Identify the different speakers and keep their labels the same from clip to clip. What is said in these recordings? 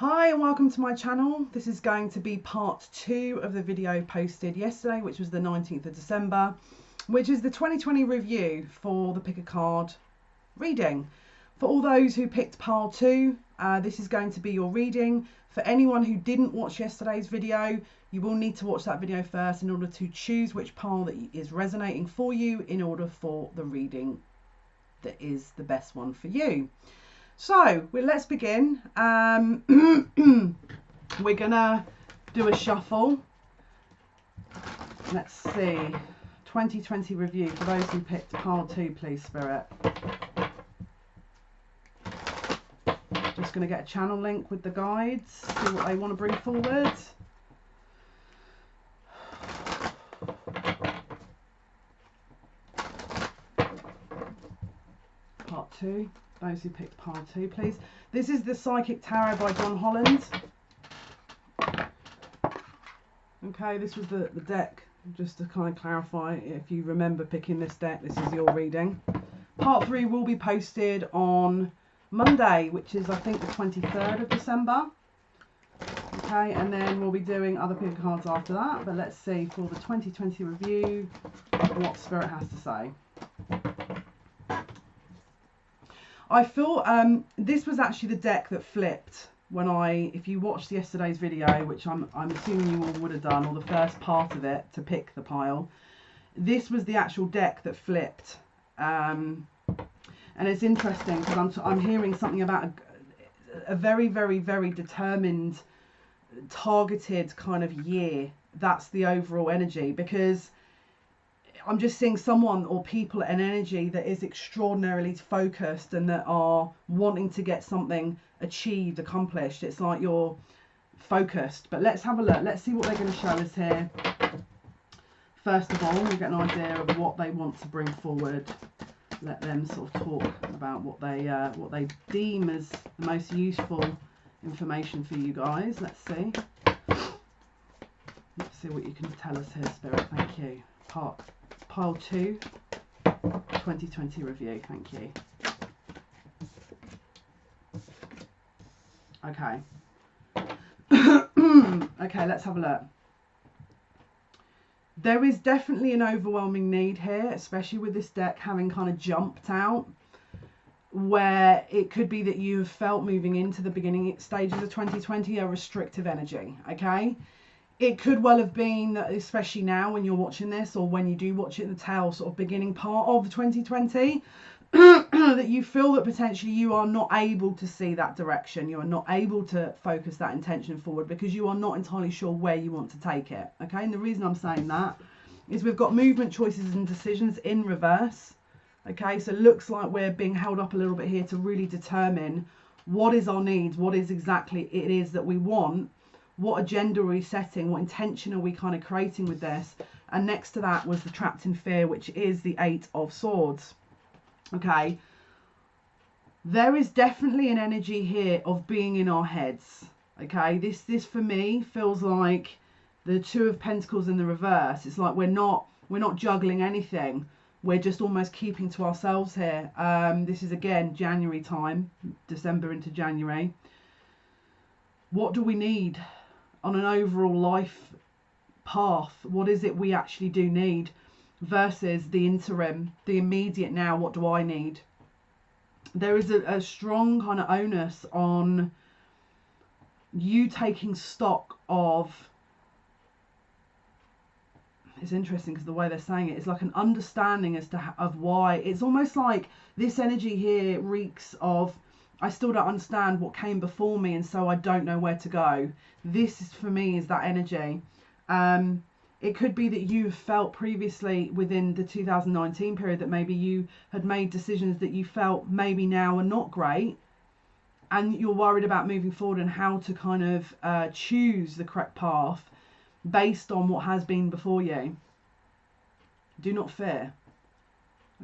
Speaker 1: Hi and welcome to my channel. This is going to be part 2 of the video posted yesterday, which was the 19th of December, which is the 2020 review for the pick a card reading. For all those who picked pile 2, this is going to be your reading. For anyone who didn't watch yesterday's video, you will need to watch that video first in order to choose which pile that is resonating for you in order for the reading that is the best one for you. So let's begin. We're gonna do a shuffle. Let's see. 2020 review for those who picked pile 2, please, Spirit. Just gonna get a channel link with the guides, see what they want to bring forward. Part 2. Those who picked part 2, please. This is the Psychic Tarot by John Holland. Okay, this was the deck, just to kind of clarify, if you remember picking this deck, this is your reading. Part 3 will be posted on Monday, which is I think the 23rd of December. Okay, and then we'll be doing other pick cards after that, but let's see for the 2020 review what Spirit has to say. I thought this was actually the deck that flipped when if you watched yesterday's video, which I'm assuming you all would have done, or the first part of it to pick the pile. This was the actual deck that flipped, and it's interesting because I'm hearing something about a very, very, very determined, targeted kind of year. That's the overall energy, because I'm just seeing someone or people, an energy that is extraordinarily focused and that are wanting to get something achieved, accomplished. It's like you're focused. But let's have a look. Let's see what they're going to show us here. First of all, we get an idea of what they want to bring forward. Let them sort of talk about what they deem as the most useful information for you guys. Let's see. Let's see what you can tell us here, Spirit. Thank you. Pile 2, 2020 review. Thank you. Okay. Okay, let's have a look. There is definitely an overwhelming need here, especially with this deck having kind of jumped out, where it could be that you have felt moving into the beginning stages of 2020 a restrictive energy. Okay. It could well have been, especially now when you're watching this, or when you do watch it in the tail sort of beginning part of 2020, that you feel that potentially you are not able to see that direction. You are not able to focus that intention forward because you are not entirely sure where you want to take it. Okay, and the reason I'm saying that is we've got movement, choices and decisions in reverse. Okay, so it looks like we're being held up a little bit here to really determine what is our needs, what is exactly it is that we want. What agenda are we setting? What intention are we kind of creating with this? And next to that was the trapped in fear, which is the 8 of Swords. Okay. There is definitely an energy here of being in our heads. Okay. This for me feels like the 2 of Pentacles in the reverse. It's like we're not juggling anything. We're just almost keeping to ourselves here. This is again January time, December into January. What do we need on an overall life path? What is it we actually do need versus the interim, the immediate now? What do I need? There is a strong kind of onus on you taking stock of, it's interesting because the way they're saying it is like an understanding as to of why. It's almost like this energy here reeks of, I still don't understand what came before me, and so I don't know where to go. This is, for me, is that energy. It could be that you felt previously within the 2019 period that maybe you had made decisions that you felt maybe now are not great, and you're worried about moving forward and how to kind of choose the correct path based on what has been before you. Do not fear.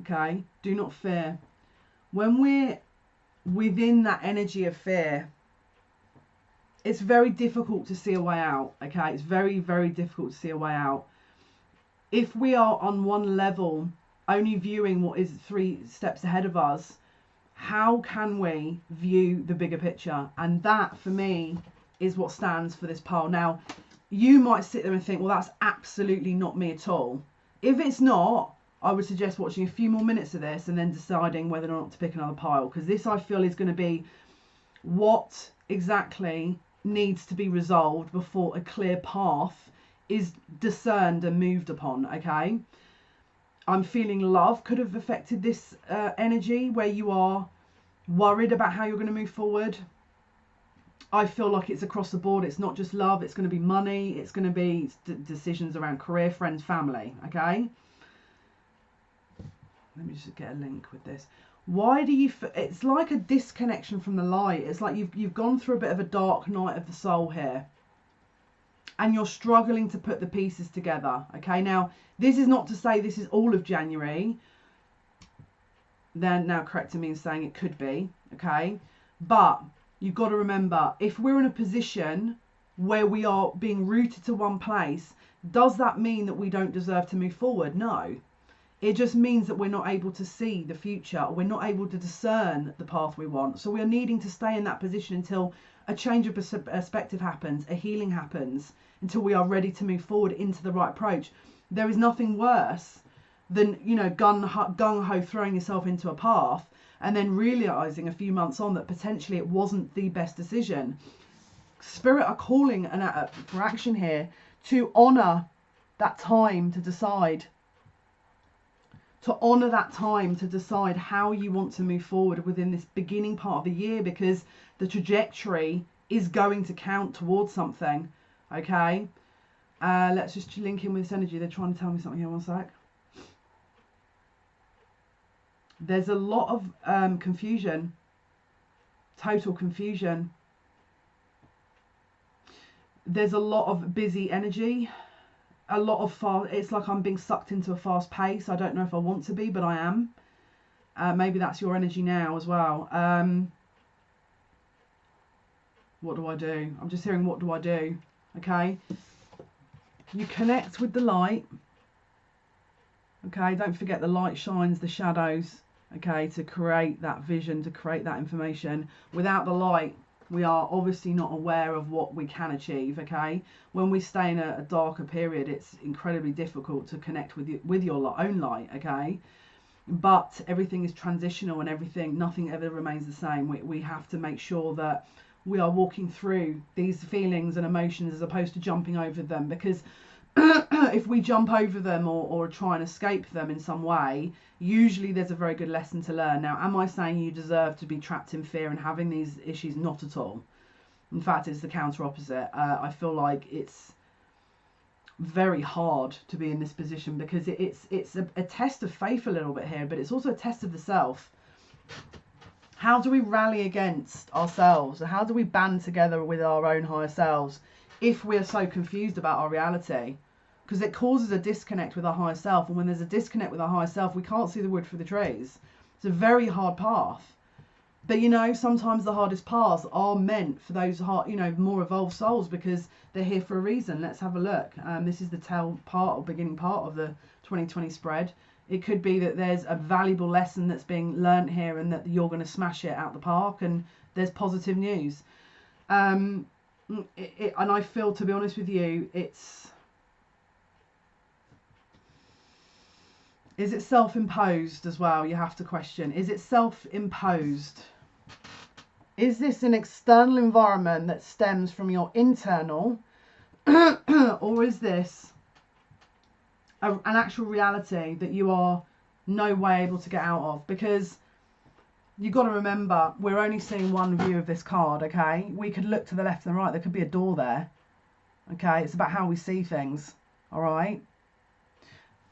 Speaker 1: Okay? Do not fear. When we're within that energy of fear, it's very difficult to see a way out. Okay, it's very, very difficult to see a way out. If we are on one level only viewing what is 3 steps ahead of us, how can we view the bigger picture? And that, for me, is what stands for this pile. Now, you might sit there and think, well, that's absolutely not me at all. If it's not, I would suggest watching a few more minutes of this and then deciding whether or not to pick another pile, because this, I feel, is going to be what exactly needs to be resolved before a clear path is discerned and moved upon. Okay, I'm feeling love could have affected this energy, where you are worried about how you're going to move forward. I feel like it's across the board. It's not just love. It's going to be money. It's going to be decisions around career, friends, family. Okay, let me just get a link with this. Why do you it's like a disconnection from the light. It's like you've gone through a bit of a dark night of the soul here, and you're struggling to put the pieces together. Okay, now this is not to say this is all of January. They're now correcting me and saying it could be. Okay, but you've got to remember, if we're in a position where we are being rooted to one place, does that mean that we don't deserve to move forward? No. It just means that we're not able to see the future, or we're not able to discern the path we want. So we're needing to stay in that position until a change of perspective happens, a healing happens, until we are ready to move forward into the right approach. There is nothing worse than, you know, gung-ho throwing yourself into a path and then realizing a few months on that potentially it wasn't the best decision. Spirit are calling for action here to honor that time to decide. To honor that time to decide how you want to move forward within this beginning part of the year, because the trajectory is going to count towards something. Okay, let's just link in with this energy. They're trying to tell me something here. One sec. There's a lot of confusion, total confusion. There's a lot of busy energy. A lot of fast. It's like I'm being sucked into a fast pace. I don't know if I want to be, but I am. Maybe that's your energy now as well. What do I do? I'm just hearing, what do I do? Okay. You connect with the light. Okay. Don't forget, the light shines the shadows. Okay. To create that vision, to create that information. Without the light, we are obviously not aware of what we can achieve. Okay, when we stay in a darker period, it's incredibly difficult to connect with your own light. Okay, but everything is transitional, and nothing ever remains the same. We have to make sure that we are walking through these feelings and emotions as opposed to jumping over them, because if we jump over them or try and escape them in some way, usually there's a very good lesson to learn. Now, am I saying you deserve to be trapped in fear and having these issues? Not at all. In fact, it's the counter opposite. I feel like it's very hard to be in this position, because it's a test of faith a little bit here, but it's also a test of the self. How do we rally against ourselves? How do we band together with our own higher selves if we're so confused about our reality? Because it causes a disconnect with our higher self, and when there's a disconnect with our higher self, we can't see the wood for the trees. It's a very hard path. But, you know, sometimes the hardest paths are meant for those more evolved souls, because they're here for a reason. Let's have a look. This is the beginning part of the 2020 spread. It could be that there's a valuable lesson that's being learnt here, and that you're going to smash it out the park, and there's positive news. And I feel, to be honest with you, is it self-imposed as well? You have to question. Is it self-imposed? Is this an external environment that stems from your internal, or is this an actual reality that you are no way able to get out of? Because you've got to remember, we're only seeing one view of this card, okay? We could look to the left and right. There could be a door there, okay? It's about how we see things, all right?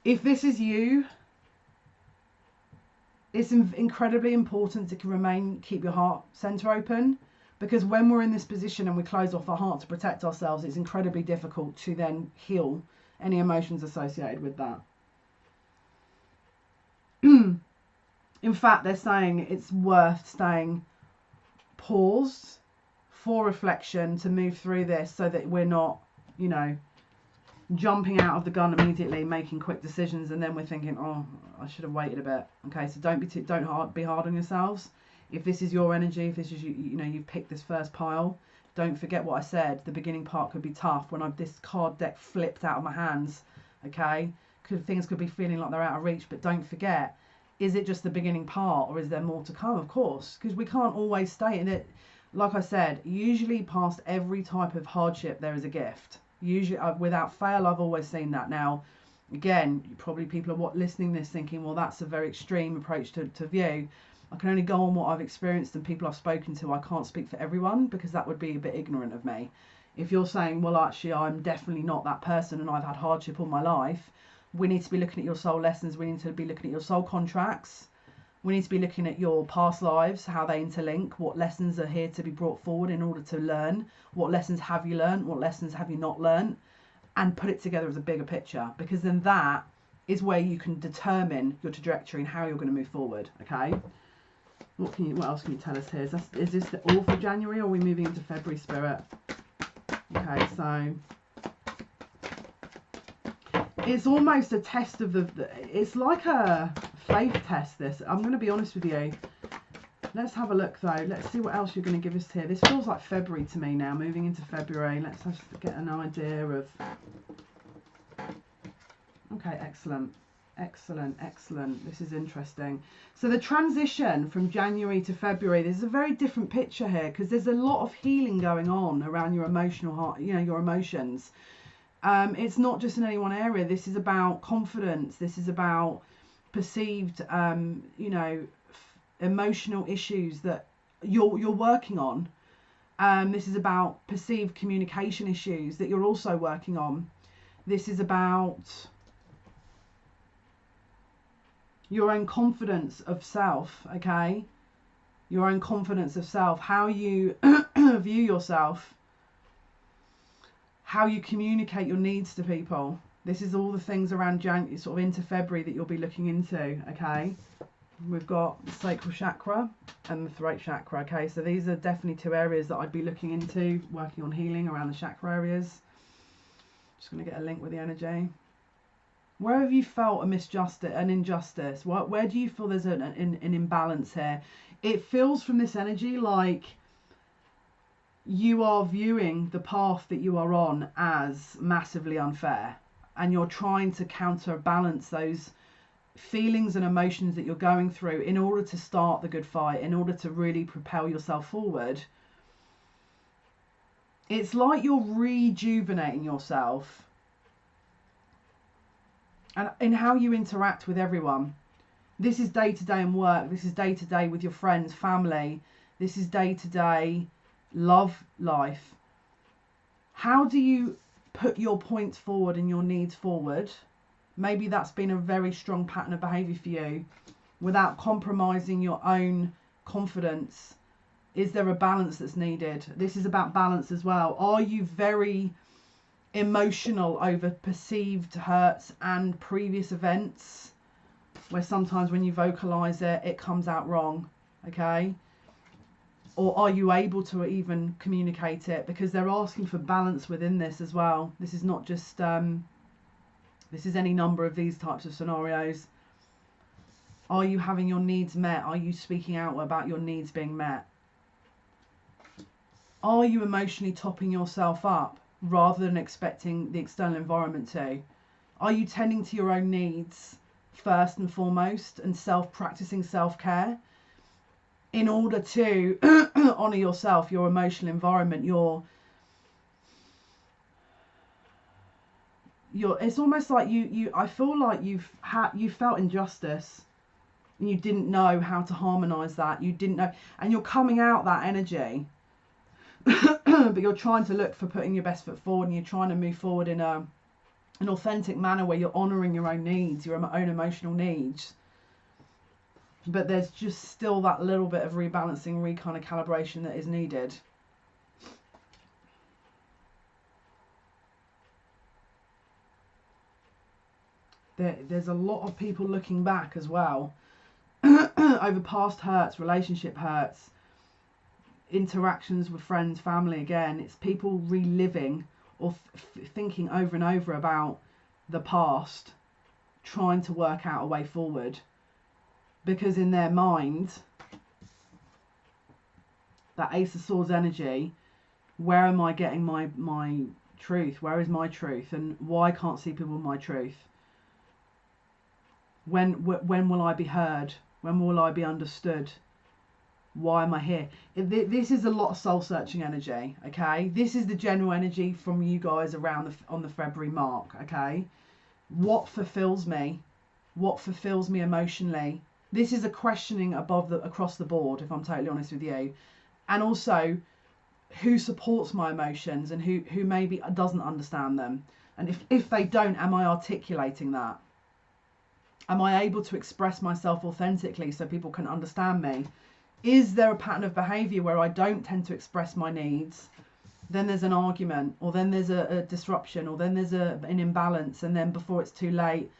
Speaker 1: If this is you, it's incredibly important to keep your heart center open, because when we're in this position and we close off our heart to protect ourselves, it's incredibly difficult to then heal any emotions associated with that. In fact, they're saying it's worth staying paused for reflection to move through this, so that we're not, jumping out of the gun immediately, making quick decisions, and then we're thinking, oh, I should have waited a bit. Okay, so don't be hard on yourselves. If this is your energy, if this is you know, you've picked this first pile, don't forget what I said. The beginning part could be tough. When this card deck flipped out of my hands, okay, things could be feeling like they're out of reach. But don't forget, is it just the beginning part, or is there more to come? Of course, because we can't always stay in it. Like I said, usually past every type of hardship there is a gift. Usually, without fail, I've always seen that. Now, again, probably people are listening to this thinking, well, that's a very extreme approach to view. I can only go on what I've experienced and people I've spoken to. I can't speak for everyone, because that would be a bit ignorant of me. If you're saying, well, actually, I'm definitely not that person and I've had hardship all my life, we need to be looking at your soul lessons. We need to be looking at your soul contracts. We need to be looking at your past lives, how they interlink, what lessons are here to be brought forward in order to learn. What lessons have you learned? What lessons have you not learned? And put it together as a bigger picture, because then that is where you can determine your trajectory and how you're going to move forward, okay? What else can you tell us here? Is this all for January, or are we moving into February, Spirit? Okay, so it's almost a test of it's like a faith test, this. I'm going to be honest with you. Let's have a look, though. Let's see what else you're going to give us here. This feels like February to me now, moving into February. Let's just get an idea of... Okay, excellent. Excellent, excellent. This is interesting. So the transition from January to February, there's a very different picture here, because there's a lot of healing going on around your emotional heart, you know, your emotions. It's not just in any one area. This is about confidence. This is about perceived, you know, emotional issues that you're working on. This is about perceived communication issues that you're also working on. This is about your own confidence of self, okay? Your own confidence of self, how you view yourself, how you communicate your needs to people. This is all the things around January, sort of into February, that you'll be looking into, okay? We've got the sacral chakra and the throat chakra, okay? So these are definitely two areas that I'd be looking into, working on healing around the chakra areas. Just going to get a link with the energy. Where have you felt an injustice? Where do you feel there's an imbalance here? It feels from this energy like you are viewing the path that you are on as massively unfair, and you're trying to counterbalance those feelings and emotions that you're going through in order to start the good fight, in order to really propel yourself forward. It's like you're rejuvenating yourself and in how you interact with everyone. This is day to day in work. This is day to day with your friends, family. This is day to day love life. How do you put your points forward and your needs forward? Maybe that's been a very strong pattern of behaviour for you, without compromising your own confidence. Is there a balance that's needed? This is about balance as well. Are you very emotional over perceived hurts and previous events, where sometimes when you vocalize it, it comes out wrong, okay? Or are you able to even communicate it? Because they're asking for balance within this as well. This is not just this is any number of these types of scenarios. Are you having your needs met? Are you speaking out about your needs being met? Are you emotionally topping yourself up rather than expecting the external environment to? Are you tending to your own needs first and foremost, and practicing self-care in order to honour yourself, your emotional environment, it's almost like I feel like you felt injustice and you didn't know how to harmonise that. You didn't know, and you're coming out that energy but you're trying to look for putting your best foot forward, and you're trying to move forward in an authentic manner where you're honouring your own needs, your own emotional needs. But there's just still that little bit of rebalancing, kind of calibration that is needed. There's a lot of people looking back as well over past hurts, relationship hurts, interactions with friends, family. Again, it's people reliving or thinking over and over about the past, trying to work out a way forward, because in their mind that Ace of Swords energy, where am I getting my truth? Where is my truth? And why can't see people my truth? When will I be heard? When will I be understood? Why am I here? This is a lot of soul searching energy, okay? This is the general energy from you guys around on the February mark, okay? What fulfills me? What fulfills me emotionally? This is a questioning across the board, if I'm totally honest with you. And also, who supports my emotions and who maybe doesn't understand them? And if they don't, am I articulating that? Am I able to express myself authentically so people can understand me? Is there a pattern of behaviour where I don't tend to express my needs? Then there's an argument, or then there's a disruption, or then there's an imbalance, and then before it's too late,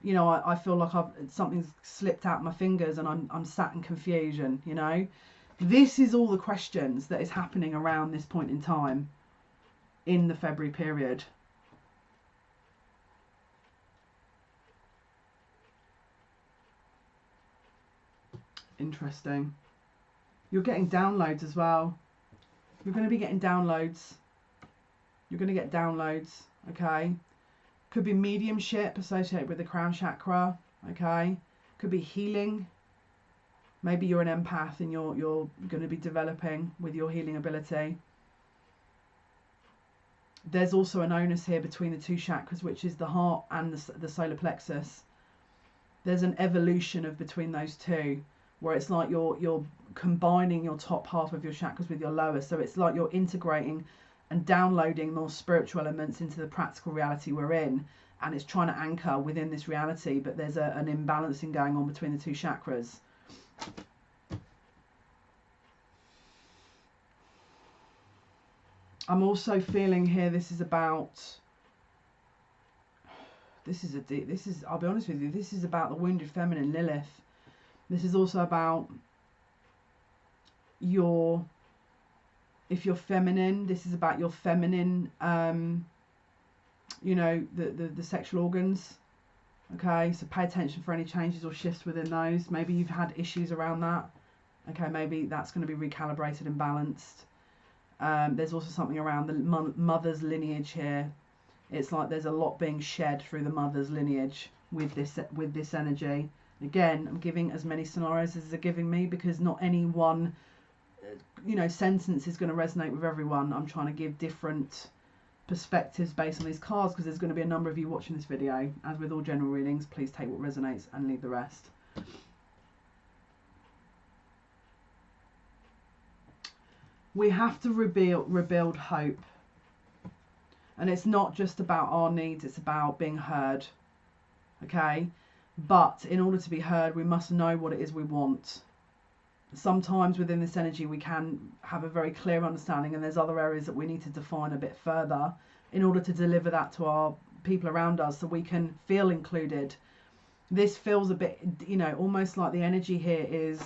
Speaker 1: you know, I feel like something's slipped out my fingers and I'm sat in confusion, you know. This is all the questions that is happening around this point in time in the February period. Interesting. You're getting downloads as well. You're going to be getting downloads. You're going to get downloads, okay? Could be mediumship associated with the crown chakra, okay? Could be healing. Maybe you're an empath and you're going to be developing with your healing ability. There's also an onus here between the two chakras, which is the heart and the solar plexus. There's an evolution of between those two, where it's like you're combining your top half of your chakras with your lower. So it's like you're integrating and downloading more spiritual elements into the practical reality we're in, and it's trying to anchor within this reality, but there's an imbalancing going on between the two chakras. I'm also feeling here this is about, I'll be honest with you, this is about the wounded feminine Lilith. This is also about if you're feminine, this is about your feminine, you know, the sexual organs. Okay, so pay attention for any changes or shifts within those. Maybe you've had issues around that. Okay, maybe that's going to be recalibrated and balanced. There's also something around the mother's lineage here. It's like there's a lot being shed through the mother's lineage with this energy. Again, I'm giving as many scenarios as they're giving me, because not any one, you know, sentence is going to resonate with everyone. I'm trying to give different perspectives based on these cards, because there's going to be a number of you watching this video. As with all general readings, please take what resonates and leave the rest. We have to rebuild hope. And it's not just about our needs, it's about being heard. Okay? But in order to be heard, we must know what it is we want. Sometimes within this energy we can have a very clear understanding, and there's other areas that we need to define a bit further in order to deliver that to our people around us so we can feel included. This feels a bit, you know, almost like the energy here is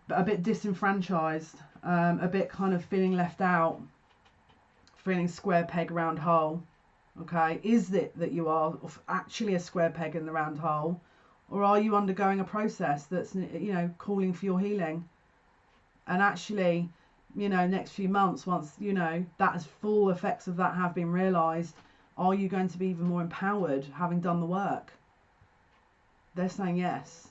Speaker 1: a bit disenfranchised, a bit kind of feeling left out, feeling square peg round hole. Okay, is it that you are actually a square peg in the round hole, or are you undergoing a process that's, you know, calling for your healing? And actually, you know, next few months, once, you know, that as full effects of that have been realised, are you going to be even more empowered having done the work? They're saying yes.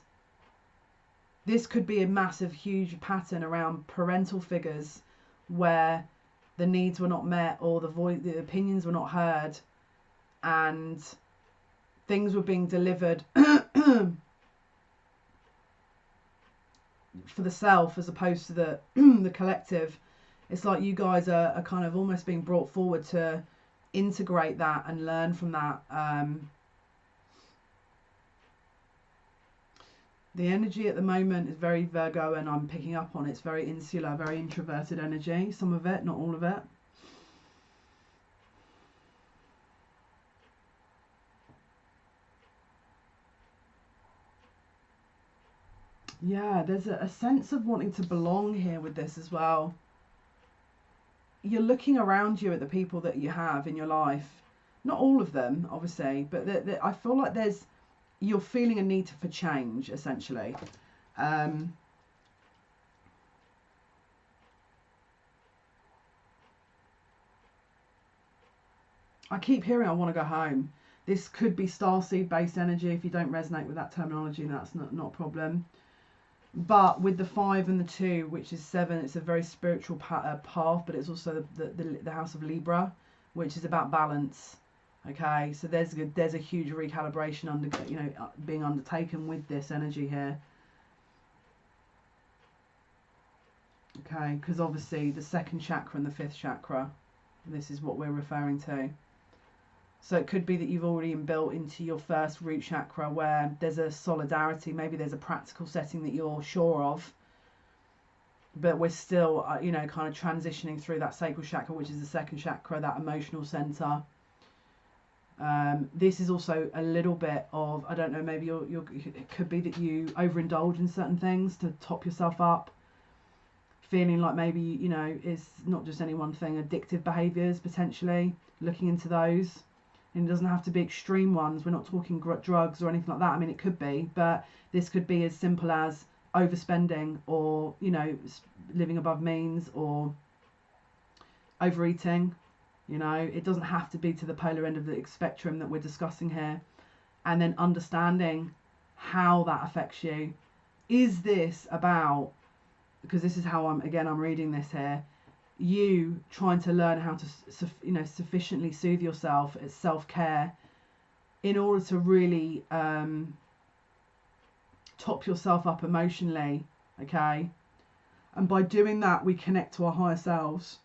Speaker 1: This could be a massive, huge pattern around parental figures where the needs were not met, or the opinions were not heard, and things were being delivered for the self as opposed to the collective. It's like you guys are kind of almost being brought forward to integrate that and learn from that. The energy at the moment is very Virgo, and I'm picking up on it's very insular, very introverted energy. Some of it, not all of it. Yeah, there's a sense of wanting to belong here with this as well. You're looking around you at the people that you have in your life. Not all of them, obviously, but I feel like you're feeling a need for change, essentially. I keep hearing I want to go home. This could be starseed based energy. If you don't resonate with that terminology, that's not a problem. But with the 5 and the 2, which is 7, it's a very spiritual path, but it's also the house of Libra, which is about balance. Okay, so there's a huge recalibration being undertaken with this energy here. Okay, because obviously the 2nd chakra and the 5th chakra, this is what we're referring to. So it could be that you've already inbuilt into your 1st root chakra where there's a solidarity, maybe there's a practical setting that you're sure of, but we're still, kind of transitioning through that sacral chakra, which is the 2nd chakra, that emotional center. This is also a little bit of, I don't know, maybe it could be that you overindulge in certain things to top yourself up, feeling like maybe, it's not just any one thing, addictive behaviors potentially, looking into those. And it doesn't have to be extreme ones. We're not talking drugs or anything like that. I mean, it could be, but this could be as simple as overspending or, living above means or overeating. It doesn't have to be to the polar end of the spectrum that we're discussing here. And then understanding how that affects you. Is this about, because this is how I'm reading this here, you trying to learn how to sufficiently soothe yourself, it's self-care, in order to really top yourself up emotionally, okay? And by doing that, we connect to our higher selves.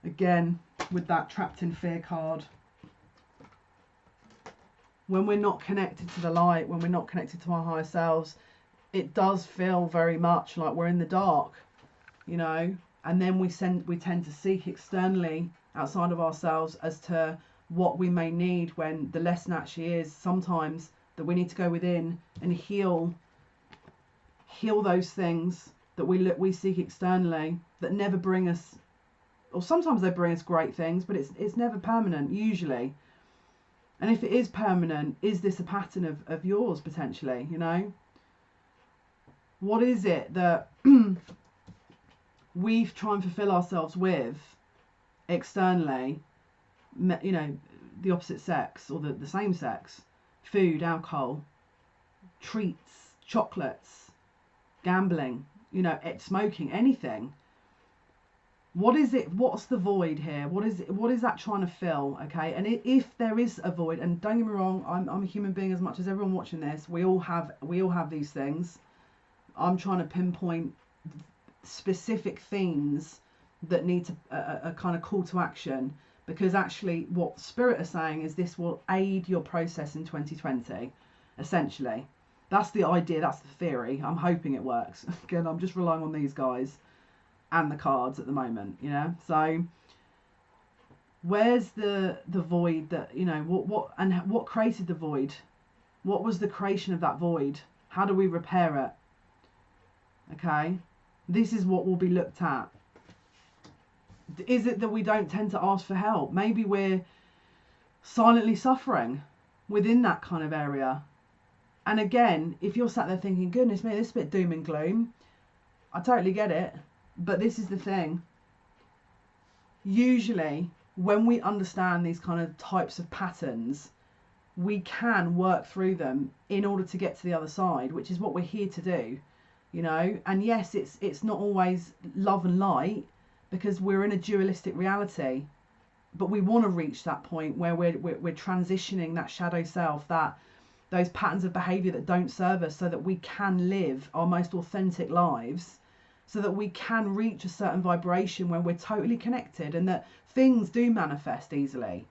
Speaker 1: Again, with that trapped in fear card. When we're not connected to the light, when we're not connected to our higher selves, it does feel very much like we're in the dark, and then we tend to seek externally outside of ourselves as to what we may need, when the lesson actually is sometimes that we need to go within and heal those things that we seek externally that never bring us, or sometimes they bring us great things, but it's never permanent usually. And if it is permanent, is this a pattern of yours potentially? What is it that we try and fulfill ourselves with externally, the opposite sex or the same sex, food, alcohol, treats, chocolates, gambling, smoking, anything. What is it? What's the void here? What is that trying to fill? Okay, and if there is a void, and don't get me wrong, I'm a human being as much as everyone watching this. We all have these things. I'm trying to pinpoint specific themes that need to a kind of call to action, because actually what Spirit is saying is this will aid your process in 2020. Essentially, that's the idea, that's the theory. I'm hoping it works. Again, I'm just relying on these guys and the cards at the moment, so where's the void that, what created the void? What was the creation of that void? How do we repair it? Okay, this is what will be looked at. Is it that we don't tend to ask for help? Maybe we're silently suffering within that kind of area. And again, if you're sat there thinking, goodness me, this is a bit doom and gloom, I totally get it. But this is the thing. Usually, when we understand these kind of types of patterns, we can work through them in order to get to the other side, which is what we're here to do. And yes, it's not always love and light, because we're in a dualistic reality, but we want to reach that point where we're transitioning that shadow self, those patterns of behavior that don't serve us, so that we can live our most authentic lives, so that we can reach a certain vibration where we're totally connected, and that things do manifest easily.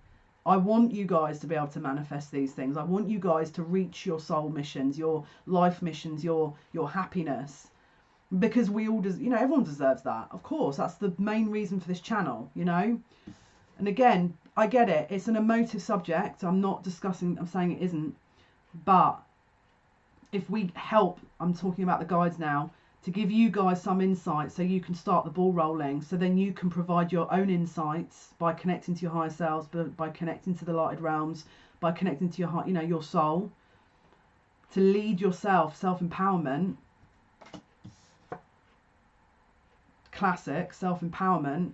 Speaker 1: I want you guys to be able to manifest these things. I want you guys to reach your soul missions, your life missions, your happiness, because we all everyone deserves that. Of course, that's the main reason for this channel, And again, I get it. It's an emotive subject. I'm saying it isn't. But if we help, I'm talking about the guides now, to give you guys some insight so you can start the ball rolling, so then you can provide your own insights by connecting to your higher selves, by connecting to the lighted realms, by connecting to your heart, your soul, to lead yourself, self-empowerment, classic self-empowerment,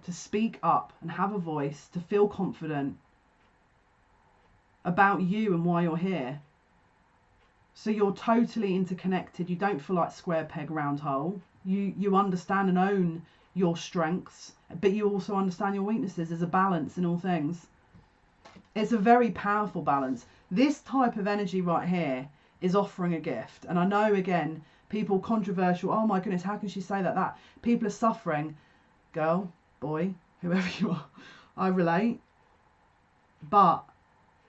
Speaker 1: to speak up and have a voice, to feel confident about you and why you're here. So you're totally interconnected. You don't feel like square peg, round hole. You understand and own your strengths, but you also understand your weaknesses. There's a balance in all things. It's a very powerful balance. This type of energy right here is offering a gift. And I know, again, people controversial, oh my goodness, how can she say that? People are suffering. Girl, boy, whoever you are, I relate. But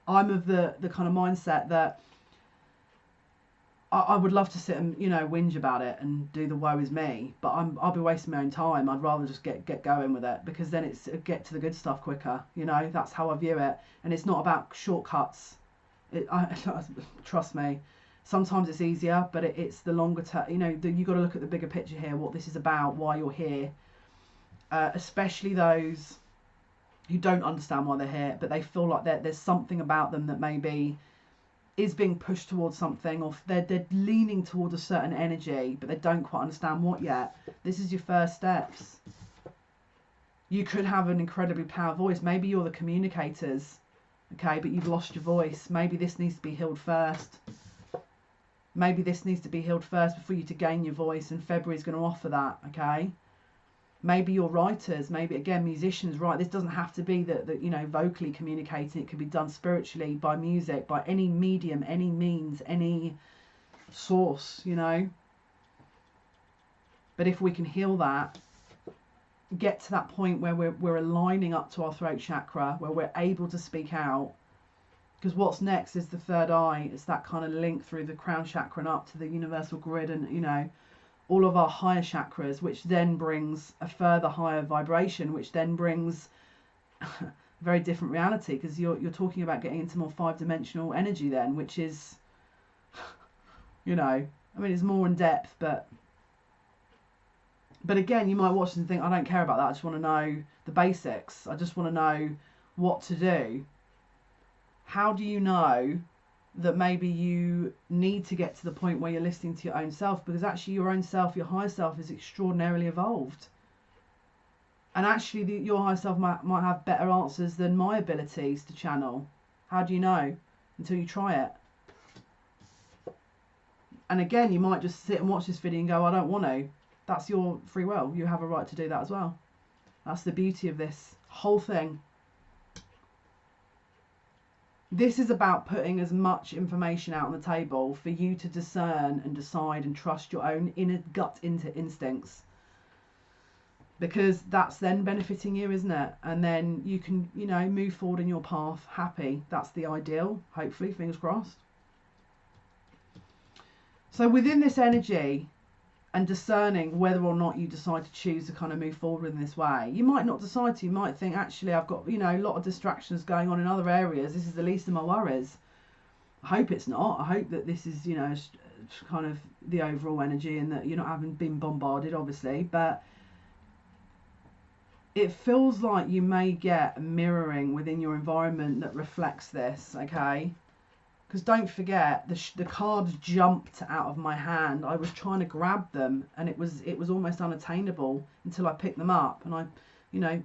Speaker 1: I'm of the kind of mindset that I would love to sit and, you know, whinge about it and do the woe is me, but I'll be wasting my own time. I'd rather just get going with it, because then it's get to the good stuff quicker, you know. That's how I view it. And it's not about shortcuts. Trust me, sometimes it's easier, but it's the longer term, you know. You got to look at the bigger picture here, what this is about, why you're here, especially those who don't understand why they're here, but they feel like there's something about them that maybe is being pushed towards something, or they're leaning towards a certain energy, but they don't quite understand what yet. This is your first steps. You could have an incredibly powerful voice. Maybe you're the communicators, okay, but you've lost your voice. Maybe this needs to be healed first. Maybe this needs to be healed first before you to gain your voice, and February is going to offer that, okay? Maybe you're writers, maybe, again, musicians, right? This doesn't have to be that you know, vocally communicating. It can be done spiritually, by music, by any medium, any means, any source, you know. But if we can heal that, get to that point where we're aligning up to our throat chakra, where we're able to speak out, because what's next is the third eye. It's that kind of link through the crown chakra and up to the universal grid, and, you know, all of our higher chakras, which then brings a further higher vibration, which then brings a very different reality, because you're talking about getting into more 5-dimensional energy then, which is, you know, I mean, it's more in depth, but again, you might watch this and think, I don't care about that, I just want to know the basics, I just want to know what to do. How do you know that maybe you need to get to the point where you're listening to your own self? Because actually your own self, your higher self, is extraordinarily evolved, and actually your higher self might have better answers than my abilities to channel. How do you know? Until you try it. And again, you might just sit and watch this video and go, I don't want to. That's your free will. You have a right to do that as well. That's the beauty of this whole thing. This is about putting as much information out on the table for you to discern and decide and trust your own inner gut instincts, because that's then benefiting you, isn't it? And then you can, you know, move forward in your path happy. That's the ideal, hopefully, fingers crossed. So within this energy and discerning whether or not you decide to choose to kind of move forward in this way, you might not decide to. You might think, actually, I've got, you know, a lot of distractions going on in other areas. This is the least of my worries. I hope it's not. I hope that this is, you know, kind of the overall energy, and that you're not having been bombarded, obviously. But it feels like you may get a mirroring within your environment that reflects this, okay? Because don't forget, the cards jumped out of my hand. I was trying to grab them, and it was almost unattainable until I picked them up, and I, you know,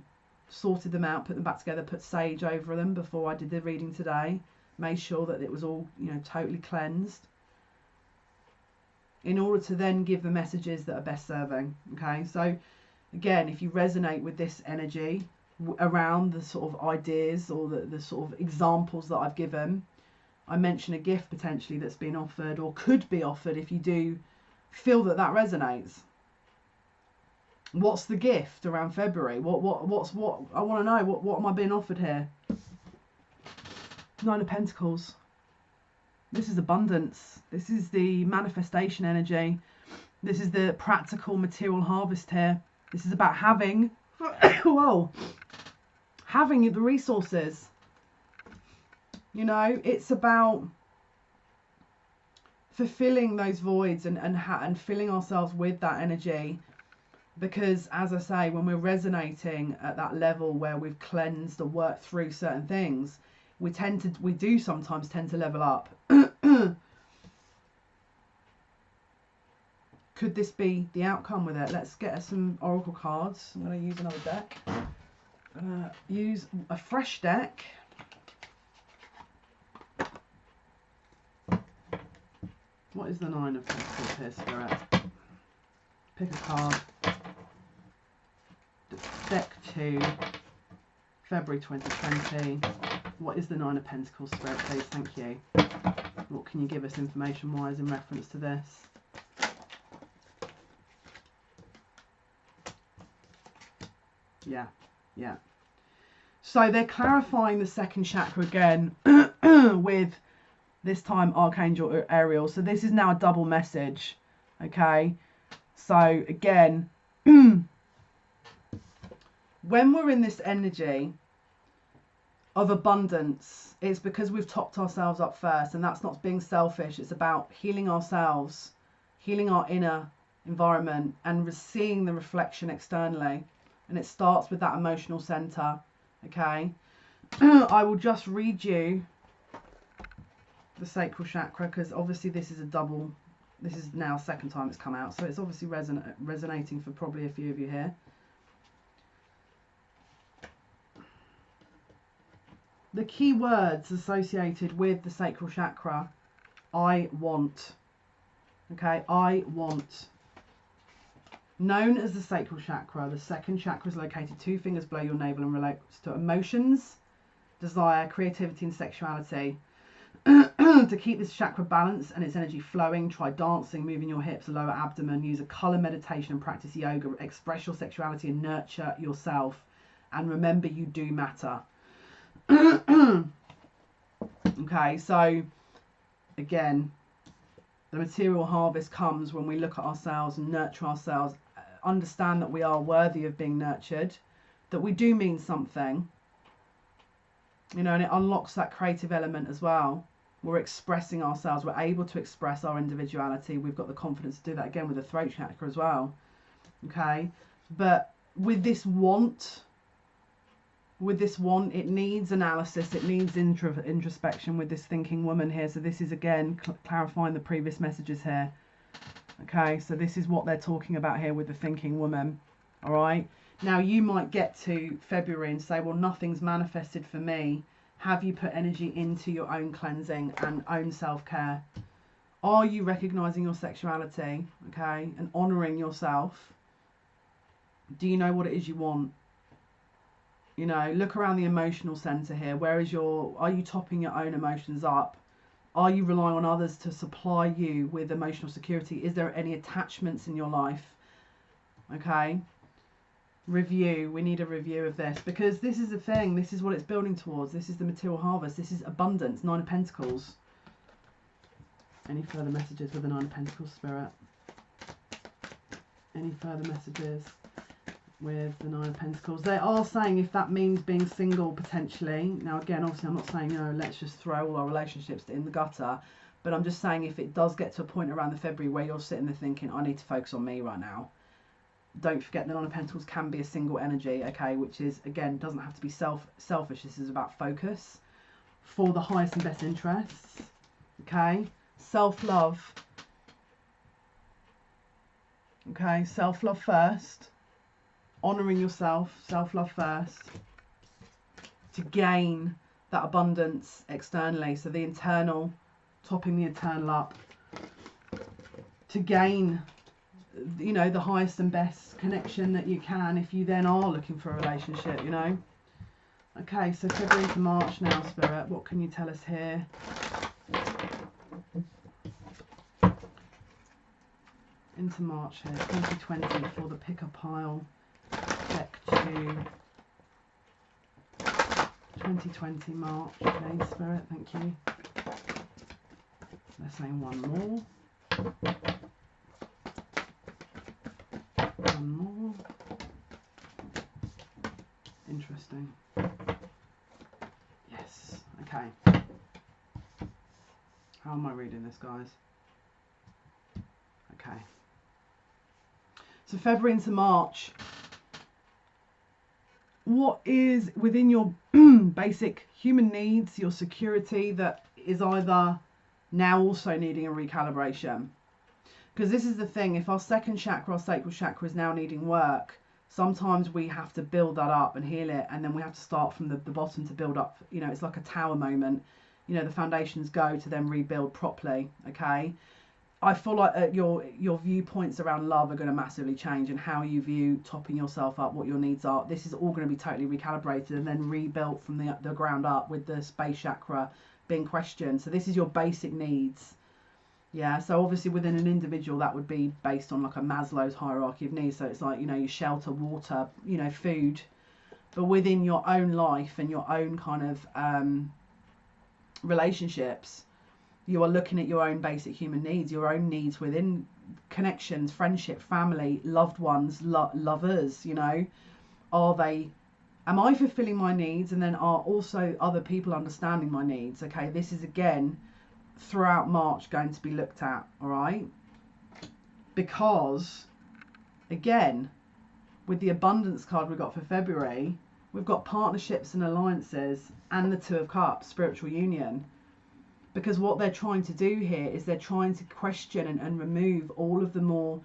Speaker 1: sorted them out, put them back together, put sage over them before I did the reading today. Made sure that it was all, you know, totally cleansed, in order to then give the messages that are best serving. Okay, so again, if you resonate with this energy around the sort of ideas or the sort of examples that I've given, I mention a gift potentially that's been offered or could be offered if you do feel that resonates. What's the gift around February? What I want to know. What am I being offered here? 9 of Pentacles. This is abundance. This is the manifestation energy. This is the practical material harvest here. This is about having, whoa, having the resources. You know, it's about fulfilling those voids and filling ourselves with that energy. Because, as I say, when we're resonating at that level where we've cleansed or worked through certain things, we do sometimes tend to level up. Could this be the outcome with it? Let's get some oracle cards. I'm going to use another deck. Use a fresh deck. What is the Nine of Pentacles here, Spirit? Pick a card. Deck 2, February 2020. What is the Nine of Pentacles, Spirit, please? Thank you. What can you give us information-wise in reference to this? Yeah, yeah. So they're clarifying the second chakra again with, this time, Archangel Ariel. So this is now a double message, okay? So again, when we're in this energy of abundance, it's because we've topped ourselves up first, and that's not being selfish. It's about healing ourselves, healing our inner environment, and seeing the reflection externally. And it starts with that emotional center, okay? I will just read you the sacral chakra, because obviously this is a double, this is now second time it's come out, so it's obviously resonating for probably a few of you here. The key words associated with the sacral chakra: I want. Okay, I want. Known as the sacral chakra, the second chakra is located 2 fingers below your navel and relates to emotions, desire, creativity and sexuality. To keep this chakra balanced and its energy flowing, try dancing, moving your hips, lower abdomen, use a colour meditation and practice yoga, express your sexuality and nurture yourself. And remember, you do matter. Okay, so again, the material harvest comes when we look at ourselves and nurture ourselves, understand that we are worthy of being nurtured, that we do mean something, you know, and it unlocks that creative element as well. We're expressing ourselves, we're able to express our individuality, we've got the confidence to do that, again with the throat chakra as well, okay? But with this want, it needs analysis, it needs introspection with this thinking woman here. So this is again clarifying the previous messages here, okay? So this is what they're talking about here with the thinking woman. All right, now you might get to February and say, well, nothing's manifested for me. Have you put energy into your own cleansing and own self-care? Are you recognizing your sexuality, okay, and honoring yourself? Do you know what it is you want? You know, look around the emotional center here. Where is are you topping your own emotions up? Are you relying on others to supply you with emotional security? Is there any attachments in your life? Okay. Review. We need a review of this, because this is the thing. This is what it's building towards. This is the material harvest. This is abundance. 9 of Pentacles. Any further messages with the 9 of Pentacles, Spirit? Any further messages with the 9 of Pentacles? They are saying if that means being single potentially. Now again, obviously I'm not saying, you know, let's just throw all our relationships in the gutter, but I'm just saying if it does get to a point around the February where you're sitting there thinking, I need to focus on me right now, don't forget the 9 of Pentacles can be a single energy, okay, which is, again, doesn't have to be selfish. This is about focus for the highest and best interests, okay? Self-love, okay? Self-love first. Honouring yourself, self-love first, to gain that abundance externally. So the internal, topping the internal up, to gain, you know, the highest and best connection that you can if you then are looking for a relationship, you know. Okay, so February to March now, Spirit. What can you tell us here? Into March here, 2020 for the pick a pile. Deck 2, 2020 March, okay, Spirit, thank you. They're saying one more. One more. Interesting. Yes, okay. How am I reading this, guys? Okay. So February into March. What is within your basic human needs, your security, that is either now also needing a recalibration? Because this is the thing, if our second chakra, our sacral chakra, is now needing work, sometimes we have to build that up and heal it, and then we have to start from the bottom to build up. You know, it's like a tower moment. You know, the foundations go to then rebuild properly. Okay, I feel like your viewpoints around love are going to massively change, and how you view topping yourself up, what your needs are. This is all going to be totally recalibrated and then rebuilt from the ground up, with the space chakra being questioned. So this is your basic needs. Yeah, so obviously within an individual that would be based on like a Maslow's hierarchy of needs. So it's like, you know, your shelter, water, you know, food. But within your own life and your own kind of relationships, you are looking at your own basic human needs, your own needs within connections, friendship, family, loved ones, lovers. You know, am I fulfilling my needs, and then are also other people understanding my needs? Okay, this is again throughout March going to be looked at, all right? Because again, with the abundance card we got for February, we've got partnerships and alliances and the Two of Cups, spiritual union. Because what they're trying to do here is they're trying to question and remove all of the more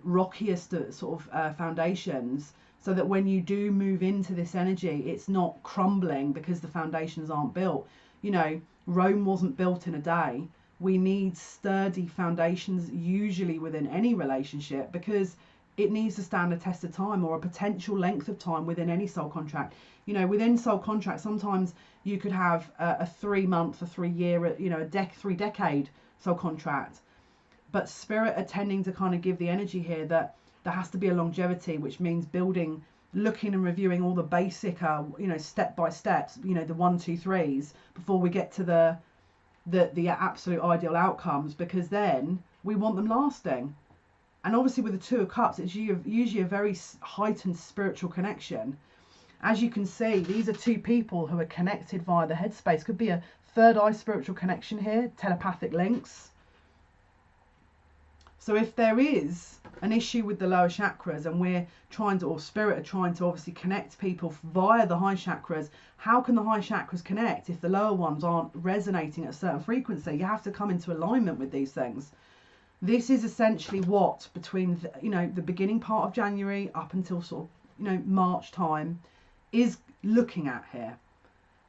Speaker 1: rockiest sort of foundations, so that when you do move into this energy, it's not crumbling because the foundations aren't built. You know, Rome wasn't built in a day. We need sturdy foundations usually within any relationship, because it needs to stand a test of time, or a potential length of time within any soul contract. You know, within soul contracts, sometimes you could have a 3 month, a 3 year, you know, a 3 decade soul contract. But spirit are tending to kind of give the energy here that there has to be a longevity, which means building, looking and reviewing all the basic, you know, step by steps, you know, the 1, 2, 3s before we get to the absolute ideal outcomes, because then we want them lasting. And obviously with the Two of Cups, it's usually a very heightened spiritual connection. As you can see, these are two people who are connected via the headspace. Could be a third eye spiritual connection here, telepathic links. So if there is an issue with the lower chakras, and we're trying to, or spirit are trying to obviously connect people via the high chakras, how can the high chakras connect if the lower ones aren't resonating at a certain frequency? You have to come into alignment with these things. This is essentially what, between you know, the beginning part of January up until sort of, you know, March time, is looking at here.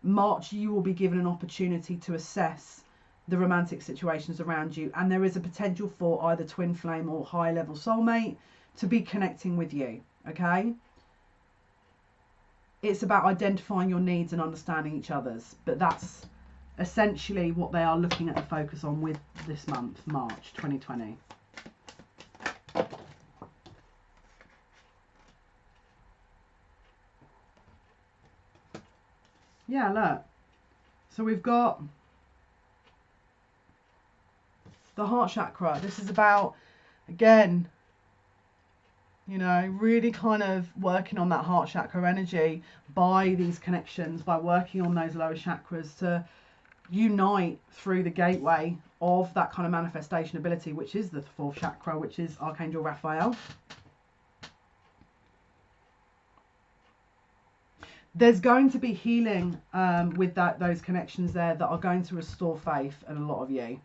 Speaker 1: March, you will be given an opportunity to assess the romantic situations around you, and there is a potential for either twin flame or high level soulmate to be connecting with you. Okay, it's about identifying your needs and understanding each other's, but that's essentially what they are looking at the focus on with this month, March 2020. Yeah, look. So we've got the heart chakra. This is about, again, you know, really kind of working on that heart chakra energy by these connections, by working on those lower chakras to unite through the gateway of that kind of manifestation ability, which is the fourth chakra, which is Archangel Raphael. There's going to be healing with those connections there that are going to restore faith in a lot of you.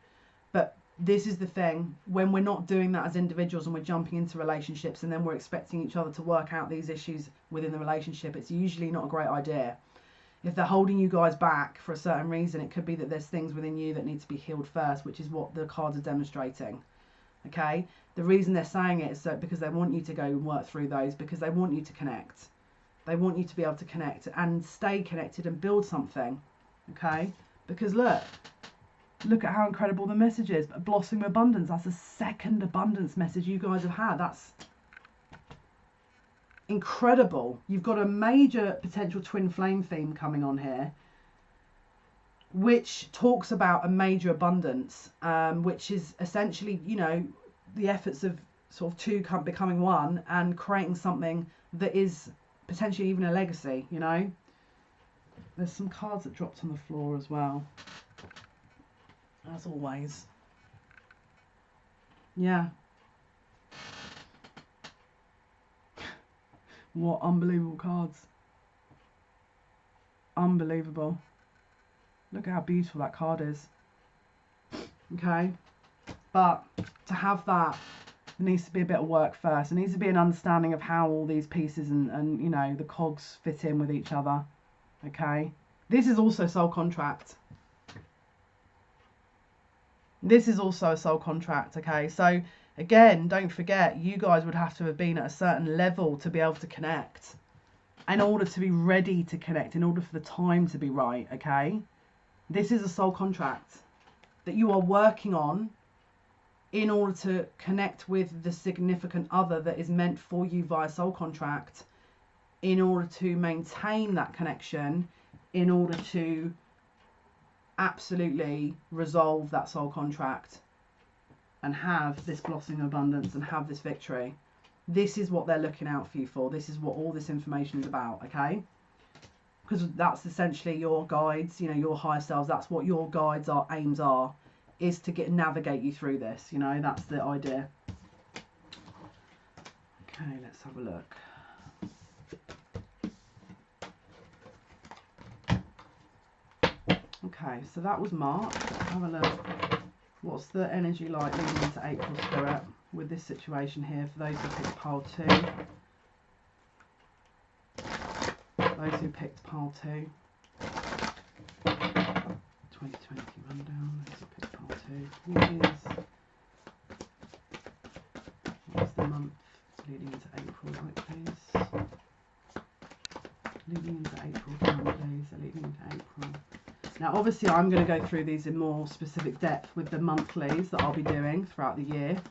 Speaker 1: But this is the thing, when we're not doing that as individuals and we're jumping into relationships and then we're expecting each other to work out these issues within the relationship, it's usually not a great idea. If they're holding you guys back for a certain reason, it could be that there's things within you that need to be healed first, which is what the cards are demonstrating. Okay? The reason they're saying it is that because they want you to go and work through those, because they want you to connect. They want you to be able to connect and stay connected and build something. Okay? Because look at how incredible the message is. Blossoming abundance, that's the second abundance message you guys have had. That's incredible. You've got a major potential twin flame theme coming on here, which talks about a major abundance, which is essentially, you know, the efforts of sort of two becoming one and creating something that is potentially even a legacy, you know. There's some cards that dropped on the floor as well, as always. Yeah. What unbelievable cards. Unbelievable. Look at how beautiful that card is. Okay. But to have that There needs to be a bit of work first. There needs to be an understanding of how all these pieces and you know, the cogs fit in with each other. Okay. This is also soul contract. This is also a soul contract. Okay. So again, don't forget, you guys would have to have been at a certain level to be able to connect. In order to be ready to connect, in order for the time to be right. Okay. This is a soul contract that you are working on in order to connect with the significant other that is meant for you via soul contract, in order to maintain that connection, in order to absolutely resolve that soul contract and have this blossoming abundance and have this victory. This is what they're looking out for you for. This is what all this information is about, okay? Because that's essentially your guides, you know, your higher selves. That's what your guides are, aims are, is to navigate you through this, you know, that's the idea. Okay, let's have a look. Okay, so that was March. Let's have a look. What's the energy like leading into April, Spirit, with this situation here for those who picked pile 2? Those who picked pile 2. 2020 rundown. Those who picked pile 2. Please. What's the month leading into April like, please? Leading into April, please. Leading into April. Now, obviously, I'm going to go through these in more specific depth with the monthlies that I'll be doing throughout the year.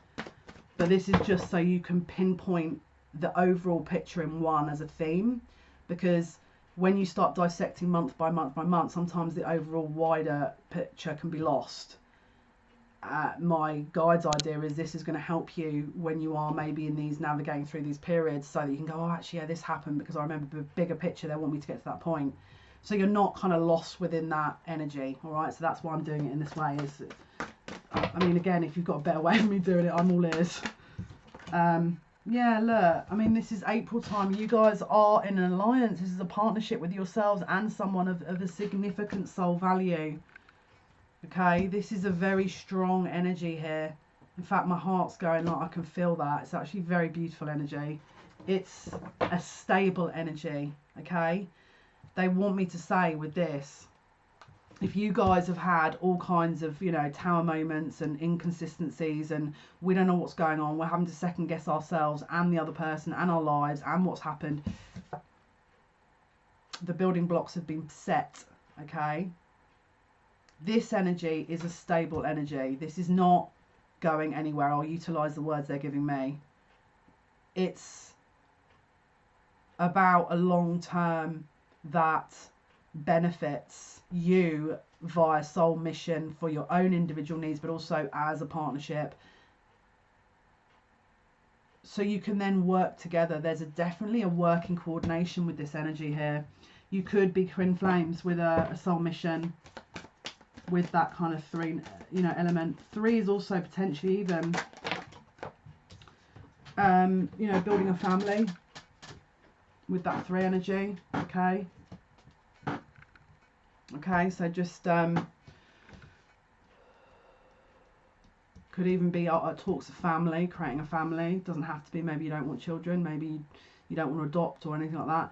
Speaker 1: But this is just so you can pinpoint the overall picture in one as a theme. Because when you start dissecting month by month by month, sometimes the overall wider picture can be lost. My guide's idea is this is going to help you when you are maybe in these navigating through these periods, so that you can go, oh, actually, yeah, this happened because I remember the bigger picture. They want me to get to that point. So you're not kind of lost within that energy, all right? So that's why I'm doing it in this way. Is, I mean, again, if you've got a better way of me doing it, I'm all ears. Yeah, look, I mean, this is April time. You guys are in an alliance. This is a partnership with yourselves and someone of a significant soul value. Okay, this is a very strong energy here. In fact, my heart's going like I can feel that. It's actually very beautiful energy. It's a stable energy, okay? They want me to say with this, if you guys have had all kinds of, you know, tower moments and inconsistencies and we don't know what's going on, we're having to second guess ourselves and the other person and our lives and what's happened, the building blocks have been set, okay? This energy is a stable energy. This is not going anywhere. I'll utilize the words they're giving me. It's about a long term that benefits you via soul mission for your own individual needs, but also as a partnership, so you can then work together. There's definitely a working coordination with this energy here. You could be twin flames with a soul mission with that kind of 3, you know, element. 3 is also potentially even you know, building a family with that 3 energy. Okay, so just could even be talks of family, creating a family. Doesn't have to be, maybe you don't want children, maybe you don't want to adopt or anything like that,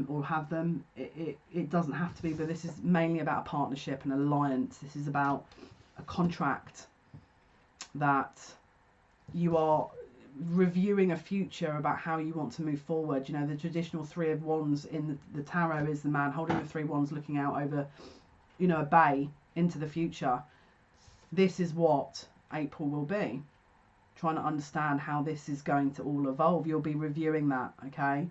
Speaker 1: or have them. It doesn't have to be, but this is mainly about a partnership, an alliance. This is about a contract that you are reviewing a future about how you want to move forward. You know, the traditional 3 of Wands in the tarot is the man holding the 3 wands looking out over, you know, a bay into the future. This is what April will be, trying to understand how this is going to all evolve. You'll be reviewing that, okay?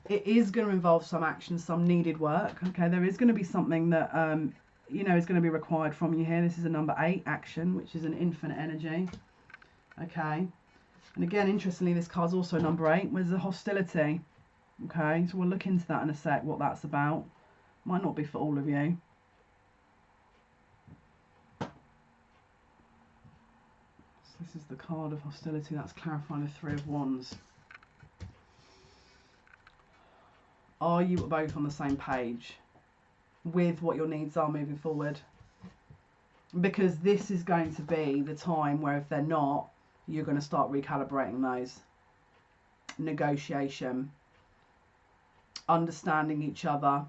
Speaker 1: It is going to involve some action, some needed work, okay? There is going to be something that you know, is going to be required from you here. This is a number 8, action, which is an infinite energy. Okay, and again, interestingly, this card's also number 8, with the hostility. Okay, so we'll look into that in a sec, what that's about. Might not be for all of you. So this is the card of hostility. That's clarifying the 3 of Wands. Are you both on the same page with what your needs are moving forward? because this is going to be the time where if they're not, you're going to start recalibrating those. Negotiation, understanding each other,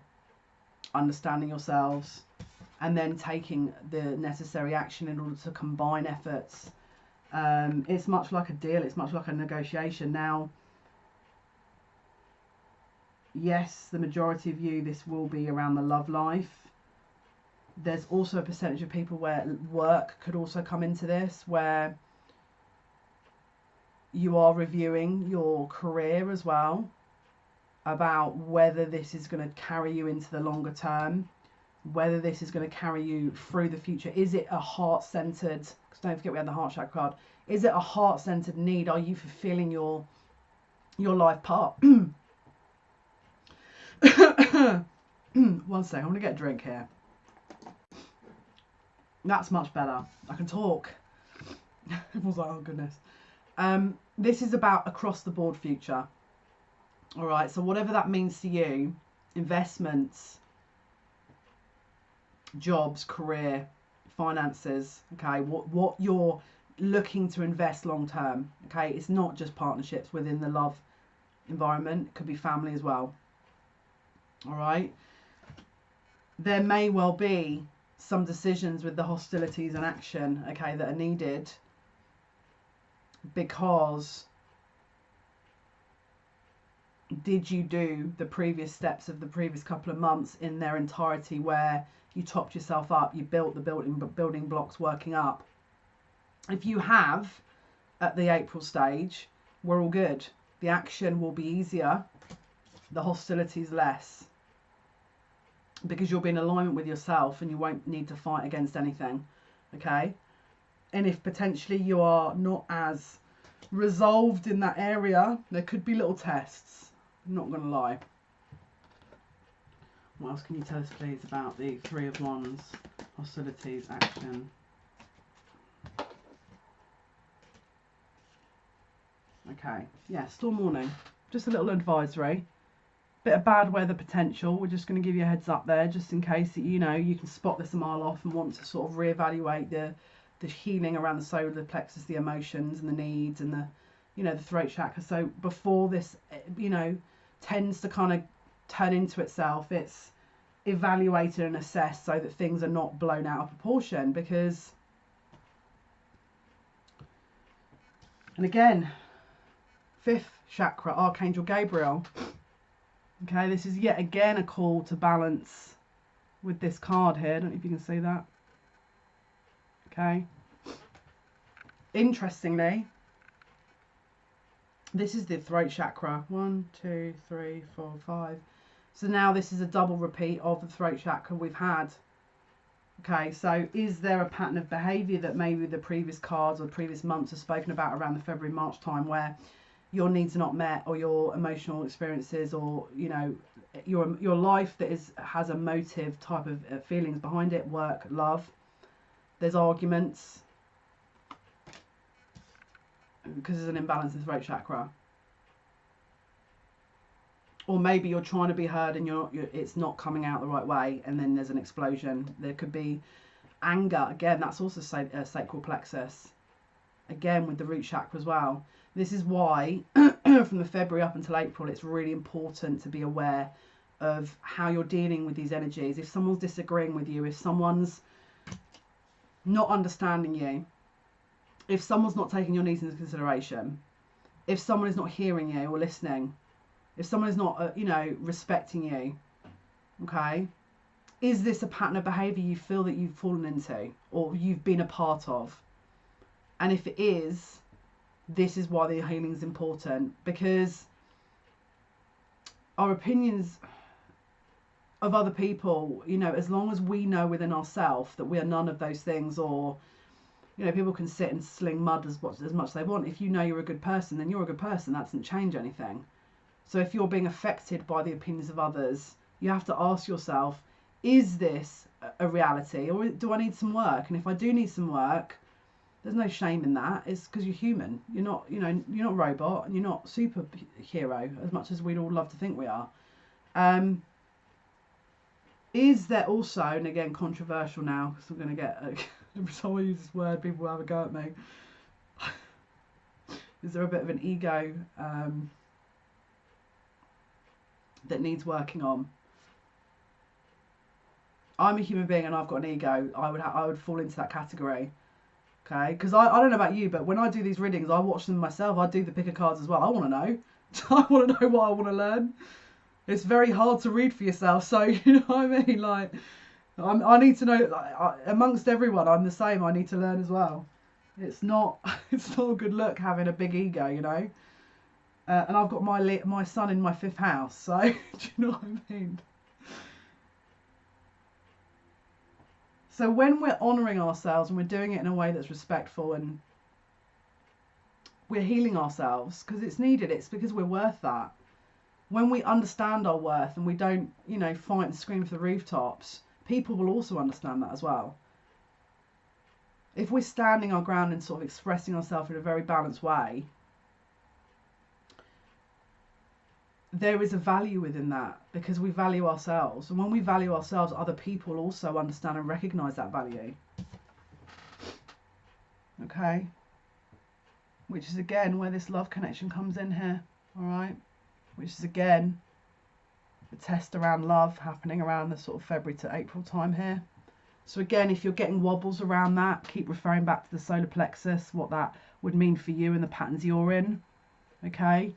Speaker 1: understanding yourselves, and then taking the necessary action in order to combine efforts. It's much like a deal, it's much like a negotiation. Now, yes, the majority of you, this will be around the love life. There's also a percentage of people where work could also come into this, where you are reviewing your career as well, about whether this is going to carry you into the longer term, whether this is going to carry you through the future. Is it a heart-centered, because don't forget we had the heart chakra card, is it a heart-centered need? Are you fulfilling your life part? One second, I'm going to get a drink here. That's much better. I can talk. Everyone's like, oh goodness. This is about across the board future. All right, so whatever that means to you, investments, jobs, career, finances, okay, what you're looking to invest long term, okay, it's not just partnerships within the love environment, it could be family as well. All right, there may well be some decisions with the hostilities and action, okay, that are needed because did you do the previous steps of the previous couple of months in their entirety, where you topped yourself up, you built the building blocks working up? If you have at the April stage, we're all good. The action will be easier, the hostilities less, because you'll be in alignment with yourself and you won't need to fight against anything, okay? And if potentially you are not as resolved in that area, there could be little tests, I'm not going to lie. What else can you tell us, please, about the Three of Wands, hostilities, action? Okay, yeah, storm warning. Just a little advisory. Bit of bad weather potential. We're just going to give you a heads up there, just in case that, you know, you can spot this a mile off and want to sort of reevaluate the healing around the solar plexus, the emotions and the needs and the, you know, the throat chakra. So before this, you know, tends to kind of turn into itself, it's evaluated and assessed so that things are not blown out of proportion. Because, and again, 5th chakra, Archangel Gabriel. Okay, this is yet again a call to balance with this card here. I don't know if you can see that. Okay. Interestingly, this is the throat chakra. 1, 2, 3, 4, 5. So now this is a double repeat of the throat chakra we've had. Okay, so is there a pattern of behaviour that maybe the previous cards or previous months have spoken about around the February, March time, where your needs are not met, or your emotional experiences, or, you know, your life that has a motive type of feelings behind it, work, love, there's arguments because there's an imbalance in the throat chakra. Or maybe you're trying to be heard and it's not coming out the right way, and then there's an explosion. There could be anger. Again, that's also sacral plexus. Again, with the root chakra as well. This is why from the February up until April, it's really important to be aware of how you're dealing with these energies. If someone's disagreeing with you, if someone's not understanding you, if someone's not taking your needs into consideration, if someone is not hearing you or listening, if someone is not, you know, respecting you, okay, is this a pattern of behaviour you feel that you've fallen into or you've been a part of? And if it is, this is why the healing is important, because our opinions of other people, you know, as long as we know within ourselves that we are none of those things, or, you know, people can sit and sling mud as much as they want. If you know you're a good person, then you're a good person. That doesn't change anything. So if you're being affected by the opinions of others, you have to ask yourself, is this a reality, or do I need some work? And if I do need some work, there's no shame in that. It's because you're human. You're not, you know, you're not a robot, and you're not superhero as much as we'd all love to think we are. Is there also, and again controversial now, because I'm going to get Every time I use this word, people have a go at me. Is there a bit of an ego that needs working on? I'm a human being and I've got an ego. I would fall into that category. Okay, because I don't know about you, but when I do these readings, I watch them myself. I do the pick of cards as well. I want to know. I want to know what I want to learn. It's very hard to read for yourself, so you know what I mean. Like, I need to know. Like, amongst everyone, I'm the same. I need to learn as well. It's not a good look having a big ego, you know. And I've got my son in my 5th house, so do you know what I mean? So when we're honouring ourselves and we're doing it in a way that's respectful and we're healing ourselves because it's needed, it's because we're worth that. When we understand our worth and we don't, you know, fight and scream for the rooftops, people will also understand that as well. If we're standing our ground and sort of expressing ourselves in a very balanced way, there is a value within that because we value ourselves. And when we value ourselves, other people also understand and recognise that value. Okay? Which is again where this love connection comes in here. Alright? Which is again the test around love happening around the sort of February to April time here. So again, if you're getting wobbles around that, keep referring back to the solar plexus, what that would mean for you and the patterns you're in. Okay?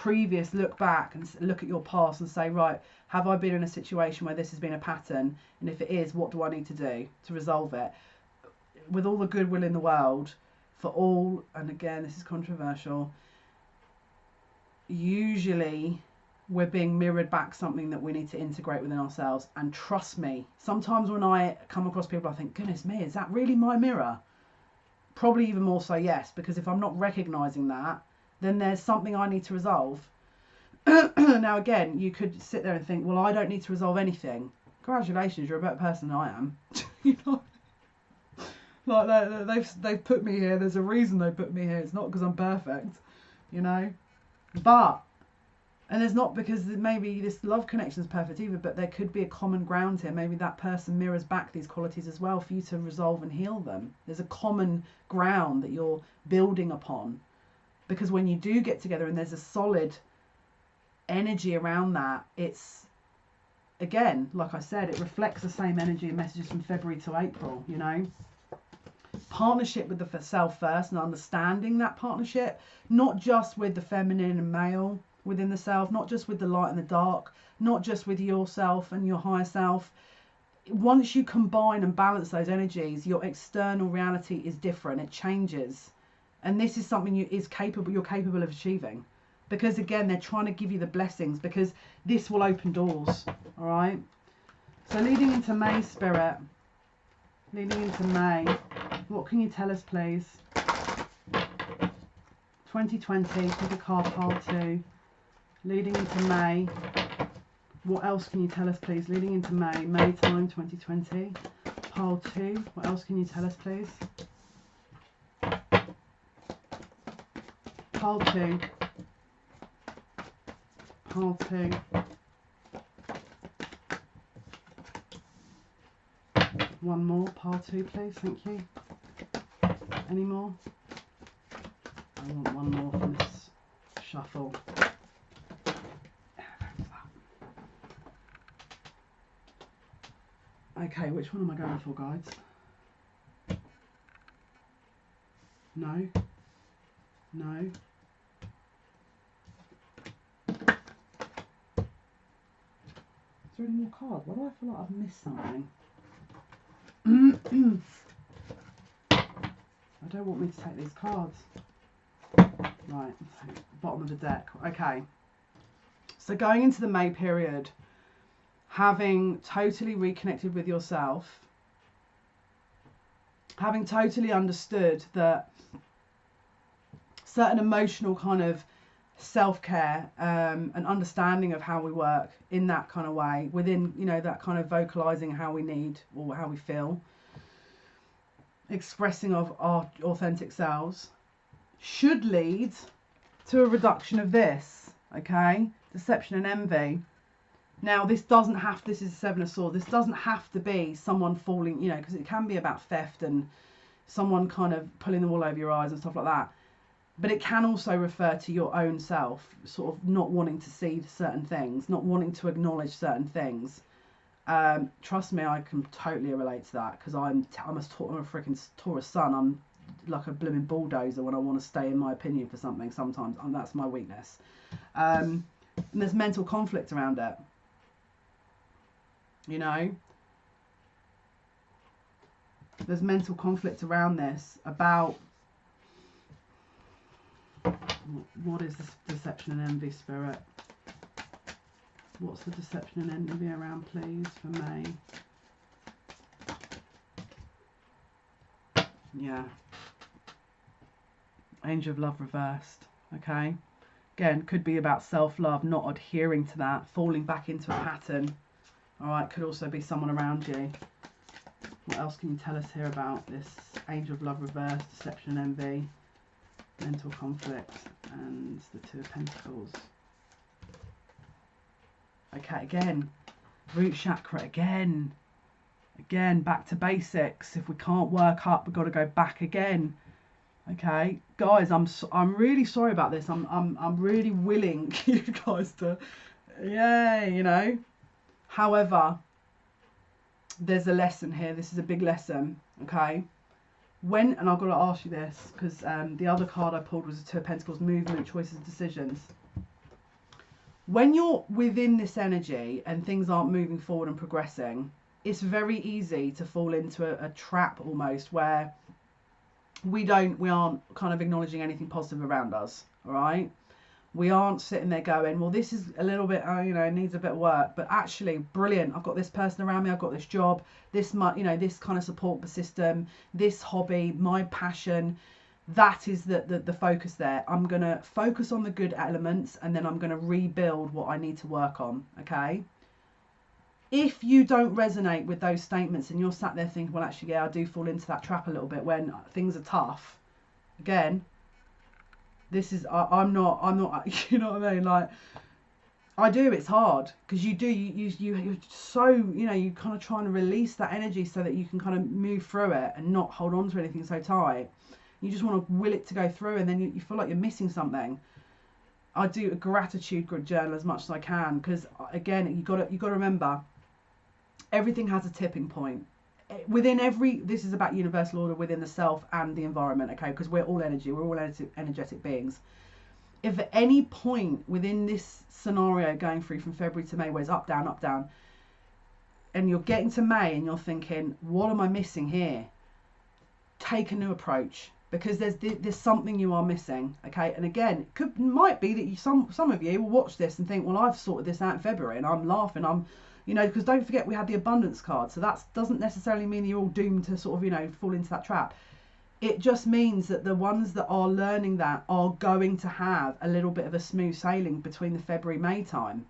Speaker 1: Look back and look at your past and say, right, have I been in a situation where this has been a pattern? And if it is, what do I need to do to resolve it? With all the goodwill in the world, for all, and again, this is controversial, usually we're being mirrored back something that we need to integrate within ourselves. And trust me, sometimes when I come across people, I think, goodness me, is that really my mirror? Probably even more so, yes, because if I'm not recognizing that, then there's something I need to resolve. Now again, you could sit there and think, well, I don't need to resolve anything. Congratulations, you're a better person than I am. You know, like they've put me here. There's a reason they put me here. It's not because I'm perfect, you know. And it's not because maybe this love connection is perfect either, but there could be a common ground here. Maybe that person mirrors back these qualities as well for you to resolve and heal them. There's a common ground that you're building upon. Because when you do get together and there's a solid energy around that, it's, again, like I said, it reflects the same energy and messages from February to April, you know. Partnership with the self first and understanding that partnership, not just with the feminine and male within the self, not just with the light and the dark, not just with yourself and your higher self. Once you combine and balance those energies, your external reality is different. It changes. And this is something you're capable of achieving. Because again, they're trying to give you the blessings because this will open doors. All right. So leading into May, Spirit. Leading into May. What can you tell us, please? 2020, pick a card, pile 2. Leading into May. What else can you tell us, please? Leading into May. May time, 2020. Pile 2. What else can you tell us, please? Pile 2. Pile 2. One more. Pile 2, please. Thank you. Any more? I want one more from this shuffle. Okay, which one am I going for, guides? No? No? Is there any more cards? Why do I feel like I've missed something? I don't want me to take these cards. Right, bottom of the deck. Okay. So going into the May period, having totally reconnected with yourself, having totally understood that certain emotional kind of self-care and understanding of how we work in that kind of way, within, you know, that kind of vocalizing how we need or how we feel, expressing of our authentic selves, should lead to a reduction of this, okay? Deception and envy. Now, this doesn't have, this is the Seven of Swords, this doesn't have to be someone falling, you know, because it can be about theft and someone kind of pulling the wool over your eyes and stuff like that. But it can also refer to your own self, sort of not wanting to see certain things, not wanting to acknowledge certain things. Trust me, I can totally relate to that, because I'm a freaking Taurus sun. I'm like a blooming bulldozer when I want to stay in my opinion for something sometimes, and that's my weakness. And there's mental conflict around it, you know. There's mental conflict around this about what is this deception and envy, Spirit? What's the deception and envy around, please, for May? Yeah. Angel of Love reversed. Okay. Again, could be about self-love, not adhering to that, falling back into a pattern. All right. Could also be someone around you. What else can you tell us here about this Angel of Love reversed, deception and envy, mental conflict, and the Two of Pentacles? Okay, again, root chakra, again, back to basics. If we can't work up, we've got to go back again. Okay, guys, I'm really sorry about this. I'm really willing you guys to, yeah, you know. However, there's a lesson here. This is a big lesson. Okay, and I've got to ask you this, because the other card I pulled was the Two of Pentacles, movement, choices, decisions. When you're within this energy and things aren't moving forward and progressing, it's very easy to fall into a trap almost, where we aren't kind of acknowledging anything positive around us. All right, we aren't sitting there going, well, this is a little bit, you know, needs a bit of work, but actually brilliant, I've got this person around me, I've got this job, this, you know, this kind of support system, this hobby, my passion. That is the focus there. I'm going to focus on the good elements, and then I'm going to rebuild what I need to work on, okay? If you don't resonate with those statements and you're sat there thinking, well, actually, yeah, I do fall into that trap a little bit when things are tough, again, this is, I'm not, you know what I mean? Like, I do, it's hard, because you're so, you know, you kind of trying to release that energy so that you can kind of move through it and not hold on to anything so tight. You just want to will it to go through, and then you feel like you're missing something. I do a gratitude journal as much as I can, because again, you got to remember, everything has a tipping point. Within this is about universal order within the self and the environment, okay? Because we're all energy, we're all energetic beings. If at any point within this scenario going through from February to May, where it's up, down, and you're getting to May and you're thinking, what am I missing here? Take a new approach, because there's something you are missing, okay? And again, might be that some of you will watch this and think, well, I've sorted this out in February, and I'm laughing, you know, because don't forget we had the abundance card, so that doesn't necessarily mean you're all doomed to sort of, you know, fall into that trap. It just means that the ones that are learning that are going to have a little bit of a smooth sailing between the February-May time.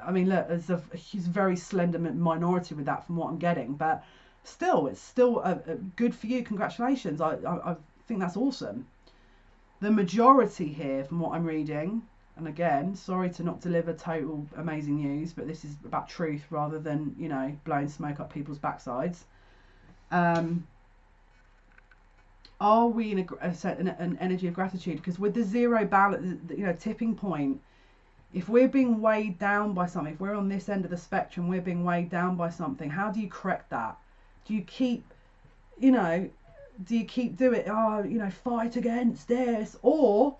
Speaker 1: I mean, look, there's a very slender minority with that from what I'm getting, but still, it's still good for you. Congratulations. I think that's awesome. The majority here, from what I'm reading, and again, sorry to not deliver total amazing news, but this is about truth rather than, you know, blowing smoke up people's backsides. Are we in an energy of gratitude? Because with the zero balance, you know, tipping point, if we're being weighed down by something, if we're on this end of the spectrum, we're being weighed down by something, how do you correct that? Do you keep, you know, do it, oh, you know, fight against this? Or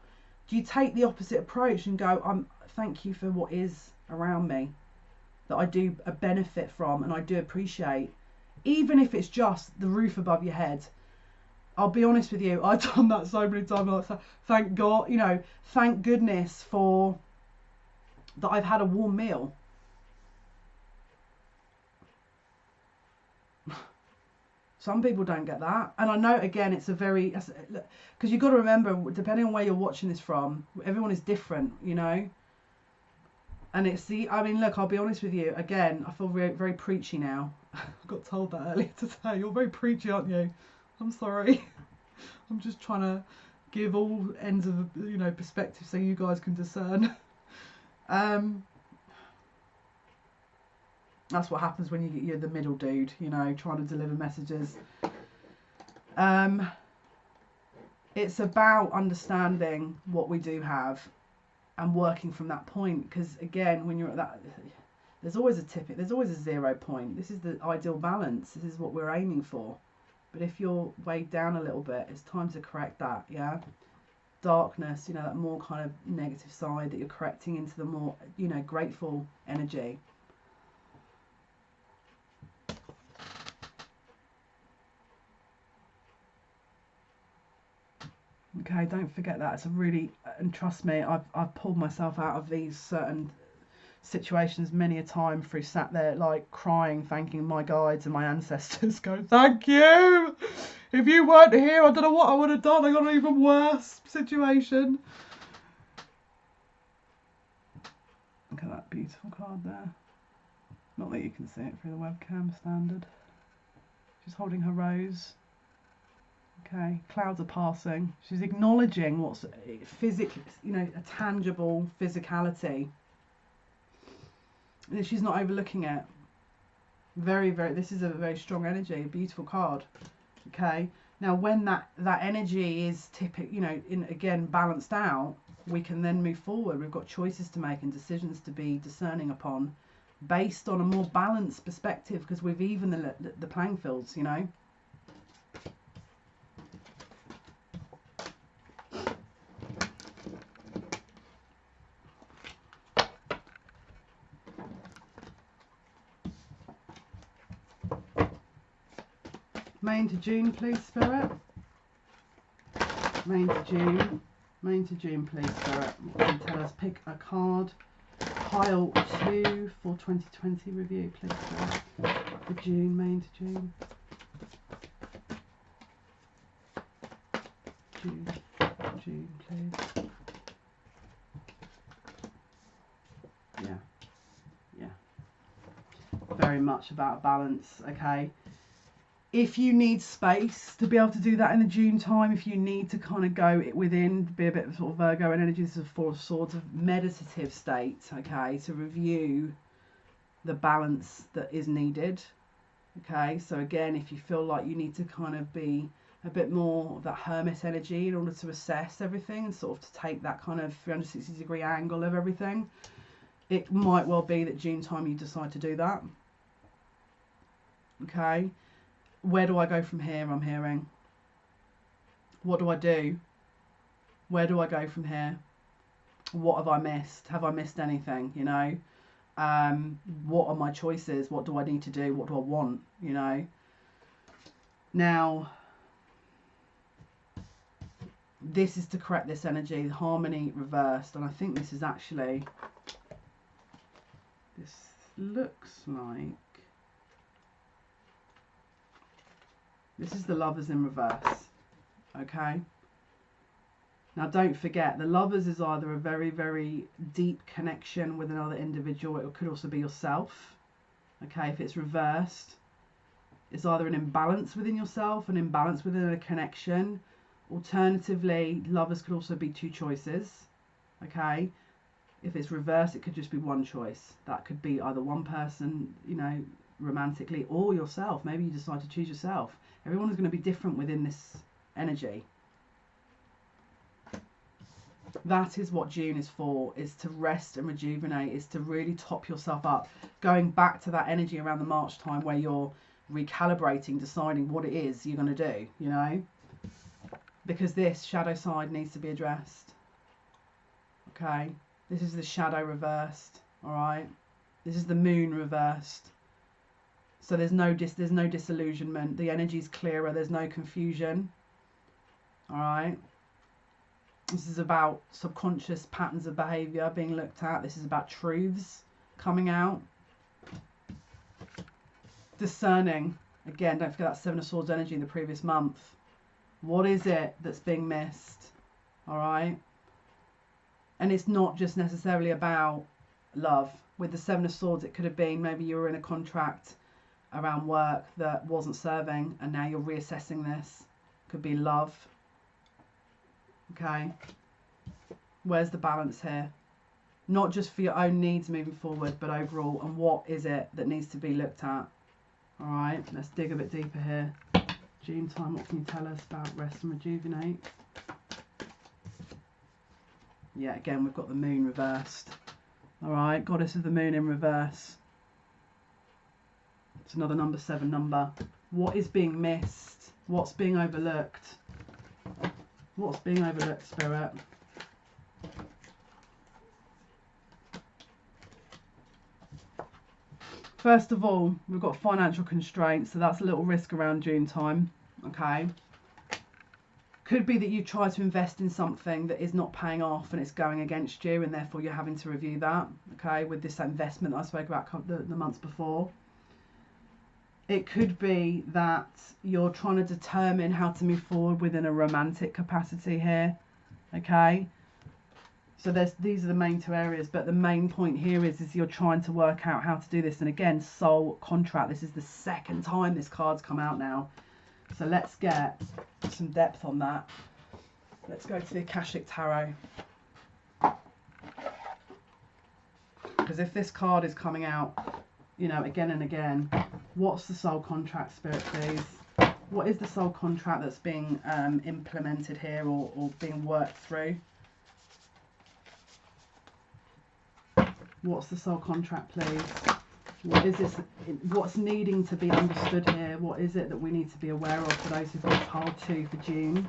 Speaker 1: do you take the opposite approach and go, thank you for what is around me, that I do benefit from and I do appreciate, even if it's just the roof above your head. I'll be honest with you, I've done that so many times. Like, thank God, you know, thank goodness for that I've had a warm meal. Some people don't get that, and I know, again, it's a very, because you've got to remember, depending on where you're watching this from, everyone is different, you know. And it's I mean, look, I'll be honest with you, again, I feel very, very preachy now. I got told that earlier today. You're very preachy, aren't you? I'm sorry. I'm just trying to give all ends of the, you know, perspective so you guys can discern. That's what happens when you're the middle dude, you know, trying to deliver messages. It's about understanding what we do have and working from that point, because again, when you're at that, there's always a tipping, there's always a 0 point. This is the ideal balance. This is what we're aiming for. But if you're weighed down a little bit, it's time to correct that, yeah? Darkness, you know, that more kind of negative side, that you're correcting into the more, you know, grateful energy. Okay, don't forget that. It's a really, and trust me, I've pulled myself out of these certain situations many a time through sat there like crying, thanking my guides and my ancestors, going, thank you! If you weren't here, I don't know what I would have done. I got an even worse situation. Look at that beautiful card there. Not that you can see it through the webcam standard. She's holding her rose. Okay, clouds are passing. She's acknowledging what's physically, you know, a tangible physicality. And she's not overlooking it. Very, very, this is a very strong energy, a beautiful card. Okay, now when that energy is you know, again balanced out, we can then move forward. We've got choices to make and decisions to be discerning upon, based on a more balanced perspective, because we've evened the playing fields, you know. May into June, please, Spirit. May into June. May into June, please, Spirit. What can you tell us? Pick a card. Pile 2 for 2020 review, please, Spirit. For June, May into June. June, please. Yeah. Very much about balance, okay? If you need space to be able to do that in the June time, if you need to kind of go within, be a bit of sort of Virgo energy, this is a 4 of Swords, of meditative state, okay, to review the balance that is needed, okay. So again, if you feel like you need to kind of be a bit more of that hermit energy in order to assess everything and sort of to take that kind of 360-degree angle of everything, it might well be that June time you decide to do that, okay. Where do I go from here, I'm hearing? What do I do? Where do I go from here? What have I missed? Have I missed anything, you know? What are my choices? What do I need to do? What do I want, you know? Now, this is to correct this energy, harmony reversed, and I think this is actually, this looks like, this is the Lovers in reverse, okay? Now don't forget, the Lovers is either a very, very deep connection with another individual, it could also be yourself, okay? If it's reversed, it's either an imbalance within yourself, an imbalance within a connection. Alternatively, Lovers could also be 2 choices, okay? If it's reversed, it could just be 1 choice. That could be either one person, you know, romantically, or yourself. Maybe you decide to choose yourself. Everyone is going to be different within this energy. That is what June is for, is to rest and rejuvenate, is to really top yourself up. Going back to that energy around the March time where you're recalibrating, deciding what it is you're going to do, you know? Because this shadow side needs to be addressed. Okay? This is the shadow reversed, all right? This is the moon reversed. So there's no disillusionment. The energy's clearer. There's no confusion. All right. This is about subconscious patterns of behavior being looked at. This is about truths coming out. Discerning. Again, don't forget that 7 of Swords energy in the previous month. What is it that's being missed? All right. And it's not just necessarily about love. With the 7 of Swords, it could have been maybe you were in a contract around work that wasn't serving, and now you're reassessing this. Could be love. Okay. Where's the balance here? not just for your own needs moving forward, but overall, and what is it that needs to be looked at. All right, let's dig a bit deeper here. June time, what can you tell us about rest and rejuvenate? Yeah, again, we've got the moon reversed. All right, goddess of the moon in reverse. It's another number 7 number. What is being missed? What's being overlooked? What's being overlooked, Spirit? First of all, we've got financial constraints, so that's a little risk around June time, okay? Could be that you try to invest in something that is not paying off and it's going against you, and therefore you're having to review that, okay, with this investment that I spoke about the months before. It could be that you're trying to determine how to move forward within a romantic capacity here, okay? So these are the main 2 areas, but the main point here is you're trying to work out how to do this. And again, soul contract. This is the 2nd time this card's come out now. So let's get some depth on that. Let's go to the Akashic Tarot. Because if this card is coming out, you know, again and again, what's the soul contract, Spirit, please? What is the soul contract that's being implemented here or being worked through? What's the soul contract, please? What is this? What's needing to be understood here? What is it that we need to be aware of for those who've got pile 2 for June?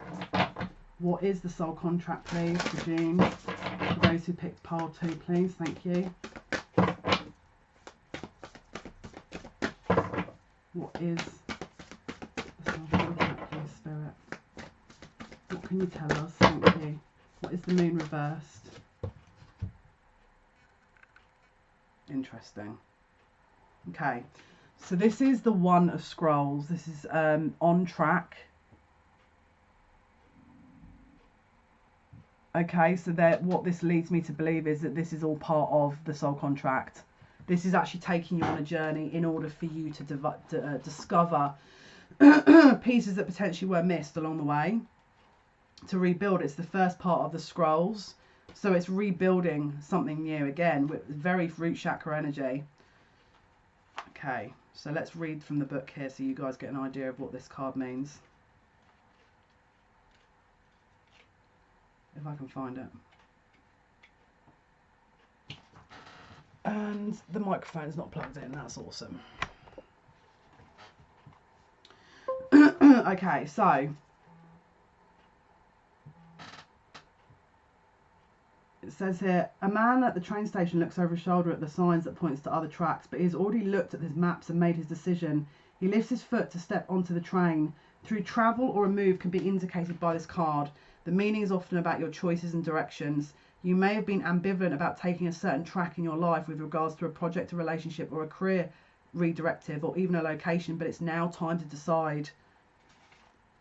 Speaker 1: What is the soul contract, please, for June? For those who picked pile 2, please. Thank you. What is the soul contract, please, Spirit? What can you tell us? Thank you. What is the moon reversed? Interesting. Okay, so this is the 1 of scrolls. This is on track. Okay, so what this leads me to believe is that this is all part of the soul contract. This is actually taking you on a journey in order for you to discover pieces that potentially were missed along the way, to rebuild. It's the first part of the scrolls. So it's rebuilding something new again with very root chakra energy. Okay, so let's read from the book here so you guys get an idea of what this card means. If I can find it. And the microphone's not plugged in, that's awesome. Okay, so it says here, a man at the train station looks over his shoulder at the signs that points to other tracks, but he has already looked at his maps and made his decision. He lifts his foot to step onto the train. Through travel or a move can be indicated by this card. The meaning is often about your choices and directions. You may have been ambivalent about taking a certain track in your life with regards to a project, a relationship, or a career redirective, or even a location, but it's now time to decide.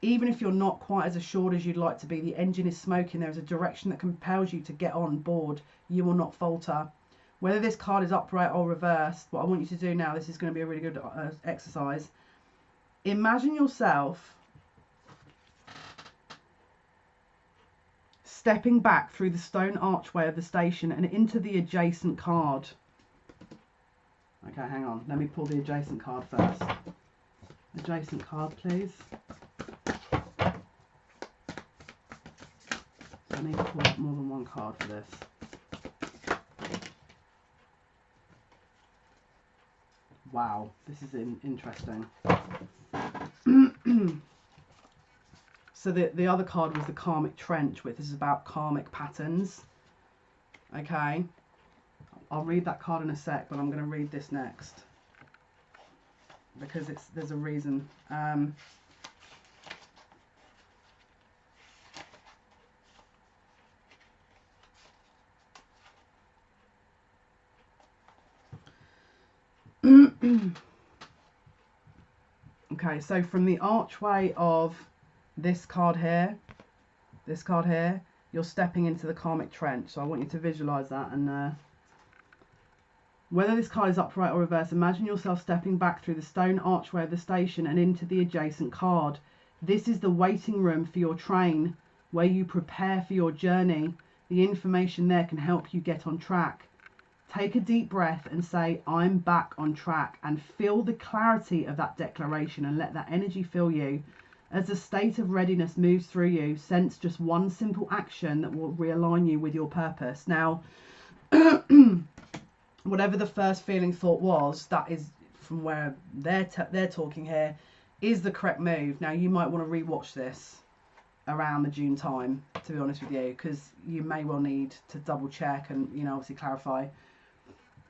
Speaker 1: Even if you're not quite as assured as you'd like to be, the engine is smoking, there is a direction that compels you to get on board. You will not falter. Whether this card is upright or reversed, what I want you to do now, this is going to be a really good exercise. Imagine yourself stepping back through the stone archway of the station and into the adjacent card. Okay, hang on. Let me pull the adjacent card first. Adjacent card, please. I need to pull out more than one card for this. Wow, this is interesting. So the other card was the karmic trench, which is about karmic patterns. Okay, I'll read that card in a sec, but I'm going to read this next because there's a reason. Okay, so from the archway of this card here, you're stepping into the karmic trench. So I want you to visualize that, and whether this card is upright or reversed, imagine yourself stepping back through the stone archway of the station and into the adjacent card. This is the waiting room for your train, where you prepare for your journey. The information there can help you get on track. Take a deep breath and say, I'm back on track, and feel the clarity of that declaration and let that energy fill you. As a state of readiness moves through you, sense just one simple action that will realign you with your purpose. Now, whatever the first feeling thought was, that is from where they're talking here, is the correct move. Now, you might want to rewatch this around the June time, to be honest with you, because you may well need to double check and, you know, obviously clarify.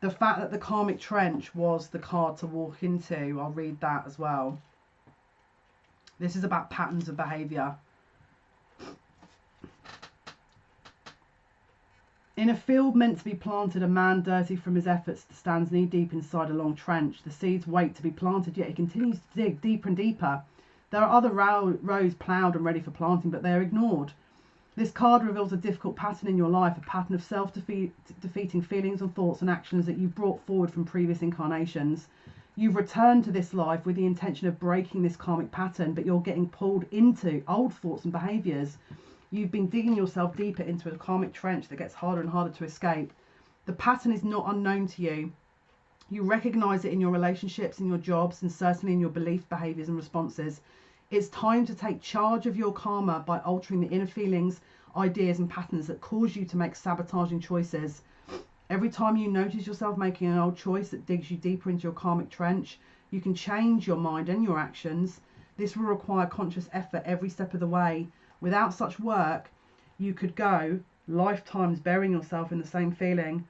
Speaker 1: The fact that the karmic trench was the card to walk into, I'll read that as well. This is about patterns of behaviour. In a field meant to be planted, a man dirty from his efforts stands knee deep inside a long trench. The seeds wait to be planted, yet he continues to dig deeper and deeper. There are other rows ploughed and ready for planting, but they are ignored. This card reveals a difficult pattern in your life, a pattern of self-defeating feelings and thoughts and actions that you've brought forward from previous incarnations. You've returned to this life with the intention of breaking this karmic pattern, but you're getting pulled into old thoughts and behaviours. You've been digging yourself deeper into a karmic trench that gets harder and harder to escape. The pattern is not unknown to you. You recognise it in your relationships, in your jobs, and certainly in your belief, behaviours and responses. It's time to take charge of your karma by altering the inner feelings, ideas and patterns that cause you to make sabotaging choices. Every time you notice yourself making an old choice that digs you deeper into your karmic trench, you can change your mind and your actions. This will require conscious effort every step of the way. Without such work, you could go lifetimes burying yourself in the same feeling.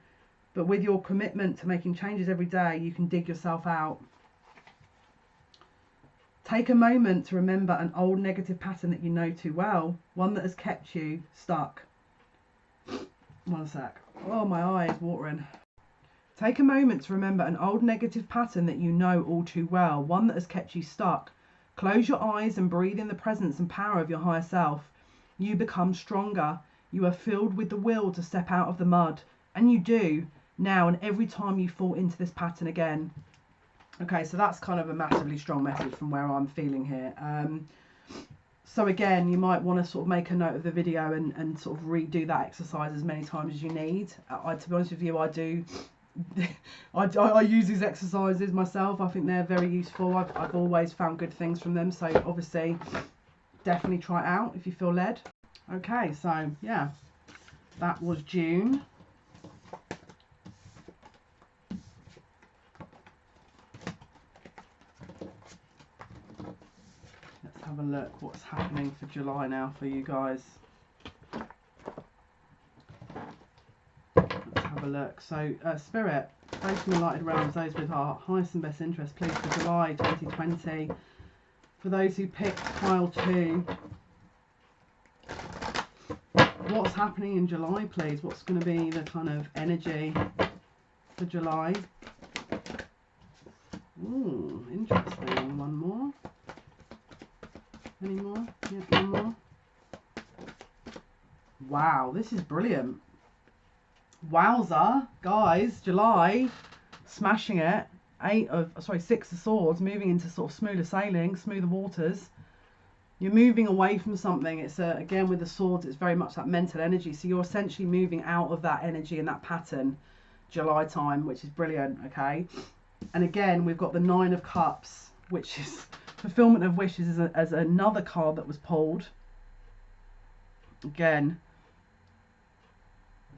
Speaker 1: But with your commitment to making changes every day, you can dig yourself out. Take a moment to remember an old negative pattern that you know too well, one that has kept you stuck. One sec. Oh, my eye is watering. Take a moment to remember an old negative pattern that you know all too well, one that has kept you stuck. Close your eyes and breathe in the presence and power of your higher self. You become stronger. You are filled with the will to step out of the mud. And you do, now and every time you fall into this pattern again. Okay, so that's kind of a massively strong message from where I'm feeling here. So again, you might want to sort of make a note of the video and sort of redo that exercise as many times as you need. To be honest with you, I do. I use these exercises myself. I think they're very useful. I've always found good things from them. So obviously, definitely try it out if you feel led. Okay, so yeah, that was June. Have a look what's happening for July now for you guys. Let's have a look. So Spirit, those from the lighted realms, those with our highest and best interest, please, for July 2020. For those who picked pile 2, what's happening in July, please? What's going to be the kind of energy for July? Ooh, interesting. One more. Any more? Yeah, one more. Wow, this is brilliant. Wowza, guys, July, smashing it. 6 of swords, moving into sort of smoother sailing, smoother waters. You're moving away from something. It's again with the swords, it's very much that mental energy. So you're essentially moving out of that energy and that pattern, July time, which is brilliant. Okay, and again we've got the 9 of Cups, which is fulfillment of wishes, as another card that was pulled. Again,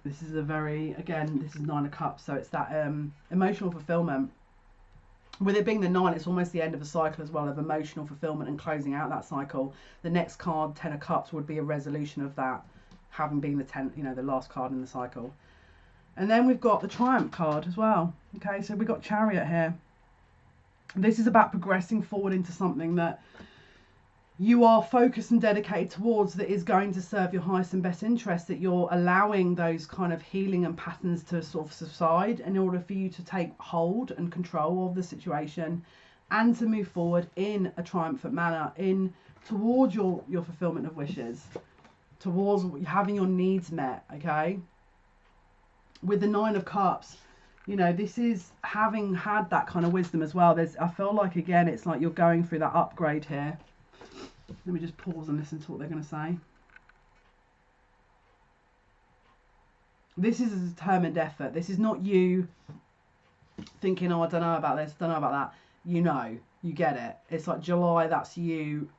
Speaker 1: this is this is 9 of Cups, so it's that emotional fulfillment. With it being the 9, it's almost the end of a cycle as well, of emotional fulfillment and closing out that cycle. The next card, 10 of Cups, would be a resolution of that, having been the 10, the last card in the cycle. And then we've got the Triumph card as well. Okay, so we've got Chariot here. This is about progressing forward into something that you are focused and dedicated towards, that is going to serve your highest and best interest, that you're allowing those kind of healing and patterns to sort of subside in order for you to take hold and control of the situation and to move forward in a triumphant manner towards your fulfillment of wishes, towards having your needs met. Okay, with the 9 of Cups, this is having had that kind of wisdom as well. I feel like, again, it's like you're going through that upgrade here. Let me just pause and listen to what they're going to say. This is a determined effort. This is not you thinking, oh, I don't know about this, don't know about that. You know, you get it. It's like July, that's you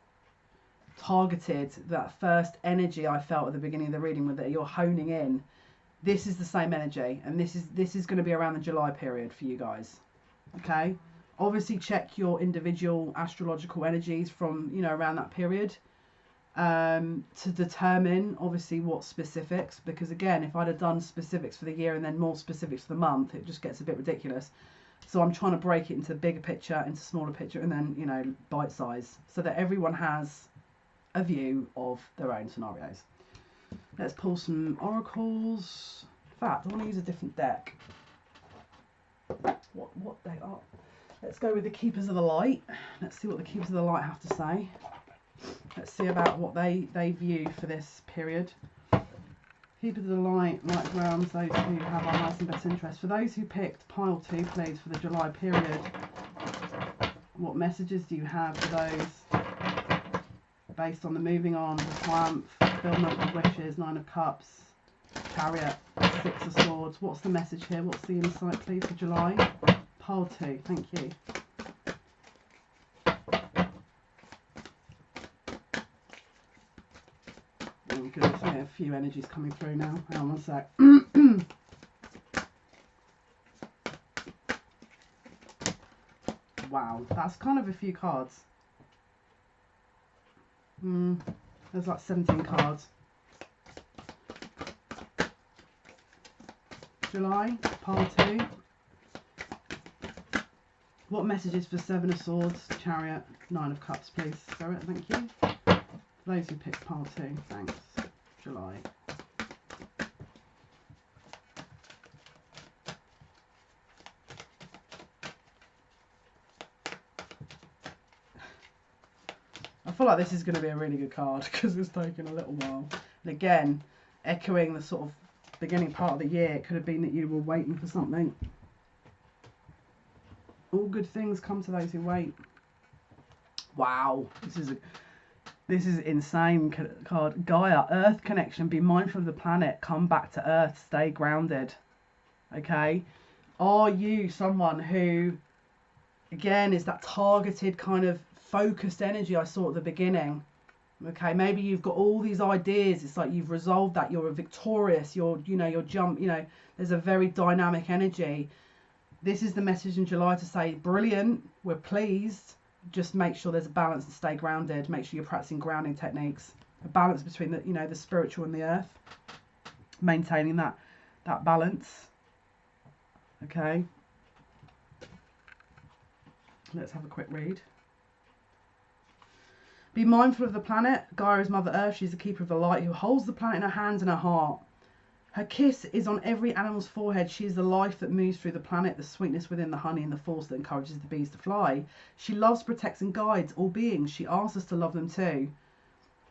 Speaker 1: targeted, that first energy I felt at the beginning of the reading with that you're honing in. This is the same energy, and this is going to be around the July period for you guys. Okay? Obviously check your individual astrological energies from, you know, around that period. To determine obviously what specifics, because again, if I'd have done specifics for the year and then more specifics for the month, it just gets a bit ridiculous. So I'm trying to break it into bigger picture, into smaller picture, and then, you know, bite size, so that everyone has a view of their own scenarios. Let's pull some oracles. In fact, I want to use a different deck. What they are? Let's go with the Keepers of the Light. Let's see what the Keepers of the Light have to say. Let's see about what they view for this period. Keepers of the Light, Light Realms, those who have our highest and best interest. For those who picked pile 2, please, for the July period, what messages do you have for those based on the moving on, the triumph, fulfillment of wishes, 9 of Cups, Chariot, 6 of Swords? What's the message here? What's the insight, please, for July? Pile 2, thank you. Oh goodness, yeah, a few energies coming through now. Hang on one sec. Wow, that's kind of a few cards. There's like 17 cards. July, pile 2. What messages for 7 of Swords, Chariot, 9 of Cups, please, Spirit, thank you. For those who picked pile 2, thanks. July. I feel like this is going to be a really good card because it's taken a little while. And again, echoing the sort of beginning part of the year, it could have been that you were waiting for something. All good things come to those who wait. Wow, this is insane card. Gaia, Earth connection. Be mindful of the planet. Come back to Earth. Stay grounded. Okay. Are you someone who, again, is that targeted kind of focused energy I saw at the beginning? Okay. Maybe you've got all these ideas. It's like you've resolved that. You're victorious. You're jump. You know, there's a very dynamic energy. This is the message in July to say, brilliant. We're pleased. Just make sure there's a balance and stay grounded. Make sure you're practicing grounding techniques. A balance between the, the spiritual and the earth. Maintaining that balance. Okay. Let's have a quick read. Be mindful of the planet. Gaia is Mother Earth. She's the keeper of the light who holds the planet in her hands and her heart. Her kiss is on every animal's forehead. She is the life that moves through the planet, the sweetness within the honey and the force that encourages the bees to fly. She loves, protects and guides all beings. She asks us to love them too.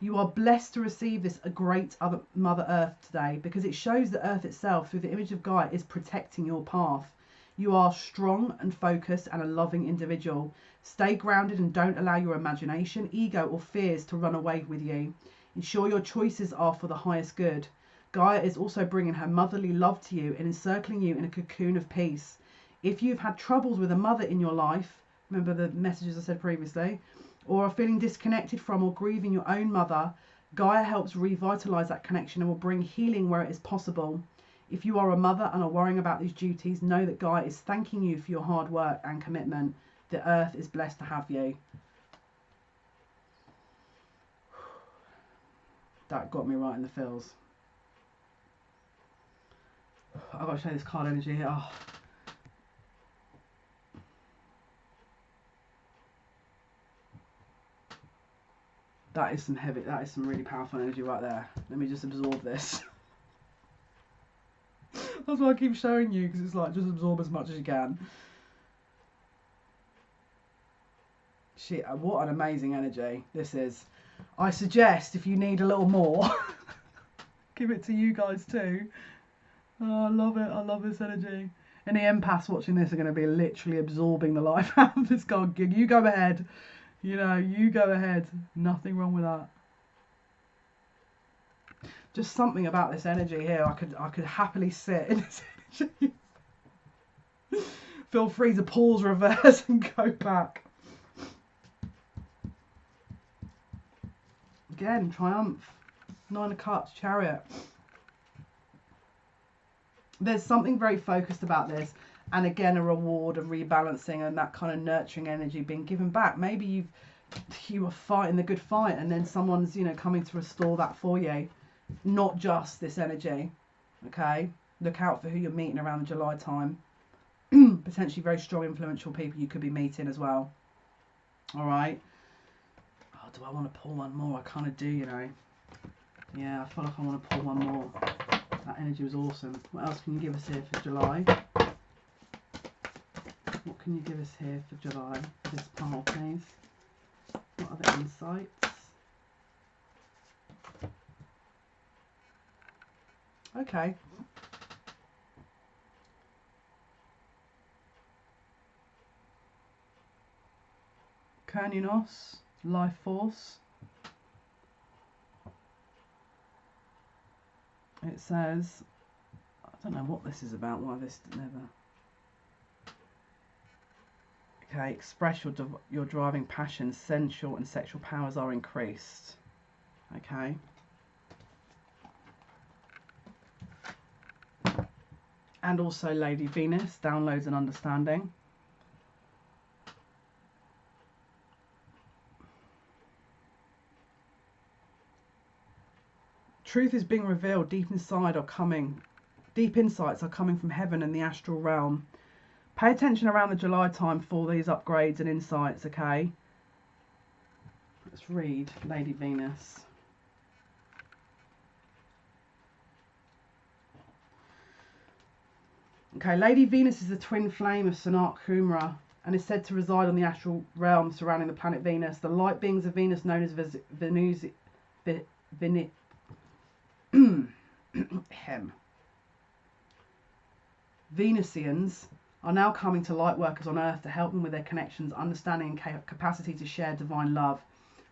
Speaker 1: You are blessed to receive this great other Mother Earth today, because it shows that Earth itself, through the image of Gaia, is protecting your path. You are strong and focused and a loving individual. Stay grounded and don't allow your imagination, ego or fears to run away with you. Ensure your choices are for the highest good. Gaia is also bringing her motherly love to you and encircling you in a cocoon of peace. If you've had troubles with a mother in your life, remember the messages I said previously, or are feeling disconnected from or grieving your own mother, Gaia helps revitalize that connection and will bring healing where it is possible. If you are a mother and are worrying about these duties, know that Gaia is thanking you for your hard work and commitment. The earth is blessed to have you. That got me right in the feels. I've got to show this card energy here. Oh. That is some really powerful energy right there. Let me just absorb this. That's why I keep showing you, because it's like, just absorb as much as you can. Shit, what an amazing energy this is. I suggest if you need a little more, give it to you guys too. Oh, I love it. I love this energy. Any empaths watching this are going to be literally absorbing the life out of this card. You go ahead. You go ahead. Nothing wrong with that. Just something about this energy here. I could happily sit in this energy. Feel free to pause, reverse, and go back. Again, triumph. 9 of Cups, Chariot. There's something very focused about this. And again, a reward, a rebalancing, and that kind of nurturing energy being given back. Maybe you were fighting the good fight, and then someone's, you know, coming to restore that for you. Not just this energy. Okay? Look out for who you're meeting around the July time. Potentially very strong, influential people you could be meeting as well. All right. Oh, do I want to pull one more? I kind of do, you know. Yeah, I feel like I want to pull one more. That energy was awesome. What else can you give us here for July? What can you give us here for July? For this pile, please. What other insights? Okay. Kernunos, life force. It says, I don't know what this is about, why this never. Okay, express your driving passion, sensual and sexual powers are increased. Okay. And also Lady Venus, downloads and understanding. Truth is being revealed. Deep insights are coming from heaven and the astral realm. Pay attention around the July time for these upgrades and insights, okay? Let's read Lady Venus. Okay, Lady Venus is the twin flame of Sanat Kumara and is said to reside on the astral realm surrounding the planet Venus. The light beings of Venus, known as Venusians, are now coming to light workers on Earth to help them with their connections, understanding and capacity to share divine love.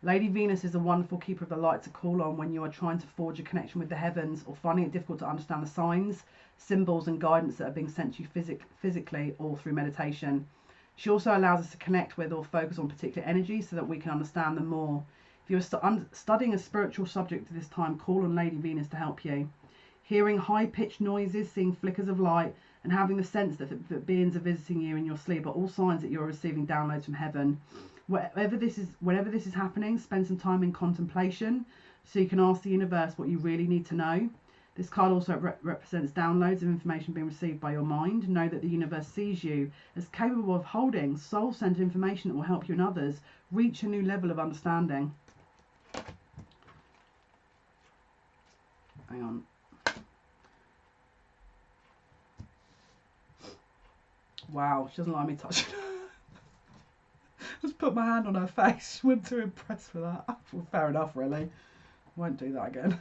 Speaker 1: Lady Venus is a wonderful keeper of the light to call on when you are trying to forge a connection with the heavens or finding it difficult to understand the signs, symbols and guidance that are being sent to you physically or through meditation. She also allows us to connect with or focus on particular energies so that we can understand them more. If you are studying a spiritual subject at this time, call on Lady Venus to help you. Hearing high-pitched noises, seeing flickers of light, and having the sense that beings are visiting you in your sleep are all signs that you're receiving whenever this is happening, spend some time in contemplation so you can ask the universe what you really need to know. This card also represents downloads of information being received by your mind. Know that the universe sees you as capable of holding soul-centered information that will help you and others reach a new level of understanding. Hang on. Wow, she doesn't like me touching her. Just put my hand on her face. She wasn't too impressed with that. Well, fair enough, really. Won't do that again.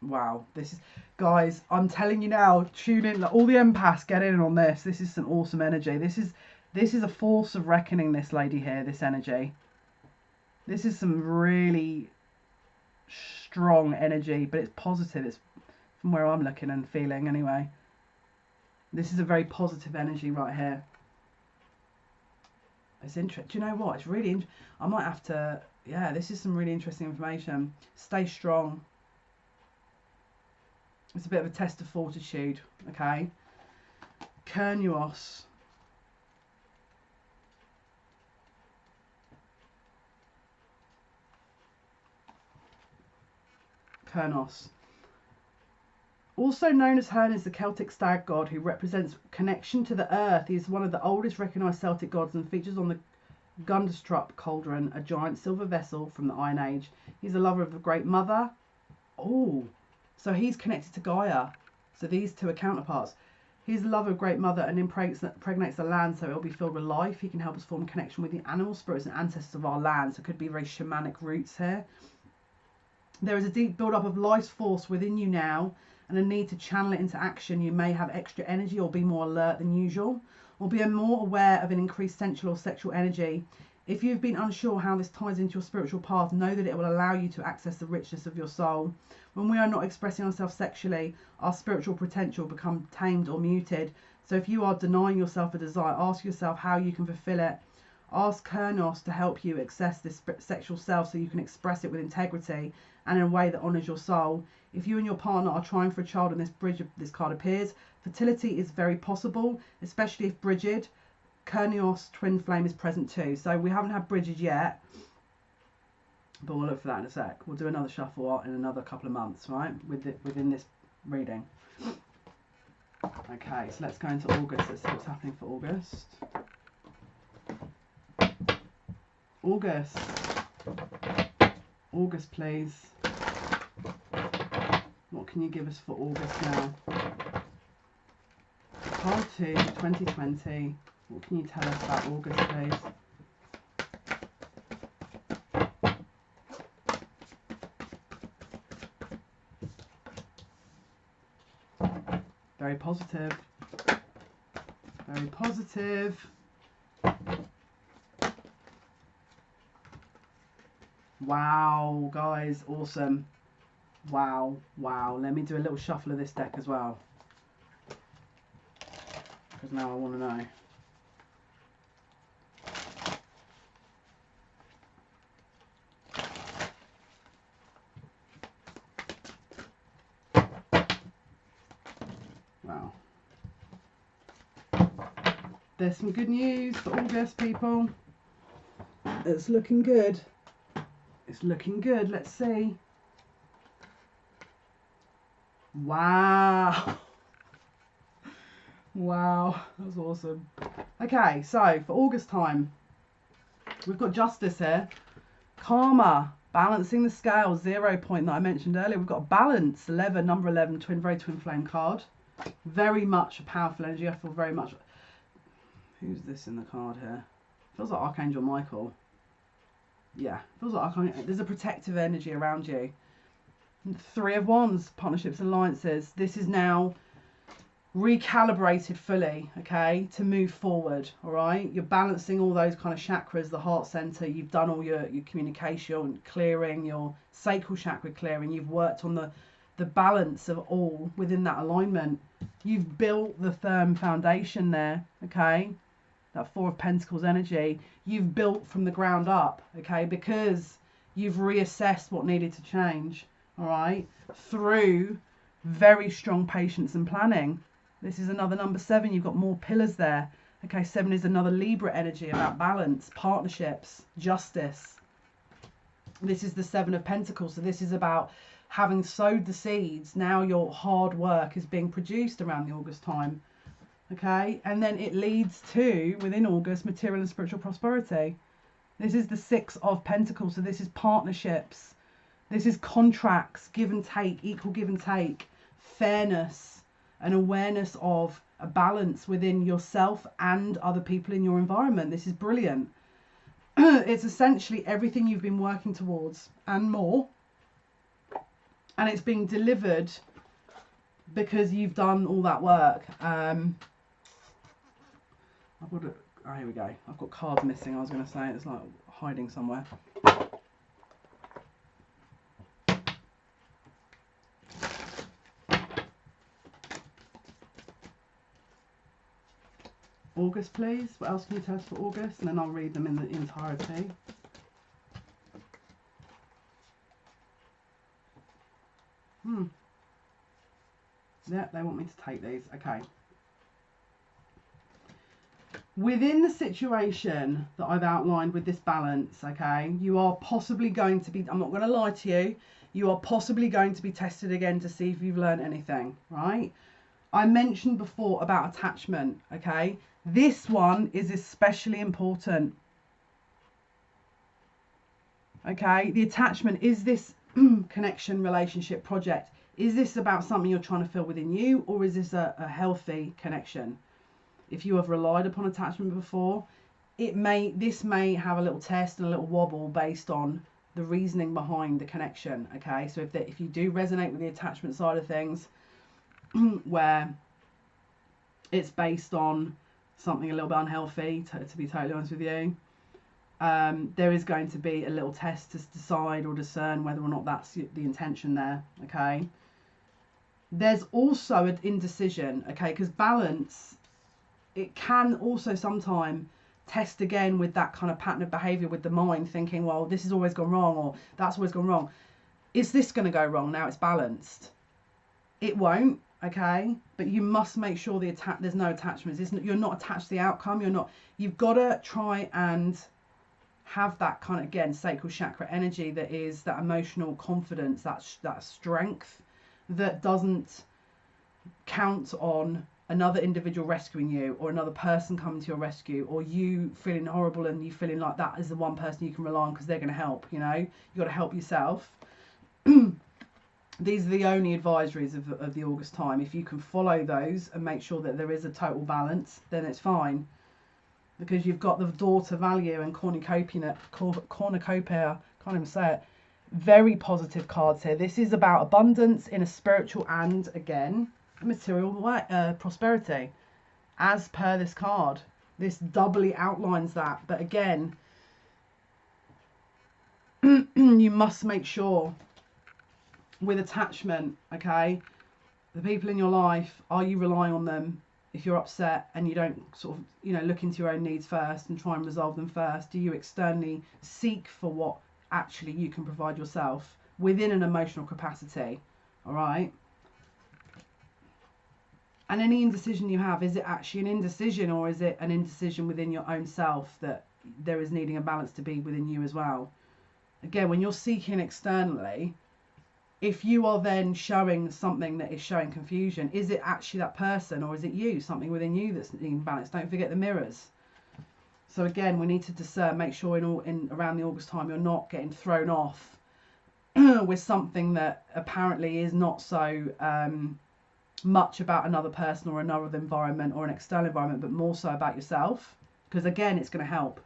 Speaker 1: Wow, this is, guys, I'm telling you now, tune in, all the empaths, get in on this. This is some awesome energy. This is a force of reckoning, this lady here, this energy. This is some really strong energy, but it's positive. It's from where I'm looking and feeling anyway. This is a very positive energy right here. It's interesting. Do you know what? It's really I might have to, yeah, this is some really interesting information. Stay strong. It's a bit of a test of fortitude, okay? Kernuos. Kernos. Also known as Hern, is the Celtic stag god who represents connection to the earth. He is one of the oldest recognised Celtic gods and features on the Gundestrup cauldron, a giant silver vessel from the Iron Age. He's a lover of the Great Mother. Oh, so he's connected to Gaia. So these two are counterparts. He's a lover of Great Mother and impregnates the land so it'll be filled with life. He can help us form connection with the animal spirits and ancestors of our land. So it could be very shamanic roots here. There is a deep build-up of life force within you now and a need to channel it into action. You may have extra energy or be more alert than usual, or be more aware of an increased sensual or sexual energy. If you've been unsure how this ties into your spiritual path, know that it will allow you to access the richness of your soul. When we are not expressing ourselves sexually, our spiritual potential becomes tamed or muted. So if you are denying yourself a desire, ask yourself how you can fulfill it. Ask Kurnos to help you access this sexual self so you can express it with integrity and in a way that honours your soul. If you and your partner are trying for a child and this bridge, this card appears, fertility is very possible, especially if Bridget, Kurnos twin flame is present too. So we haven't had Bridget yet, but we'll look for that in a sec. We'll do another shuffle in another couple of months, right, within this reading. Okay, so let's go into August. Let's see what's happening for August. August, please. What can you give us for August now? Card 2, 2020. What can you tell us about August, please? Very positive. Very positive. Wow, guys, awesome. Wow. Let me do a little shuffle of this deck as well, because now I want to know. Wow. There's some good news for August, people. It's looking good. It's looking good. Let's see. Wow. Wow. That was awesome. Okay, so for August time, we've got Justice here. Karma. Balancing the scale. 0 point that I mentioned earlier. We've got Balance. 11. Number 11. Very twin flame card. Very much a powerful energy. I feel very much... Who's this in the card here? Feels like Archangel Michael. Yeah, feels like there's a protective energy around you. 3 of Wands, partnerships, alliances. This is now recalibrated fully, okay, to move forward. All right, you're balancing all those kind of chakras, the heart center. You've done all your communication clearing, your sacral chakra clearing. You've worked on the balance of all within that alignment. You've built the firm foundation there, okay. That 4 of Pentacles energy, you've built from the ground up, okay, because you've reassessed what needed to change, all right, through very strong patience and planning. This is another number 7. You've got more pillars there, okay. 7 is another Libra energy about balance, partnerships, justice. This is the 7 of Pentacles, so this is about having sowed the seeds. Now your hard work is being produced around the August time. Okay, and then it leads to, within August, material and spiritual prosperity. This is the 6 of Pentacles, so this is partnerships. This is contracts, give and take, equal give and take, fairness, an awareness of a balance within yourself and other people in your environment. This is brilliant. It's essentially everything you've been working towards and more. And it's being delivered because you've done all that work. I've got oh, here we go. I've got cards missing. I was going to say it's like hiding somewhere. August, please. What else can you tell us for August? And then I'll read them in the entirety. Yeah, they want me to take these. Okay. Within the situation that I've outlined with this balance, okay, you are possibly going to be, I'm not going to lie to you, you are possibly going to be tested again to see if you've learned anything, right? I mentioned before about attachment, okay? This one is especially important. Okay, the attachment, is this connection, relationship, project, is this about something you're trying to fill within you, or is this a healthy connection? If you have relied upon attachment before, this may have a little test and a little wobble based on the reasoning behind the connection, okay? So if you do resonate with the attachment side of things, where it's based on something a little bit unhealthy, to be totally honest with you, there is going to be a little test to decide or discern whether or not that's the intention there. Okay. There's also an indecision. Okay, because balance, it can also sometimes test again with that kind of pattern of behavior with the mind, thinking, well, this has always gone wrong, or that's always gone wrong. Is this going to go wrong now it's balanced? It won't. Okay, but you must make sure there's no attachments. You're not attached to the outcome. You've got to try and have that kind of, again, sacral chakra energy that is that emotional confidence, that strength that doesn't count on another individual rescuing you, or another person coming to your rescue, or you feeling horrible and you feeling like that is the one person you can rely on because they're going to help. You got to help yourself. These are the only advisories of the August time. If you can follow those and make sure that there is a total balance, then it's fine, because you've got the daughter value and cornucopia, can't even say it, very positive cards here. This is about abundance in a spiritual and, again, material way, prosperity, as per this card. This doubly outlines that. But again, you must make sure with attachment, okay, the people in your life, are you relying on them? If you're upset and you don't sort of, look into your own needs first and try and resolve them first, do you externally seek for what actually you can provide yourself within an emotional capacity? All right. And any indecision you have, is it actually an indecision, or is it an indecision within your own self that there is needing a balance to be within you as well? Again, when you're seeking externally, if you are then showing something that is showing confusion, is it actually that person, or is it you, something within you that's needing balance? Don't forget the mirrors. So again, we need to discern, make sure in around the August time, you're not getting thrown off with something that apparently is not so much about another person or another environment or an external environment, but more so about yourself, because again, it's going to help.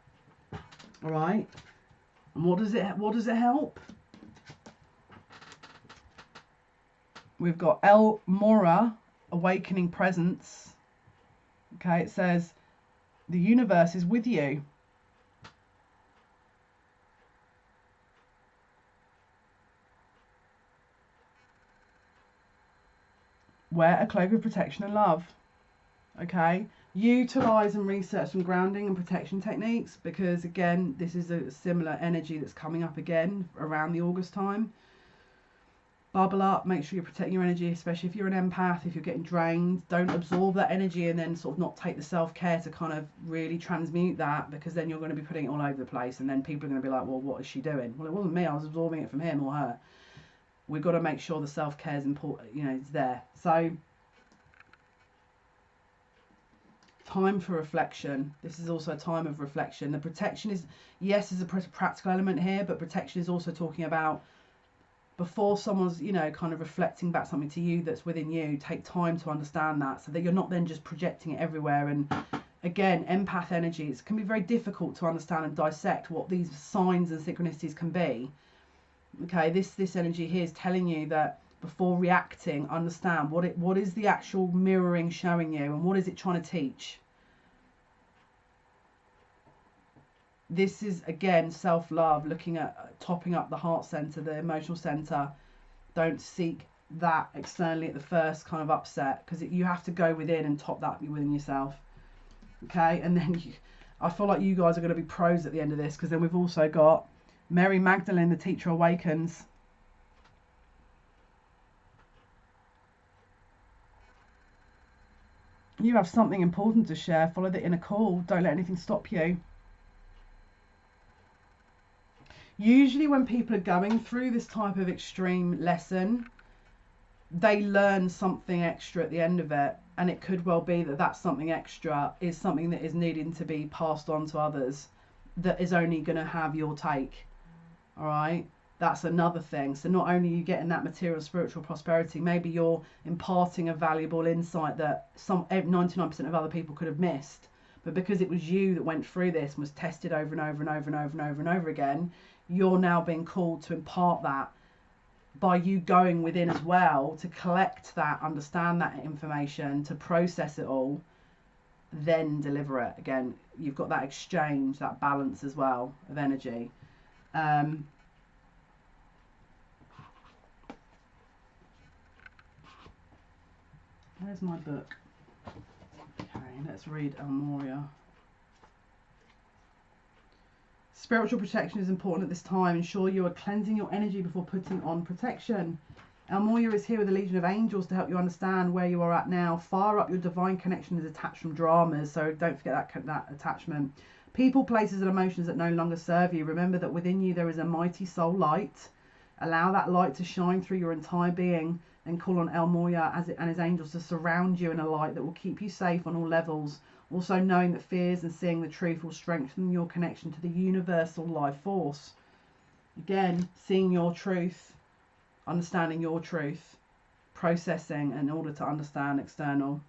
Speaker 1: All right. And what does it help? We've got El Mora, Awakening Presence. Okay, it says the universe is with you. Wear a cloak of protection and love. Okay, utilize and research some grounding and protection techniques, because again, this is a similar energy that's coming up again around the August time. Bubble up, make sure you're protecting your energy, especially if you're an empath. If you're getting drained, don't absorb that energy and then sort of not take the self-care to kind of really transmute that, because then you're going to be putting it all over the place, and then people are going to be like, well, what is she doing? Well, it wasn't me, I was absorbing it from him or her. We've got to make sure the self-care is important, it's there. So time for reflection. This is also a time of reflection. The protection is, yes, there's a practical element here, but protection is also talking about before someone's, kind of reflecting back something to you that's within you, take time to understand that, so that you're not then just projecting it everywhere. And again, empath energies can be very difficult to understand and dissect what these signs and synchronicities can be. Okay, this energy here is telling you that before reacting, understand what is the actual mirroring showing you, and what is it trying to teach. This is, again, self-love, looking at topping up the heart center, the emotional center. Don't seek that externally at the first kind of upset, because you have to go within and top that within yourself. Okay, and then I feel like you guys are going to be pros at the end of this, because then we've also got Mary Magdalene, the teacher awakens. You have something important to share. Follow the inner call. Don't let anything stop you. Usually when people are going through this type of extreme lesson, they learn something extra at the end of it, and it could well be that that something extra is something that is needing to be passed on to others, that is only going to have your take. All right, that's another thing. So not only are you getting that material spiritual prosperity, maybe you're imparting a valuable insight that 99% of other people could have missed, but because it was you that went through this and was tested over and over and over and over and over and over again, you're now being called to impart that by you going within as well, to collect that, understand that information, to process it all, then deliver it. Again, you've got that exchange, that balance as well of energy. Where's my book? Okay, let's read Almoria. Spiritual protection is important at this time. Ensure you are cleansing your energy before putting on protection. Almoria is here with a legion of angels to help you understand where you are at now. Fire up your divine connection is detached from dramas, so don't forget that attachment. People, places and emotions that no longer serve you. Remember that within you there is a mighty soul light. Allow that light to shine through your entire being, and call on Almoria and his angels to surround you in a light that will keep you safe on all levels. Also knowing that fears and seeing the truth will strengthen your connection to the universal life force. Again, seeing your truth, understanding your truth, processing in order to understand external.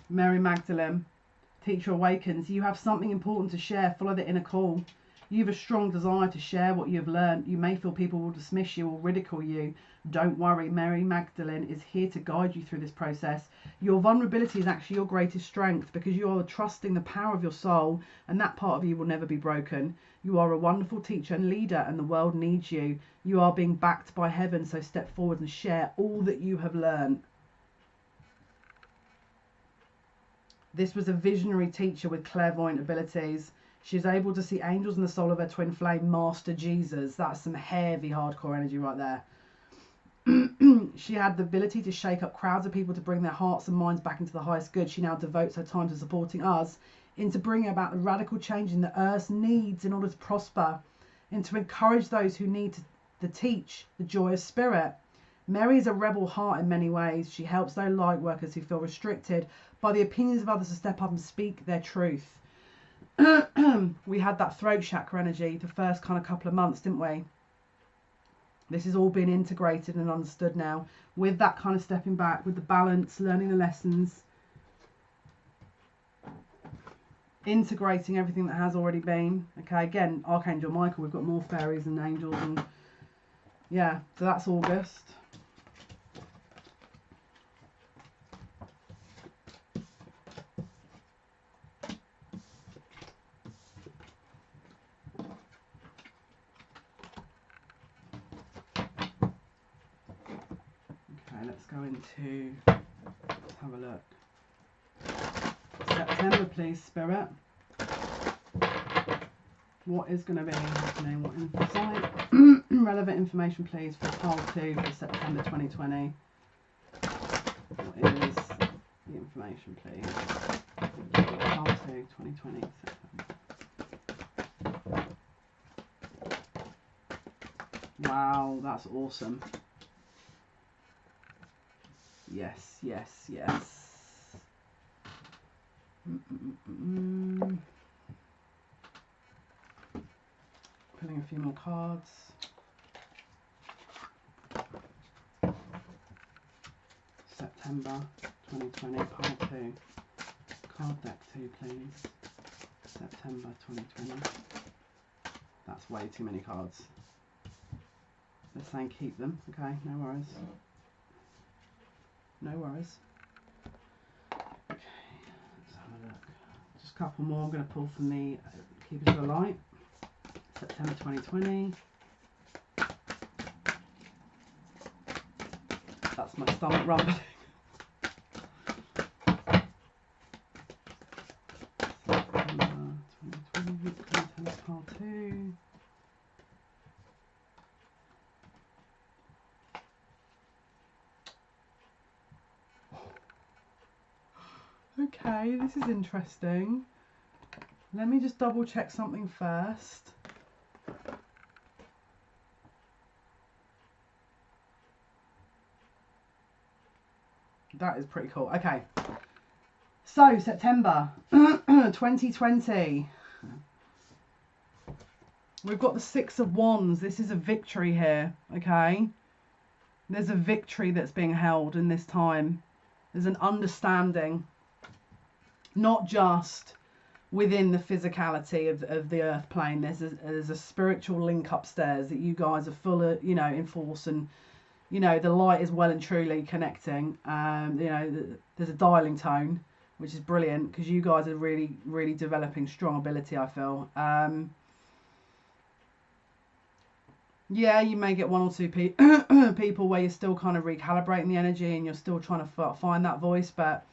Speaker 1: Mary Magdalene, teacher awakens. You have something important to share. Follow the inner call. You have a strong desire to share what you have learned. You may feel people will dismiss you or ridicule you. Don't worry. Mary Magdalene is here to guide you through this process. Your vulnerability is actually your greatest strength, because you are trusting the power of your soul, and that part of you will never be broken. You are a wonderful teacher and leader, and the world needs you. You are being backed by heaven, so step forward and share all that you have learned. This was a visionary teacher with clairvoyant abilities. She's able to see angels in the soul of her twin flame, Master Jesus. That's some heavy, hardcore energy right there. She had the ability to shake up crowds of people to bring their hearts and minds back into the highest good. She now devotes her time to supporting us, into bringing about the radical change in the earth's needs in order to prosper, and to encourage those who need to teach the joyous spirit. Mary is a rebel heart in many ways. She helps those light workers who feel restricted by the opinions of others to step up and speak their truth. We had that throat chakra energy the first kind of couple of months, didn't we? This has all been integrated and understood now, with that kind of stepping back, with the balance, learning the lessons, integrating everything that has already been. Okay, again, Archangel Michael, we've got more fairies and angels, and yeah, so that's August. Let's go into, let's have a look. September, please, Spirit. What is going to be happening? What insight? Relevant information, please, for pile 2 for September 2020. What is the information, please? Pile 2, 2020, September. Wow, that's awesome. Yes, yes, yes. Pulling a few more cards. September 2020, part 2. Card deck 2, please. September 2020. That's way too many cards. They're saying keep them. Okay, no worries. No worries. Okay, let's have a look. Just a couple more I'm going to pull from the Keepers of the Light. September 2020. That's my stomach rumbling. September 2020. Contents part 2. Okay, this is interesting. Let me just double check something first. That is pretty cool. Okay. So, September 2020. We've got the 6 of Wands. This is a victory here, okay? There's a victory that's being held in this time. There's an understanding. Not just within the physicality of the earth plane. There's a spiritual link upstairs that you guys are full of, you know, in force, and you know, the light is well and truly connecting. You know, there's a dialing tone, which is brilliant because you guys are really, really developing strong ability, I feel. Yeah, you may get one or two people where you're still kind of recalibrating the energy and you're still trying to find that voice, but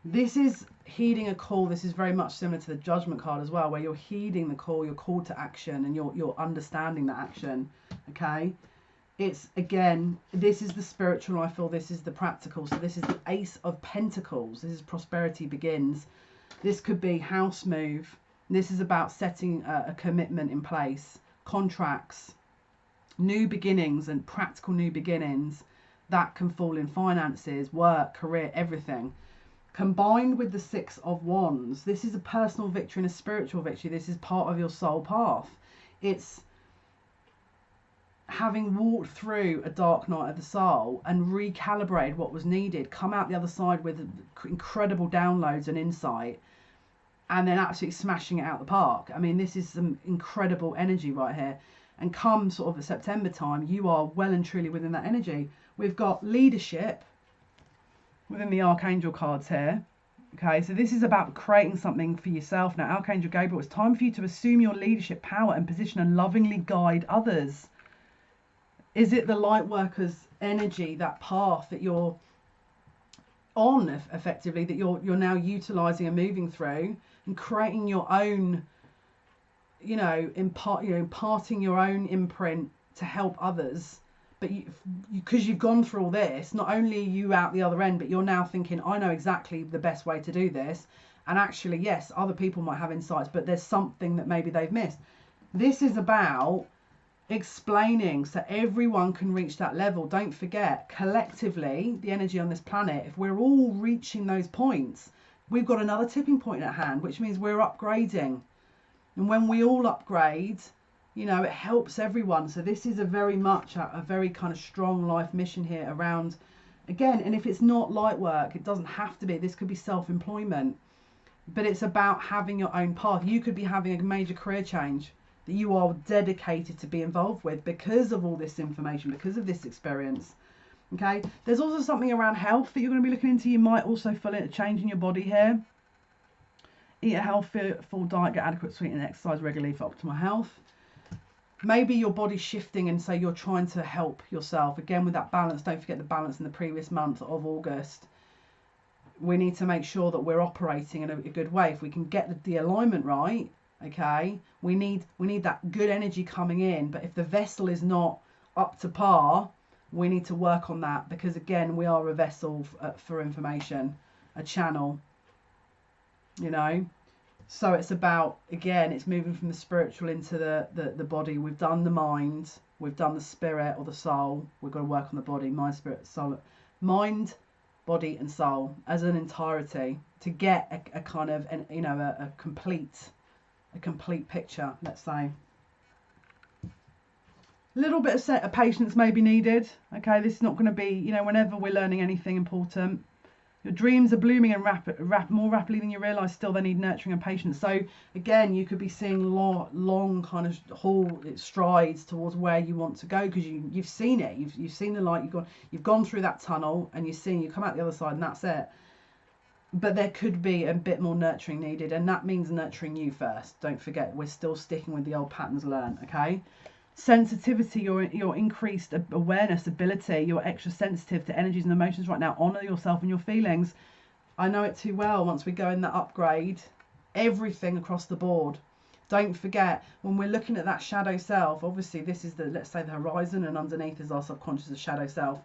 Speaker 1: this is heeding a call. This is very much similar to the Judgment card as well, where you're heeding the call, you're called to action, and you're understanding that action. Okay, it's, again, this is the spiritual, I feel. This is the practical. So this is the Ace of Pentacles. This is prosperity begins. This could be house move. This is about setting a commitment in place, contracts, new beginnings, and practical new beginnings that can fall in finances, work, career, everything. Combined with the Six of Wands, this is a personal victory and a spiritual victory. This is part of your soul path. It's having walked through a dark night of the soul and recalibrated what was needed, come out the other side with incredible downloads and insight, and then absolutely smashing it out the park. I mean, this is some incredible energy right here. And come sort of at September time, you are well and truly within that energy. We've got leadership within the Archangel cards here. Okay, so this is about creating something for yourself now. Archangel Gabriel, it's time for you to assume your leadership power and position and lovingly guide others. Is it the light workers energy, that path that you're on, effectively, that you're now utilizing and moving through and creating your own, you know, imparting your own imprint to help others? But because you've gone through all this, not only are you out the other end, but you're now thinking, I know exactly the best way to do this. And actually, yes, other people might have insights, but there's something that maybe they've missed. This is about explaining so everyone can reach that level. Don't forget, collectively, the energy on this planet, if we're all reaching those points, we've got another tipping point at hand, which means we're upgrading. And when we all upgrade, you know, it helps everyone. So this is a very much a very kind of strong life mission here around, again, and if it's not light work, it doesn't have to be. This could be self-employment, but it's about having your own path. You could be having a major career change that you are dedicated to be involved with because of all this information, because of this experience. Okay, there's also something around health that you're going to be looking into. You might also feel it changing your body here. Eat a healthy, full diet, get adequate sleep and exercise regularly for optimal health. Maybe your body's shifting and so you're trying to help yourself. Again, with that balance, don't forget the balance in the previous month of August. We need to make sure that we're operating in a good way. If we can get the alignment right, okay, we need that good energy coming in. But if the vessel is not up to par, we need to work on that, because again, we are a vessel for information, a channel, you know. So it's about, again, it's moving from the spiritual into the body. We've done the mind, we've done the spirit or the soul. We've got to work on the body, mind, spirit, soul, mind, body and soul as an entirety to get a kind of, you know, a complete picture, let's say. A little bit of patience may be needed. Okay, this is not going to be, you know, whenever we're learning anything important. Your dreams are blooming and more rapidly than you realise. Still, they need nurturing and patience. So again, you could be seeing long kind of strides towards where you want to go, because you've seen it. You've seen the light. You've gone through that tunnel, and you come out the other side, and that's it. But there could be a bit more nurturing needed, and that means nurturing you first. Don't forget, we're still sticking with the old patterns learned. Okay. Sensitivity, your increased awareness, ability, you're extra sensitive to energies and emotions right now. Honor yourself and your feelings. I know it too well. Once we go in that upgrade, everything across the board. Don't forget, when we're looking at that shadow self, obviously this is let's say the horizon, and underneath is our subconscious, the shadow self.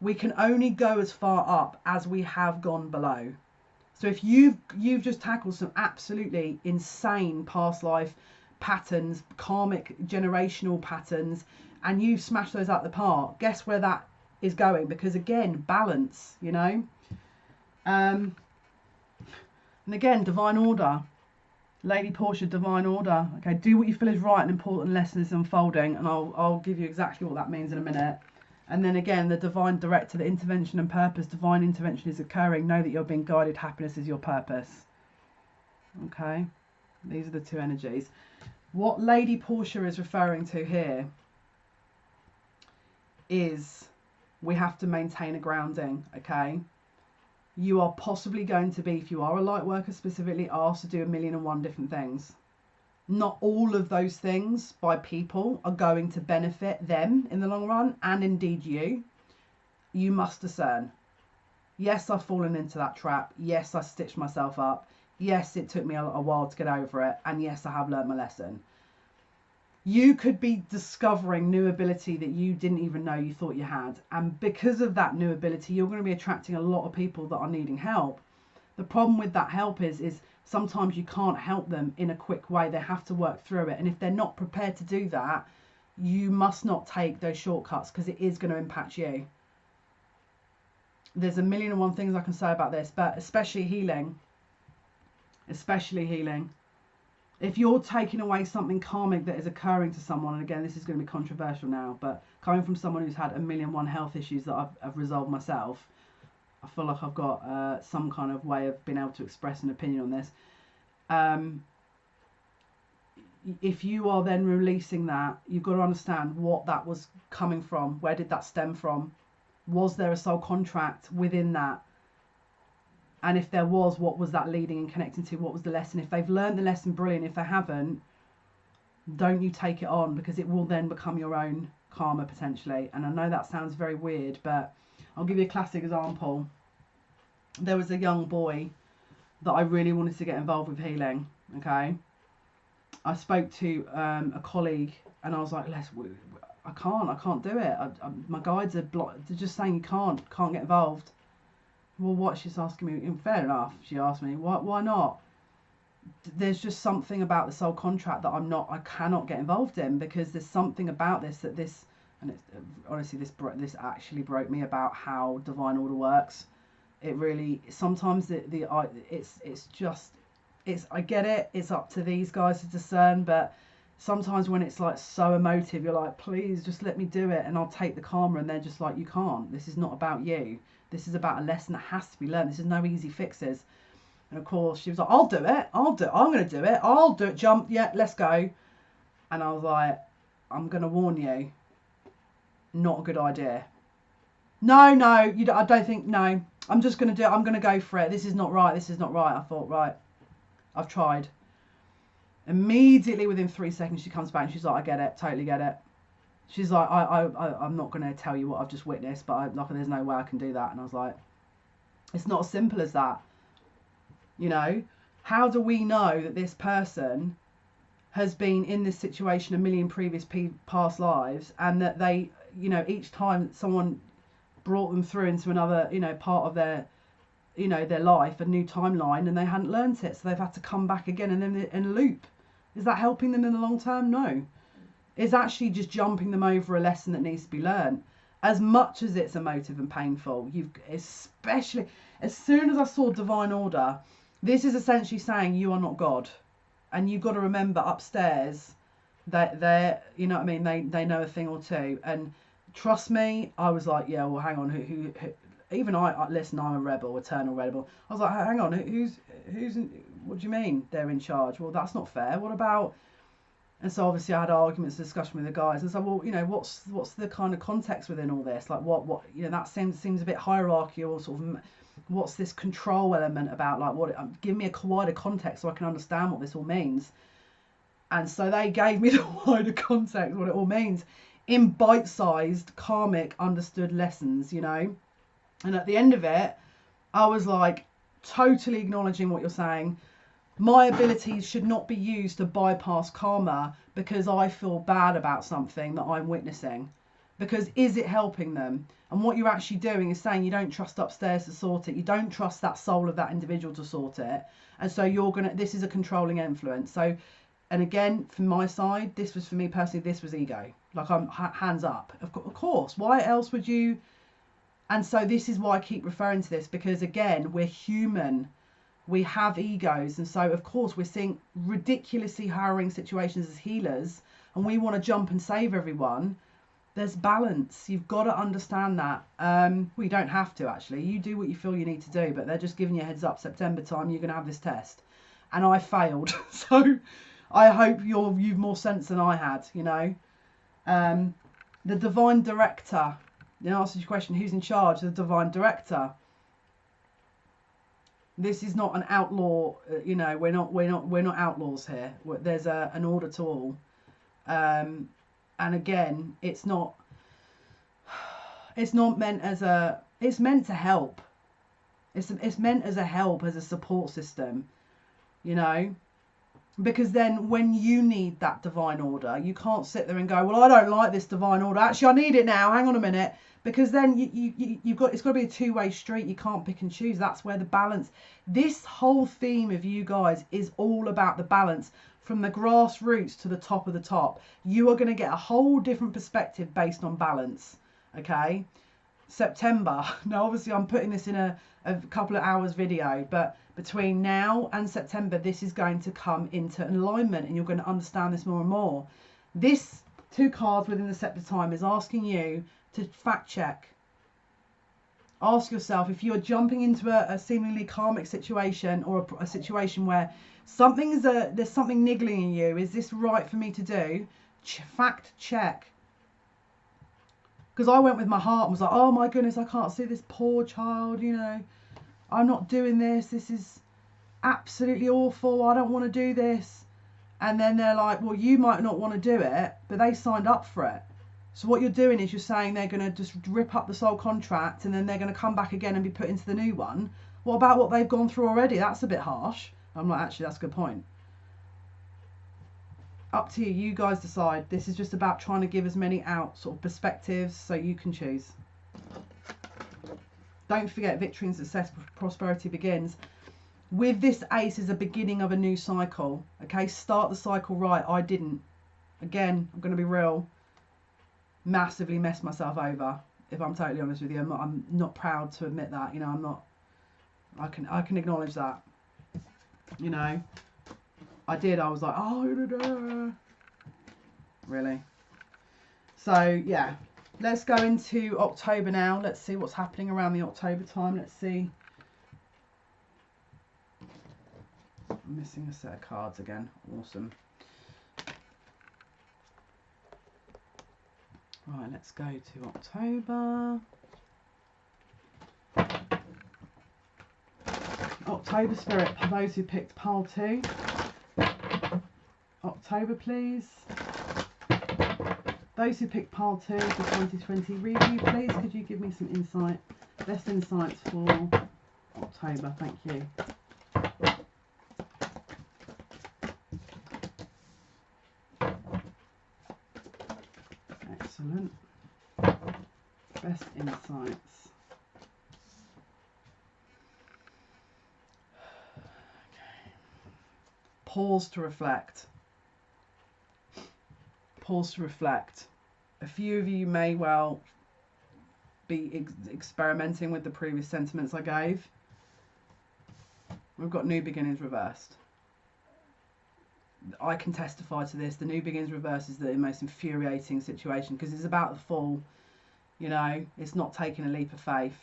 Speaker 1: We can only go as far up as we have gone below. So if you've just tackled some absolutely insane past life patterns, karmic generational patterns, and you smash those out the park, guess where that is going? Because again, balance, you know. And again, divine order, Lady Portia, divine order. Okay, do what you feel is right. An important lesson is unfolding, and I'll give you exactly what that means in a minute. And then again, the divine director, the intervention and purpose. Divine intervention is occurring. Know that you're being guided. Happiness is your purpose. Okay, these are the two energies. What Lady Portia is referring to here is we have to maintain a grounding, okay? You are possibly going to be, if you are a light worker specifically, asked to do 1,000,001 different things. Not all of those things by people are going to benefit them in the long run, and indeed you. You must discern. Yes, I've fallen into that trap. Yes, I stitched myself up. Yes, it took me a while to get over it. And yes, I have learned my lesson. You could be discovering new ability that you didn't even know you thought you had. And because of that new ability, you're going to be attracting a lot of people that are needing help. The problem with that help is sometimes you can't help them in a quick way. They have to work through it. And if they're not prepared to do that, you must not take those shortcuts, because it is going to impact you. There's 1,000,001 things I can say about this, but especially healing. Especially healing. If you're taking away something karmic that is occurring to someone, and again, this is going to be controversial now, but coming from someone who's had 1,000,001 health issues that I've resolved myself, I feel like I've got some kind of way of being able to express an opinion on this. If you are then releasing that, you've got to understand what that was coming from. Where did that stem from? Was there a soul contract within that? And if there was, what was that leading and connecting to? What was the lesson? If they've learned the lesson, brilliant. If they haven't, don't you take it on, because it will then become your own karma potentially. And I know that sounds very weird, but I'll give you a classic example. There was a young boy that I really wanted to get involved with healing, okay? I spoke to a colleague and I was like, I can't do it. My guides are blocked. They're just saying you can't get involved. Well, what? She's asking me. Fair enough. She asked me, why not? There's just something about the soul contract that I cannot get involved in, because there's something about this and it's honestly, this actually broke me about how divine order works. It really, sometimes I get it. It's up to these guys to discern, but sometimes when it's like so emotive, you're like, please just let me do it and I'll take the karma, and they're just like, you can't. This is not about you. This is about a lesson that has to be learned. This is no easy fixes. And of course she was like, I'll do it. I'm going to do it. I'll do it. Jump. Yeah, let's go. And I was like, I'm going to warn you. Not a good idea. No, I don't think, no. I'm just going to do it. I'm going to go for it. This is not right. This is not right. I thought, right. I've tried. Immediately within 3 seconds she comes back and she's like, I get it. Totally get it. She's like, I'm not going to tell you what I've just witnessed, but there's no way I can do that. And I was like, it's not as simple as that. You know, how do we know that this person has been in this situation 1,000,000 previous past lives, and that they, you know, each time someone brought them through into another, you know, part of their, you know, their life, a new timeline, and they hadn't learnt it, so they've had to come back again and then in a loop. Is that helping them in the long term? No. It's actually just jumping them over a lesson that needs to be learned. As much as it's emotive and painful, especially as soon as I saw divine order, this is essentially saying you are not God, and you've got to remember upstairs that they're, you know what I mean, they know a thing or two. And trust me, I was like, yeah, well, hang on, who even listen, I'm a rebel, eternal rebel. I was like, hang on, what do you mean they're in charge? Well, that's not fair. What about? And so obviously I had arguments, discussion with the guys, and so, well, you know, what's the kind of context within all this? Like, what you know, that seems a bit hierarchical, sort of. What's this control element about? Like, give me a wider context so I can understand what this all means. And so they gave me the wider context, what it all means, in bite-sized, karmic, understood lessons, you know. And at the end of it, I was like, totally acknowledging what you're saying. My abilities should not be used to bypass karma because I feel bad about something that I'm witnessing. Because is it helping them? And what you're actually doing is saying you don't trust upstairs to sort it. You don't trust that soul of that individual to sort it. And so this is a controlling influence. So, and again, from my side, this was, for me personally, this was ego. Like, I'm hands up. Of course, why else would you? And so this is why I keep referring to this, because again, we're human. We have egos. And so, of course, we're seeing ridiculously harrowing situations as healers, and we want to jump and save everyone. There's balance. You've got to understand that. Well, you don't have to, actually. You do what you feel you need to do, but they're just giving you a heads up. September time, you're going to have this test. And I failed. So I hope you've more sense than I had, you know. The divine director. In answer to your question, who's in charge? The divine director. This is not an outlaw. You know, we're not outlaws here. There's an order to all. And again, it's not meant as a. It's meant to help. It's meant as a help, as a support system. You know. Because then when you need that divine order, you can't sit there and go, well, I don't like this divine order. Actually, I need it now. Hang on a minute. Because then it's got to be a two-way street. You can't pick and choose. That's where the balance. This whole theme of you guys is all about the balance from the grassroots to the top of the top. You are going to get a whole different perspective based on balance. Okay. September. Now, obviously, I'm putting this in a couple of hours video, but between now and September, this is going to come into alignment, and you're going to understand this more and more. This 2 cards within the scepter time is asking you to fact check. Ask yourself, if you're jumping into a seemingly karmic situation, or a situation where there's something niggling in you, is this right for me to do? Fact check. Because I went with my heart and was like, oh my goodness, I can't see this poor child, you know. I'm not doing this. This is absolutely awful. I don't want to do this. And then they're like, well, you might not want to do it, but they signed up for it. So what you're doing is you're saying they're going to just rip up the soul contract, and then they're going to come back again and be put into the new one. What about what they've gone through already? That's a bit harsh. I'm like, actually, that's a good point. Up to you. You guys decide. This is just about trying to give as many sort of perspectives so you can choose. Don't forget, victory and success, prosperity begins. With this ace is a beginning of a new cycle. Okay, start the cycle right. I didn't. Again, I'm going to be real. Massively messed myself over. If I'm totally honest with you, I'm not proud to admit that. You know, I'm not. I can acknowledge that. You know, I did. I was like, oh, really. So yeah. Let's go into October now. Let's see what's happening around the October time. Let's see. I'm missing a set of cards again. Awesome. Right, let's go to October. October spirit, for those who picked pile 2. October, please. Those who picked pile 2 for 2020 review, please, could you give me some insight? Best insights for October, thank you. Excellent. Best insights. Okay. Pause to reflect. Pause to reflect. A few of you may well be experimenting with the previous sentiments I gave. We've got new beginnings reversed. I can testify to this. The new beginnings reversed is the most infuriating situation, because it's about the fall. You know, it's not taking a leap of faith.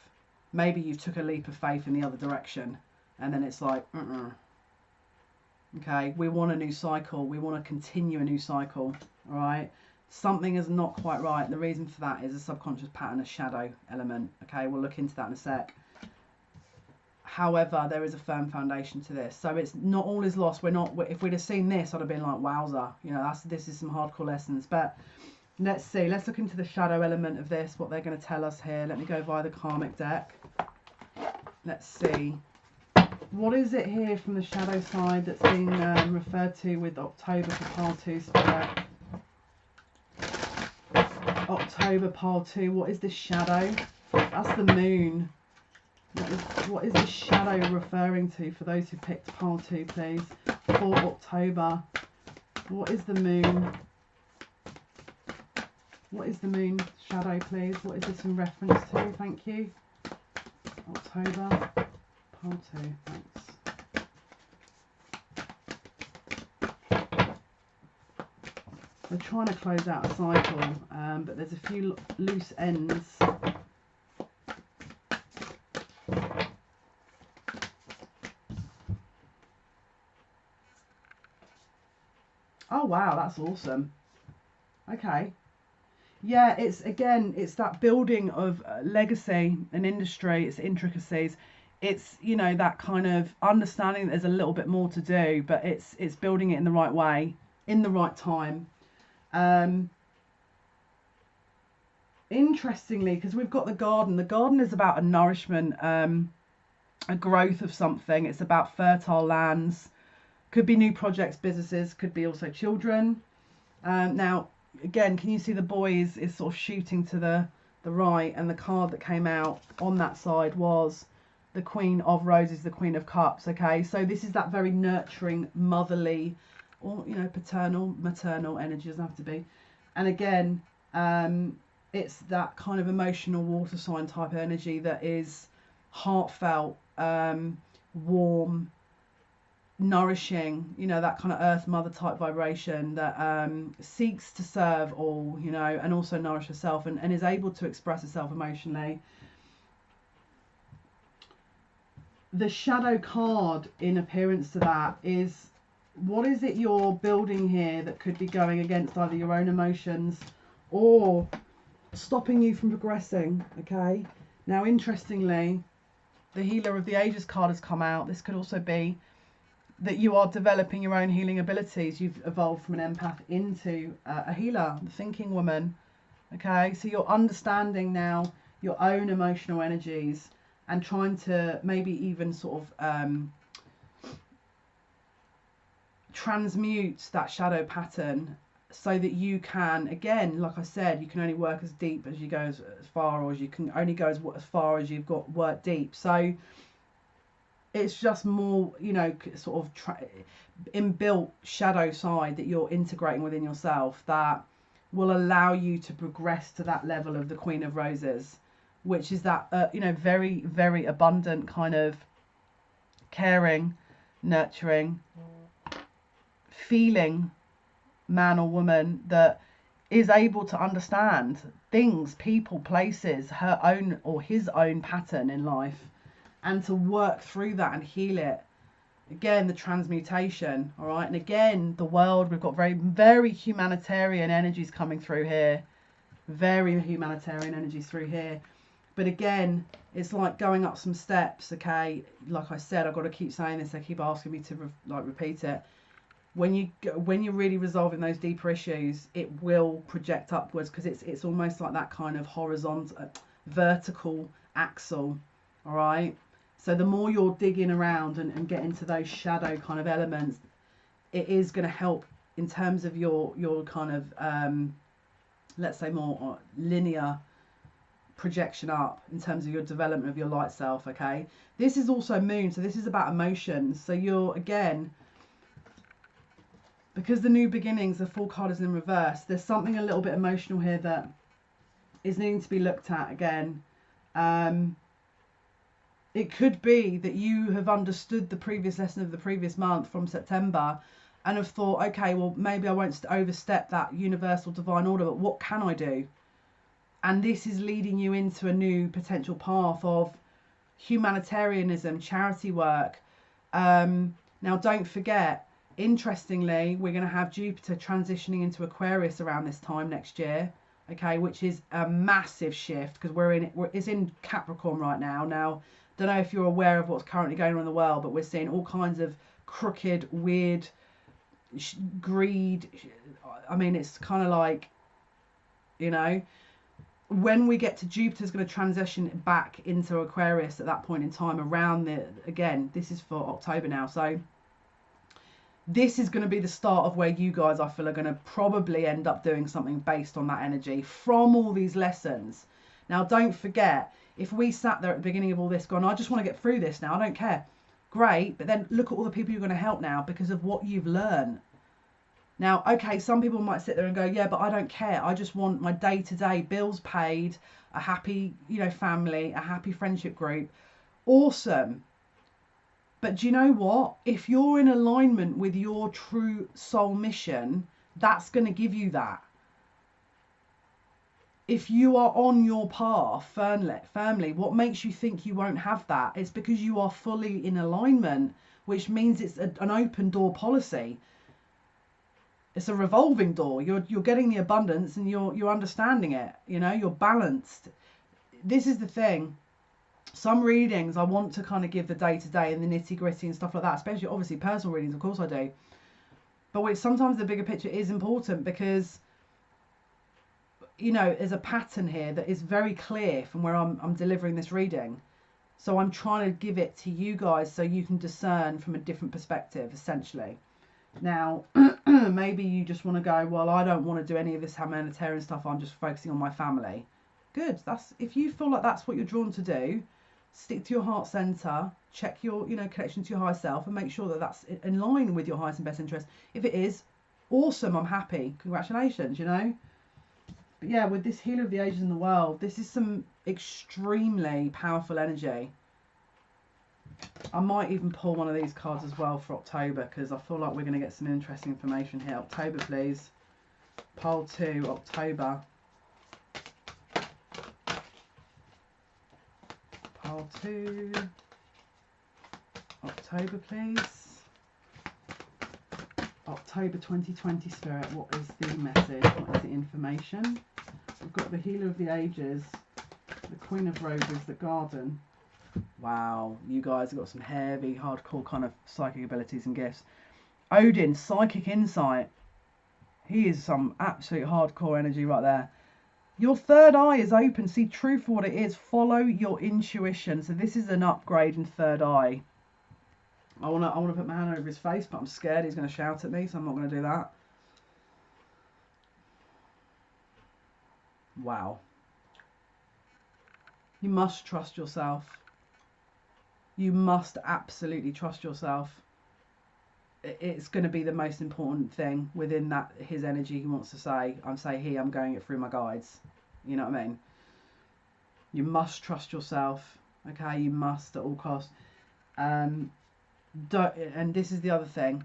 Speaker 1: Maybe you took a leap of faith in the other direction, and then it's like, okay, we want a new cycle. We want to continue a new cycle. All right. Something is not quite right. The reason for that is a subconscious pattern, a shadow element. Okay, we'll look into that in a sec. However, there is a firm foundation to this, so it's not all is lost. If we'd have seen this, I'd have been like, wowza, you know, this is some hardcore lessons. But let's see. Let's look into the shadow element of this. What they're going to tell us here. Let me go via the karmic deck. Let's see. What is it here from the shadow side that's being referred to with October for pile 2 spirit? October pile 2. What is this shadow? That's the moon. What is this shadow referring to for those who picked pile 2, please? For October. What is the moon? What is the moon shadow, please? What is this in reference to? Thank you. October pile 2. Thanks. We're trying to close out a cycle, but there's a few loose ends. Oh wow, that's awesome. Okay. Yeah, it's again, it's that building of legacy and industry, it's intricacies. It's, you know, that kind of understanding that there's a little bit more to do, but it's building it in the right way, in the right time. Um, Interestingly, because we've got the garden is about a nourishment, a growth of something. It's about fertile lands, could be new projects, businesses, could be also children. Now, again, can you see the boy is sort of shooting to the right, and the card that came out on that side was the Queen of Roses, the Queen of Cups. Okay, so this is that very nurturing, motherly, or, you know, paternal, maternal energy, doesn't have to be. And again, it's that kind of emotional water sign type energy that is heartfelt, warm, nourishing, you know, that kind of earth mother type vibration that seeks to serve all, you know, and also nourish herself, and is able to express herself emotionally. The shadow card in appearance to that is, what is it you're building here that could be going against either your own emotions or stopping you from progressing? Okay, now interestingly, the Healer of the Ages card has come out. This could also be that you are developing your own healing abilities. You've evolved from an empath into a healer, the thinking woman. Okay, so you're understanding now your own emotional energies and trying to maybe even sort of transmute that shadow pattern so that you can, again, like I said, you can only work as deep as you go as far, or as you can only go as far as you've got work deep. So it's just more, you know, sort of inbuilt shadow side that you're integrating within yourself that will allow you to progress to that level of the Queen of Roses, which is that, you know, very, very abundant kind of caring, nurturing, feeling man or woman that is able to understand things, people, places, her own or his own pattern in life, and to work through that and heal it. Again, the transmutation, all right? And again, the world, we've got very, very humanitarian energies coming through here. Very humanitarian energies through here. But again, it's like going up some steps, okay? Like I said, I've got to keep saying this. They keep asking me to repeat it. When you're really resolving those deeper issues, it will project upwards, because it's almost like that kind of horizontal, vertical axle, all right? So the more you're digging around and get into those shadow kind of elements, it is going to help in terms of your kind of, let's say, more linear projection up in terms of your development of your light self, okay? This is also moon, so this is about emotions. So you're, again, because the new beginnings, the full card is in reverse, there's something a little bit emotional here that is needing to be looked at again. It could be that you have understood the previous lesson of the previous month from September and have thought, okay, well, maybe I won't overstep that universal divine order, but what can I do? And this is leading you into a new potential path of humanitarianism, charity work. Now, don't forget, interestingly, we're going to have Jupiter transitioning into Aquarius around this time next year, okay, which is a massive shift, because it's in Capricorn right now. Now, don't know if you're aware of what's currently going on in the world, but we're seeing all kinds of crooked, weird greed. I mean, it's kind of like, you know, when we get to Jupiter's going to transition back into Aquarius at that point in time around again, this is for October now. So this is going to be the start of where you guys, I feel, are going to probably end up doing something based on that energy from all these lessons. Now, don't forget, if we sat there at the beginning of all this going, I just want to get through this now, I don't care. Great, but then look at all the people you're going to help now because of what you've learned. Now, okay, some people might sit there and go, yeah, but I don't care. I just want my day-to-day bills paid, a happy, you know, family, a happy friendship group. Awesome. But do you know what? If you're in alignment with your true soul mission, that's going to give you that. If you are on your path firmly, what makes you think you won't have that? It's because you are fully in alignment, which means it's an open door policy. it's a revolving door. You're getting the abundance and you're understanding it. You know, you're balanced. This is the thing. Some readings I want to kind of give the day to day and the nitty gritty and stuff like that, especially obviously personal readings, of course I do. But sometimes the bigger picture is important because, you know, there's a pattern here that is very clear from where I'm delivering this reading. So I'm trying to give it to you guys so you can discern from a different perspective, essentially. Now, maybe you just want to go, well, I don't want to do any of this humanitarian stuff. I'm just focusing on my family. Good. That's, if you feel like that's what you're drawn to do, stick to your heart center, check your, you know, connection to your higher self and make sure that that's in line with your highest and best interest. If it is, awesome, I'm happy. Congratulations, you know. But yeah, with this Healer of the Ages in the World, this is some extremely powerful energy. I might even pull one of these cards as well for October because I feel like we're going to get some interesting information here. October, please. Pile 2, October. Pile 2. October, please. October 2020, Spirit. What is the message? What is the information? We've got the Healer of the Ages, the Queen of Roses, the Garden. Wow, you guys have got some heavy, hardcore kind of psychic abilities and gifts. Odin, psychic insight. He is some absolute hardcore energy right there. Your third eye is open. See truth for what it is. Follow your intuition. So this is an upgrade in third eye. I wanna put my hand over his face, but I'm scared he's going to shout at me, so I'm not going to do that. Wow. You must trust yourself. You must absolutely trust yourself. It's going to be the most important thing within that, his energy he wants to say. I'm going it through my guides. You know what I mean? You must trust yourself. Okay, you must at all costs. And this is the other thing,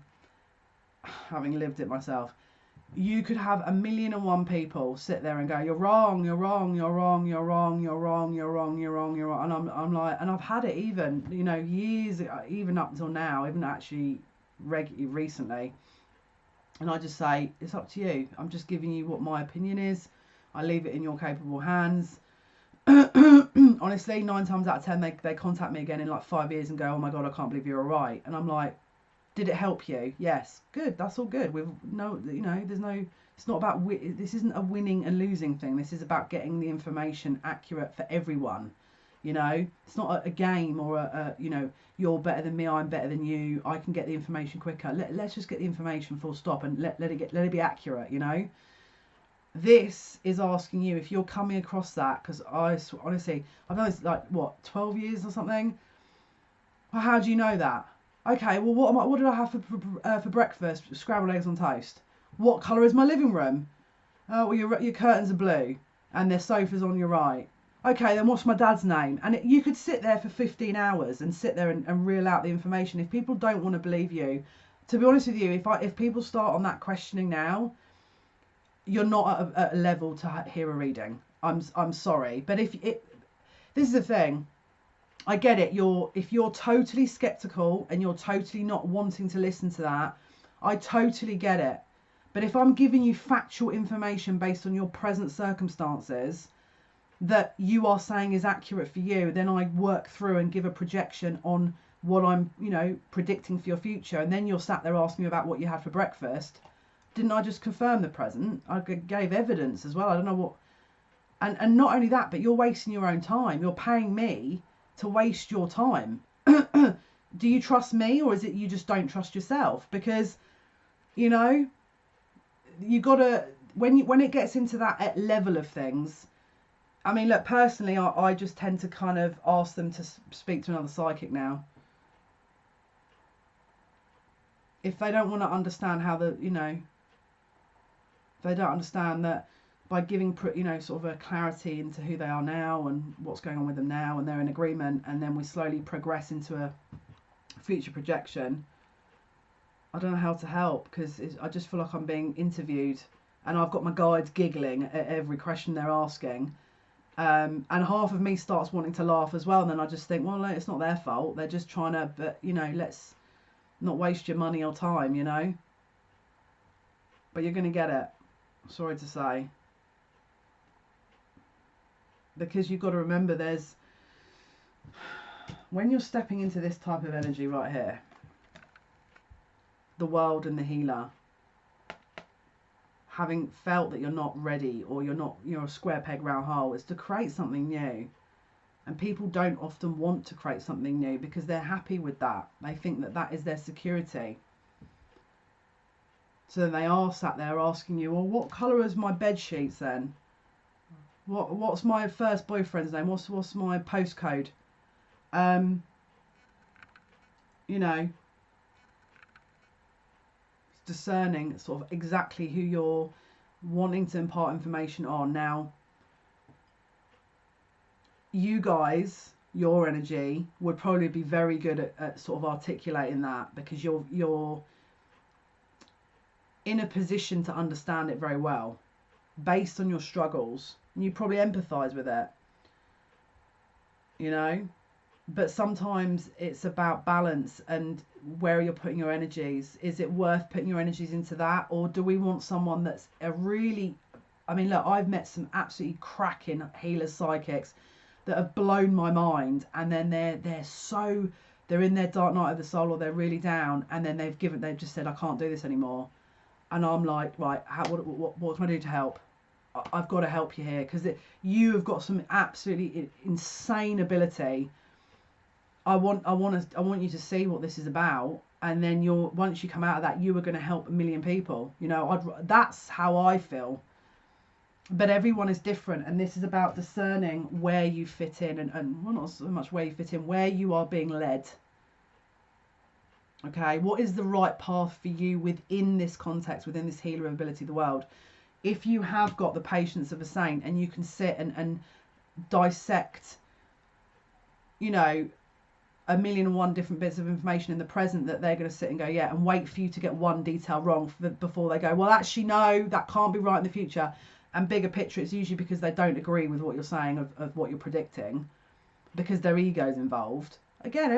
Speaker 1: having lived it myself, you could have 1,000,001 people sit there and go, you're wrong, you're wrong, you're wrong, you're wrong, you're wrong, you're wrong, you're wrong, you're wrong. And I'm like, and I've had it even, you know, years, even up until now, even actually recently. And I just say, it's up to you. I'm just giving you what my opinion is. I leave it in your capable hands. Honestly, 9 times out of 10, they contact me again in like 5 years and go, oh my God, I can't believe you're all right. And I'm like, did it help you? Yes. Good. That's all good. We've no, you know, there's no, it's not about, this isn't a winning and losing thing. This is about getting the information accurate for everyone. You know, it's not a game or you know, you're better than me, I'm better than you, I can get the information quicker. Let's just get the information full stop and let it be accurate, you know. This is asking you if you're coming across that, because honestly, I've known this like, what, 12 years or something? Well, how do you know that? Okay, well, what did I have for breakfast? Scrambled eggs on toast. What colour is my living room? Well, your curtains are blue and there's sofas on your right. Okay, then what's my dad's name? And you could sit there for 15 hours and sit there and reel out the information. If people don't want to believe you, to be honest with you, if people start on that questioning now, you're not at a level to hear a reading. I'm sorry, but this is the thing. I get it. If you're totally skeptical and you're totally not wanting to listen to that, I totally get it. But if I'm giving you factual information based on your present circumstances that you are saying is accurate for you, then I work through and give a projection on what I'm, you know, predicting for your future. And then you're sat there asking me about what you had for breakfast. Didn't I just confirm the present? I gave evidence as well. I don't know what. And not only that, but you're wasting your own time. You're paying me to waste your time. Do you trust me, or is it you just don't trust yourself? Because, you know, you gotta, when it gets into that level of things, I mean, look, personally, I just tend to kind of ask them to speak to another psychic now. If they don't want to understand how you know, if they don't understand that by giving, you know, sort of a clarity into who they are now and what's going on with them now, and they're in agreement, and then we slowly progress into a future projection, I don't know how to help, because I just feel like I'm being interviewed and I've got my guides giggling at every question they're asking. And half of me starts wanting to laugh as well, and then I just think, well, it's not their fault. They're just trying to, but, you know, let's not waste your money or time, you know. but you're going to get it. Sorry to say. Because you've got to remember, when you're stepping into this type of energy right here, the world and the healer, having felt that you're not ready, or you're a square peg round hole, is to create something new. And people don't often want to create something new because they're happy with that. They think that that is their security. So they are sat there asking you, well, what colour is my bed sheets then? What's my first boyfriend's name? What's my postcode? You know, it's discerning sort of exactly who you're wanting to impart information on. Now, you guys, your energy would probably be very good at sort of articulating that, because you're in a position to understand it very well based on your struggles, and you probably empathize with it, you know. But sometimes it's about balance and where you're putting your energies. Is it worth putting your energies into that, or do we want someone that's a really, I mean, look, I've met some absolutely cracking healers, psychics that have blown my mind, and then they're in their dark night of the soul, or they're really down, and then they've just said, I can't do this anymore. And I'm like, right, what can I do to help? I've got to help you here, because you have got some absolutely insane ability. I want you to see what this is about, and then once you come out of that, you are going to help a million people. You know, that's how I feel. But everyone is different, and this is about discerning where you fit in, and well, not so much where you fit in, where you are being led. Okay, what is the right path for you within this context, within this healer ability of the world? If you have got the patience of a saint, and you can sit and dissect, you know, 1,000,001 different bits of information in the present, that they're going to sit and go, yeah, and wait for you to get one detail wrong before they go, well, actually, no, that can't be right in the future. And bigger picture, it's usually because they don't agree with what you're saying of what you're predicting, because their ego's involved. Again,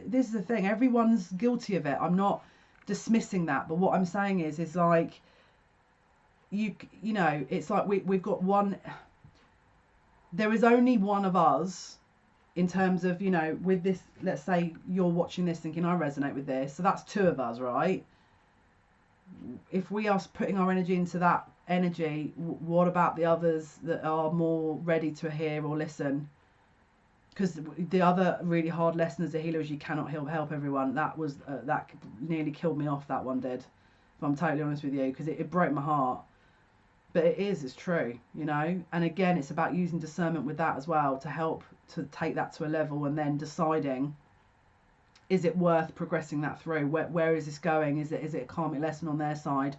Speaker 1: this is the thing, everyone's guilty of it. I'm not dismissing that, but what I'm saying is like, you know, it's like we've got one, there is only one of us, in terms of, you know, with this, let's say you're watching this thinking, I resonate with this, so that's two of us, right? If we are putting our energy into that energy, what about the others that are more ready to hear or listen? Because the other really hard lesson as a healer is you cannot help everyone. That was that nearly killed me off, that one did, if I'm totally honest with you, because it broke my heart. But it's true, you know. And again, it's about using discernment with that as well, to help to take that to a level, and then deciding, is it worth progressing that through? Where is this going? Is it a karmic lesson on their side?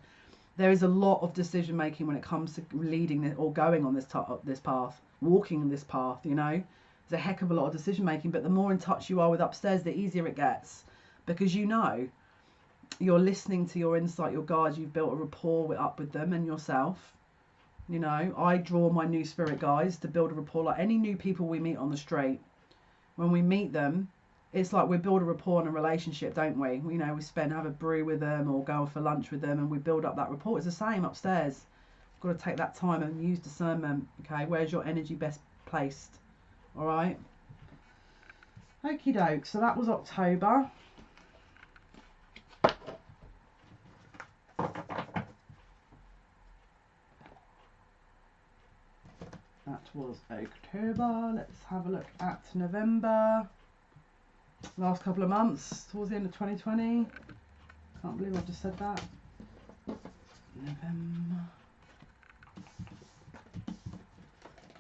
Speaker 1: There is a lot of decision making when it comes to leading or going on this path, walking this path, you know. There's a heck of a lot of decision making, but the more in touch you are with upstairs, the easier it gets, because you know, you're listening to your insight, your guides, you've built a rapport with them and yourself. You know, I draw my new spirit guides to build a rapport, like any new people we meet on the street. When we meet them, it's like we build a rapport and a relationship, don't we? You know, we have a brew with them or go for lunch with them, and we build up that rapport. It's the same upstairs. You've got to take that time and use discernment. Okay, where's your energy best placed? All right. Okie doke. So that was October. That was October. Let's have a look at November. Last couple of months, towards the end of 2020. Can't believe I've just said that. November.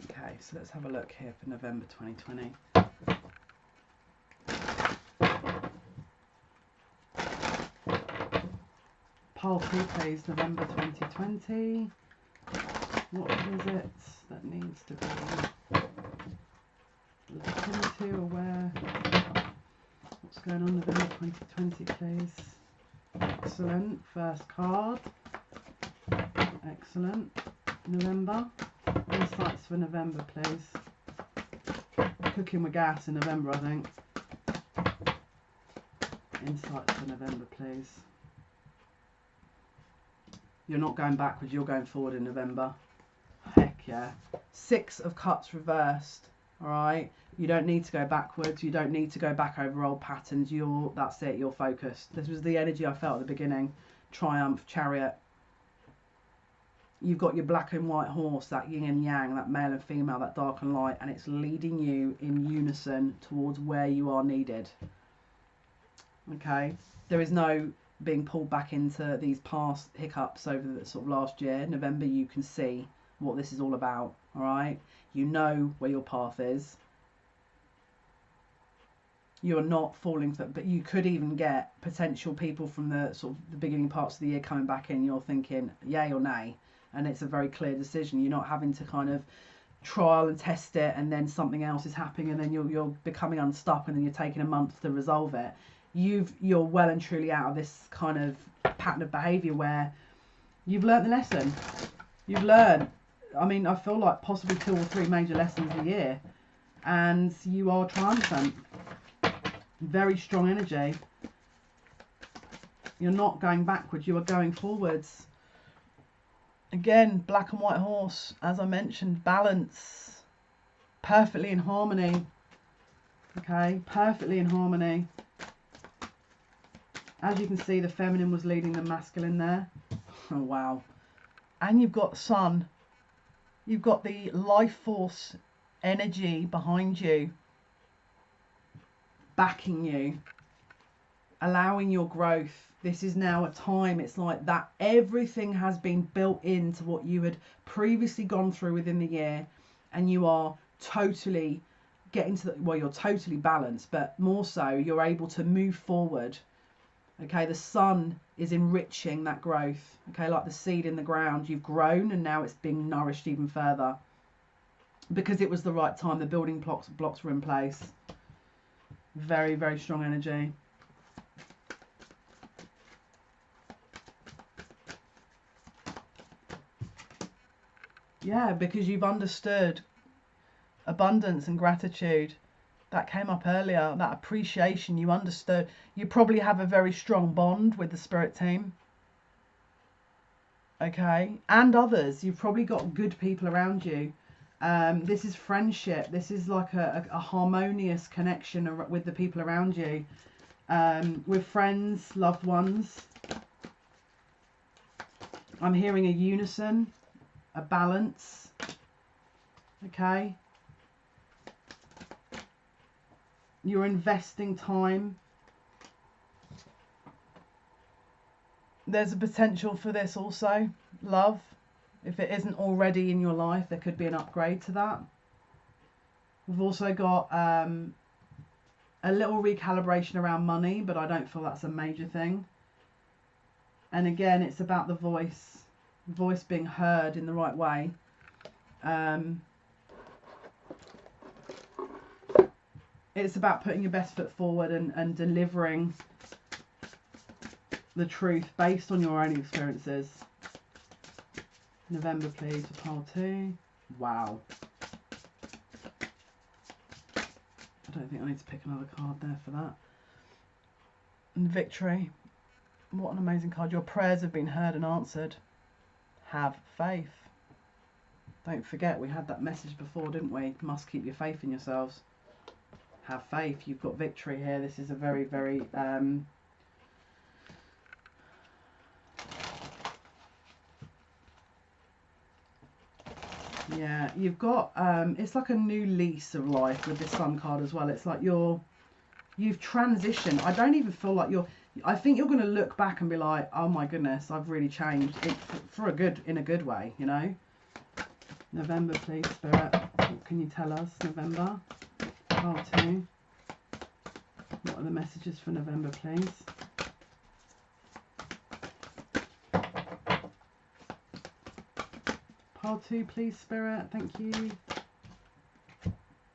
Speaker 1: Okay, so let's have a look here for November 2020. Pile 2, please. November 2020. What is it that needs to be looked into, or where? What's going on November 2020, please? Excellent. First card. Excellent. November. Insights for November, please. Cooking with gas in November, I think. Insights for November, please. You're not going backwards, you're going forward in November. Heck yeah. 6 of Cups reversed. All right. You don't need to go backwards. You don't need to go back over old patterns. That's it. You're focused. This was the energy I felt at the beginning. Triumph, Chariot. You've got your black and white horse, that yin and yang, that male and female, that dark and light, and it's leading you in unison towards where you are needed. Okay. There is no being pulled back into these past hiccups over the sort of last year. November, you can see what this is all about. All right. You know where your path is. You're not falling for, but you could even get potential people from the sort of the beginning parts of the year coming back in. You're thinking yay or nay, and it's a very clear decision. You're not having to kind of trial and test it, and then something else is happening, and then you're becoming unstuck, and then you're taking a month to resolve it. You're well and truly out of this kind of pattern of behaviour where you've learnt the lesson. You've learned. I mean, I feel like possibly 2 or 3 major lessons a year, and you are triumphant. Very strong energy. You're not going backwards, you are going forwards. Again, black and white horse, as I mentioned, balance. Perfectly in harmony. Okay, perfectly in harmony. As you can see, the feminine was leading the masculine there. Oh, wow. And you've got sun. You've got the life force energy behind you, backing you, allowing your growth. This is now a time, it's like that everything has been built into what you had previously gone through within the year, and you are totally getting to the, well, you're totally balanced, but more so you're able to move forward. Okay, the sun is enriching that growth. Okay, like the seed in the ground, you've grown and now it's being nourished even further because it was the right time. The building blocks were in place. Very, very strong energy. Yeah, because you've understood abundance and gratitude. That came up earlier, that appreciation. You understood. You probably have a very strong bond with the spirit team. Okay, and others. You've probably got good people around you. This is friendship. This is like a harmonious connection with the people around you. With friends, loved ones. I'm hearing a unison, a balance. Okay. You're investing time. There's a potential for this also. Love. If it isn't already in your life, there could be an upgrade to that. We've also got a little recalibration around money, but I don't feel that's a major thing. And again, it's about the voice being heard in the right way. It's about putting your best foot forward and delivering the truth based on your own experiences. November, please, for pile 2. Wow. I don't think I need to pick another card there for that. And victory. What an amazing card. Your prayers have been heard and answered. Have faith. Don't forget, we had that message before, didn't we? Must keep your faith in yourselves. Have faith. You've got victory here. This is a very, very yeah, you've got it's like a new lease of life with the Sun card as well. It's like you've transitioned. I don't even feel like I think you're going to look back and be like, oh my goodness, I've really changed it in a good way, you know. November, please, Spirit. What can you tell us? November. Part 2. What are the messages for November, please? Part 2, please, Spirit. Thank you.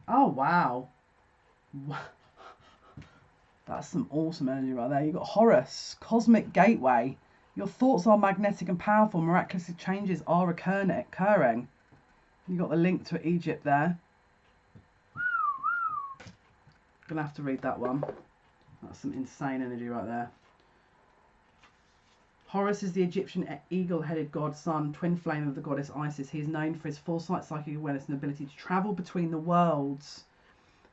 Speaker 1: Oh, wow. That's some awesome energy right there. You've got Horus, Cosmic Gateway. Your thoughts are magnetic and powerful. Miraculous changes are occurring. You've got the link to Egypt there. Gonna have to read that one. That's some insane energy right there. Horus is the Egyptian eagle-headed god sun, twin flame of the goddess Isis. He is known for his foresight, psychic awareness, and ability to travel between the worlds.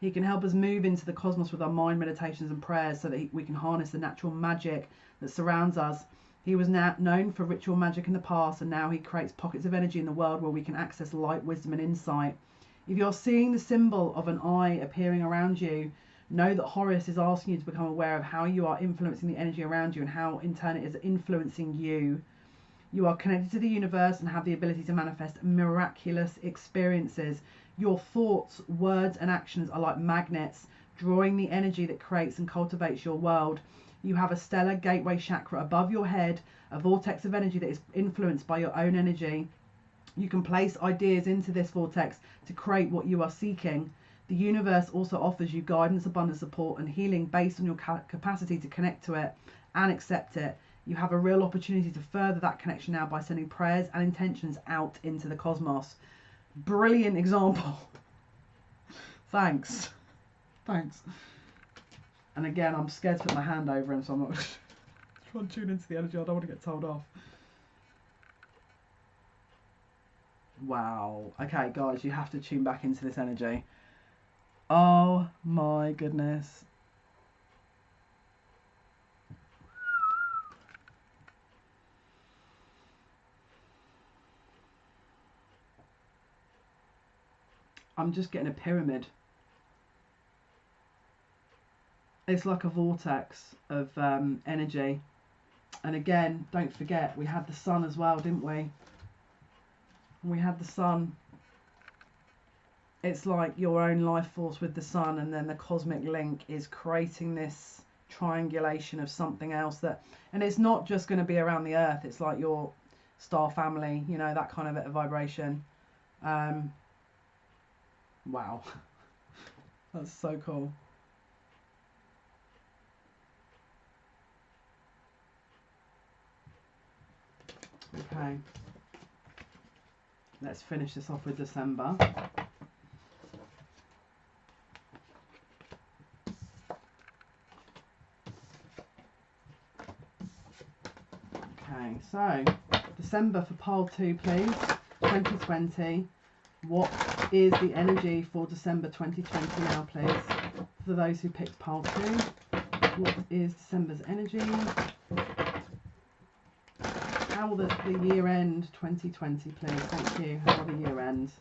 Speaker 1: He can help us move into the cosmos with our mind, meditations, and prayers so that we can harness the natural magic that surrounds us. He was now known for ritual magic in the past, and now he creates pockets of energy in the world where we can access light, wisdom, and insight. If you're seeing the symbol of an eye appearing around you, know that Horus is asking you to become aware of how you are influencing the energy around you and how in turn it is influencing you. You are connected to the universe and have the ability to manifest miraculous experiences. Your thoughts, words, and actions are like magnets, drawing the energy that creates and cultivates your world. You have a stellar gateway chakra above your head, a vortex of energy that is influenced by your own energy. You can place ideas into this vortex to create what you are seeking. The universe also offers you guidance, abundance, support, and healing based on your capacity to connect to it and accept it. You have a real opportunity to further that connection now by sending prayers and intentions out into the cosmos. Brilliant example. Thanks. And again, I'm scared to put my hand over him, so I'm not trying to tune into the energy. I don't want to get told off. Wow. Okay, guys, you have to tune back into this energy. Oh my goodness. I'm just getting a pyramid. It's like a vortex of energy. And again, don't forget, we had the sun as well, didn't we? We had the sun. It's like your own life force with the sun, and then the cosmic link is creating this triangulation of something else that, and it's not just going to be around the earth, it's like your star family, you know, that kind of a vibration. Wow. That's so cool. Okay, let's finish this off with December. Okay, so December for pile 2, please. 2020. What is the energy for December 2020 now, please? For those who picked pile 2, what is December's energy? How will the year end 2020, please? Thank you. How will the year end?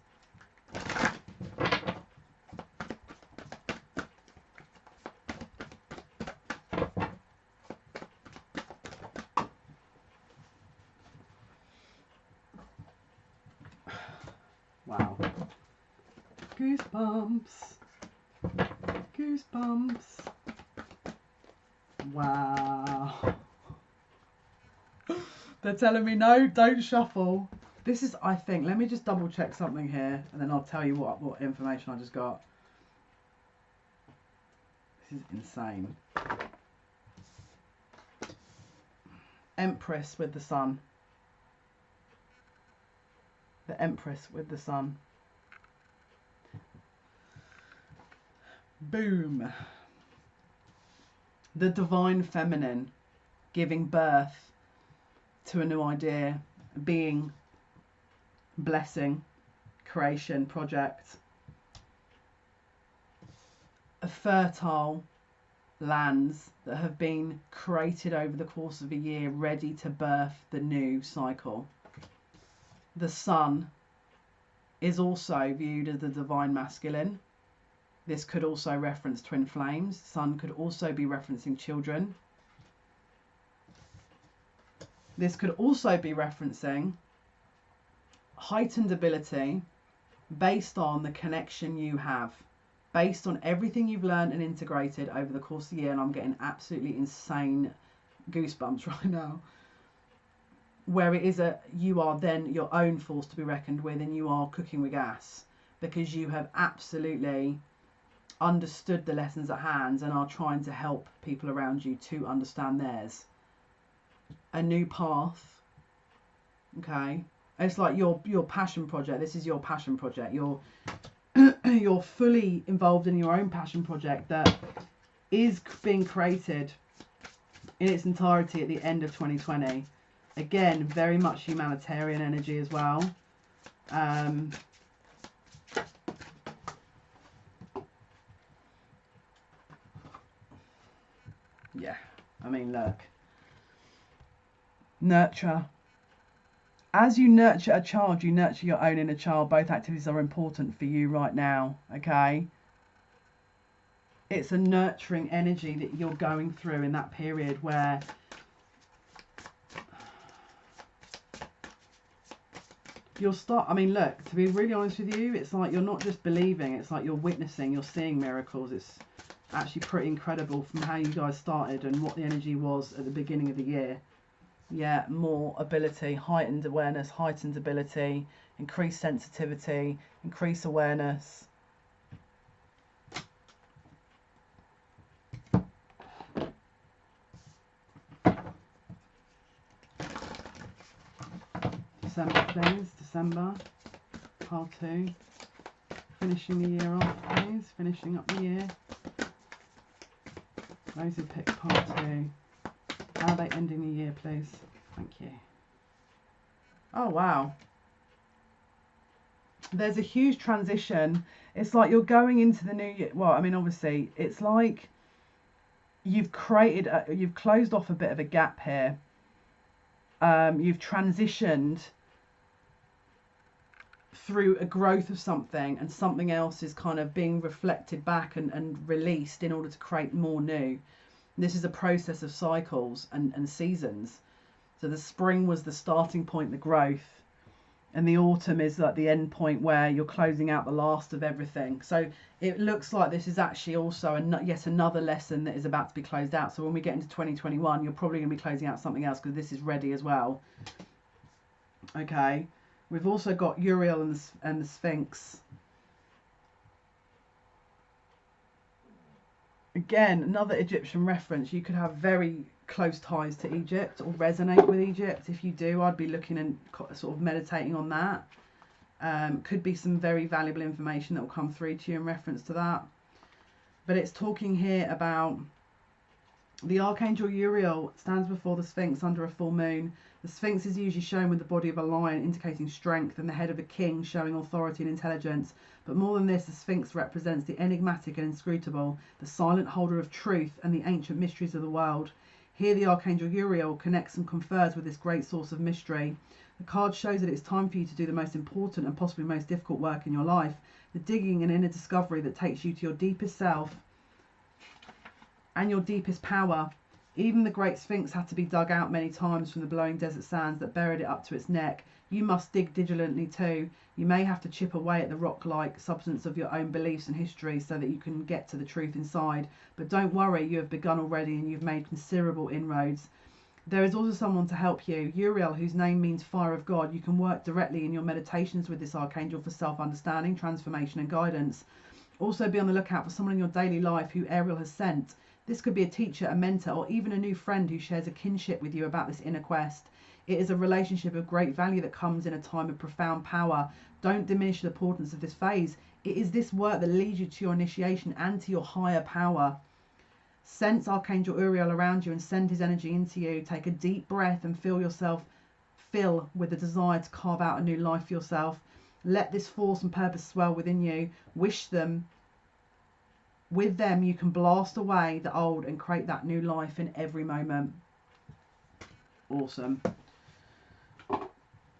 Speaker 1: Wow. Goosebumps. Goosebumps. Wow. They're telling me no, don't shuffle. This is, I think, let me just double check something here and then I'll tell you what information I just got. This is insane. Empress with the sun. The Empress with the sun. Boom. The divine feminine giving birth to a new idea, being, blessing, creation, project. A fertile lands that have been created over the course of a year, ready to birth the new cycle. The sun is also viewed as the divine masculine. This could also reference twin flames. Sun could also be referencing children. This could also be referencing heightened ability based on the connection you have, based on everything you've learned and integrated over the course of the year. And I'm getting absolutely insane goosebumps right now. Where it is you are then your own force to be reckoned with, and you are cooking with gas because you have absolutely understood the lessons at hand and are trying to help people around you to understand theirs. A new path. Okay, it's like your passion project. This is your passion project. You're fully involved in your own passion project that is being created in its entirety at the end of 2020. Again, very much humanitarian energy as well. Yeah, I mean, look. Nurture. As you nurture a child, you nurture your own inner child. Both activities are important for you right now, okay? It's a nurturing energy that you're going through in that period where you'll start, I mean, look, to be really honest with you, it's like you're not just believing, it's like you're witnessing, you're seeing miracles. It's actually pretty incredible from how you guys started and what the energy was at the beginning of the year. Yeah, more ability, heightened awareness, heightened ability, increased sensitivity, increased awareness. December, please. December, pile 2. Finishing the year off, please. Finishing up the year. Those who picked part 2. How are they ending the year, please? Thank you. Oh, wow. There's a huge transition. It's like you're going into the new year. Well, I mean, obviously, it's like you've you've closed off a bit of a gap here. You've transitioned through a growth of something, and something else is kind of being reflected back and released in order to create more new. This is a process of cycles and seasons. So the spring was the starting point, the growth, and the autumn is like the end point where you're closing out the last of everything. So it looks like this is actually also yet another lesson that is about to be closed out. So when we get into 2021, you're probably going to be closing out something else because this is ready as well. Okay, we've also got Uriel and the Sphinx. Again, another Egyptian reference. You could have very close ties to Egypt or resonate with Egypt. If you do, I'd be looking and sort of meditating on that. Could be some very valuable information that will come through to you in reference to that. But it's talking here about the Archangel Uriel stands before the Sphinx under a full moon. The Sphinx is usually shown with the body of a lion, indicating strength, and the head of a king, showing authority and intelligence. But more than this, the Sphinx represents the enigmatic and inscrutable, the silent holder of truth and the ancient mysteries of the world. Here the Archangel Uriel connects and confers with this great source of mystery. The card shows that it's time for you to do the most important and possibly most difficult work in your life, the digging and inner discovery that takes you to your deepest self and your deepest power. Even the great Sphinx had to be dug out many times from the blowing desert sands that buried it up to its neck. You must dig diligently too. You may have to chip away at the rock-like substance of your own beliefs and history so that you can get to the truth inside. But don't worry, you have begun already and you've made considerable inroads. There is also someone to help you, Uriel, whose name means fire of God. You can work directly in your meditations with this archangel for self-understanding, transformation and guidance. Also be on the lookout for someone in your daily life who Ariel has sent. This could be a teacher, a mentor, or even a new friend who shares a kinship with you about this inner quest. It is a relationship of great value that comes in a time of profound power. Don't diminish the importance of this phase. It is this work that leads you to your initiation and to your higher power. Sense Archangel Uriel around you and send his energy into you. Take a deep breath and fill with the desire to carve out a new life for yourself. Let this force and purpose swell within you. Wish them. With them, you can blast away the old and create that new life in every moment. Awesome.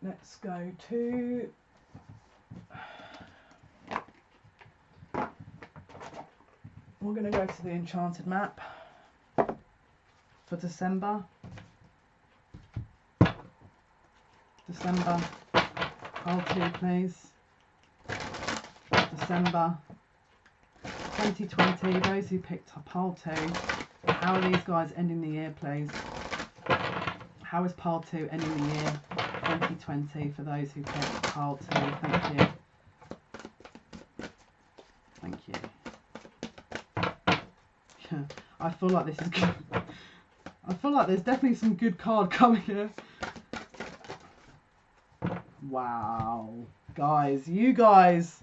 Speaker 1: Let's go to... We're going to go to the Enchanted map for December. December. Pile 2, please. December 2020. Those who picked up pile 2. How are these guys ending the year, please? How is pile 2 ending the year 2020 for those who picked pile 2? Thank you. Thank you. I feel like this is good. I feel like there's definitely some good card coming here. Wow. Guys, you guys,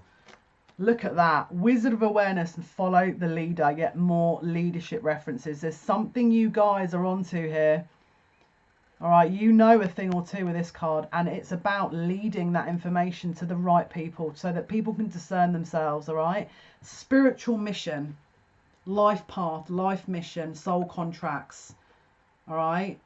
Speaker 1: look at that. Wizard of Awareness and follow the leader. Get more leadership references. There's something you guys are onto here. All right, you know a thing or two with this card, and it's about leading that information to the right people so that people can discern themselves. All right, spiritual mission, life path, life mission, soul contracts. All right,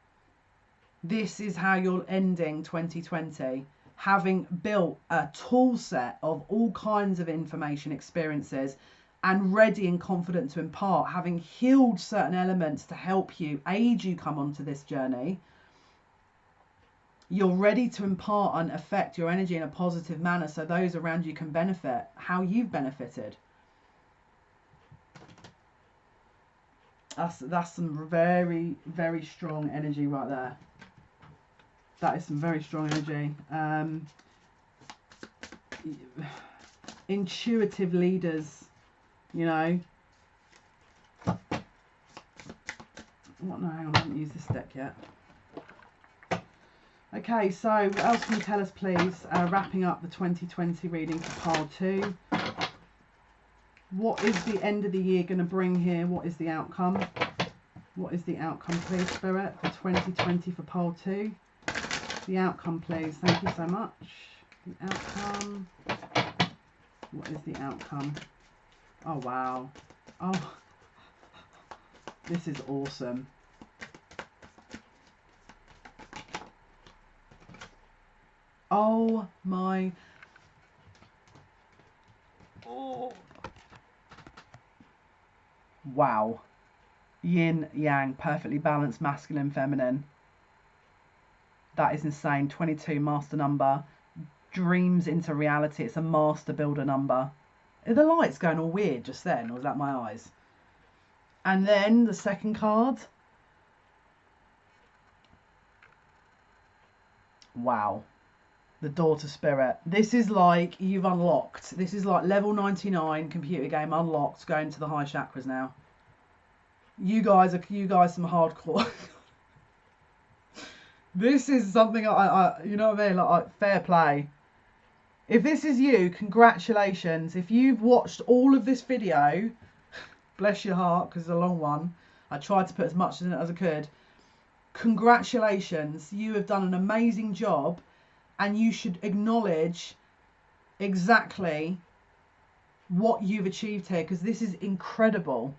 Speaker 1: this is how you're ending 2020, having built a tool set of all kinds of information, experiences, and ready and confident to impart, having healed certain elements to help you, aid you come onto this journey. You're ready to impart and affect your energy in a positive manner so those around you can benefit how you've benefited. That's some very, very strong energy right there. That is some very strong energy. Intuitive leaders, you know. What? No, hang on, I haven't used this deck yet. Okay, so what else can you tell us, please? Wrapping up the 2020 reading for pile 2. What is the end of the year going to bring here? What is the outcome? What is the outcome, please, Spirit, for 2020 for pile 2? The outcome, please. Thank you so much. The outcome. What is the outcome? Oh, wow. Oh, this is awesome. Oh my. Oh. Wow. Yin, yang, perfectly balanced, masculine, feminine. That is insane. 22, master number. Dreams into reality. It's a master builder number. Are the lights going all weird just then, or was that my eyes? And then the second card. Wow. The door to spirit. This is like you've unlocked. This is like level 99 computer game unlocked, going to the high chakras now. You guys some hardcore. This is something I you know what I mean, like fair play. If this is you, congratulations. If you've watched all of this video, bless your heart, because it's a long one. I tried to put as much in it as I could. Congratulations, you have done an amazing job, and you should acknowledge exactly what you've achieved here, because this is incredible.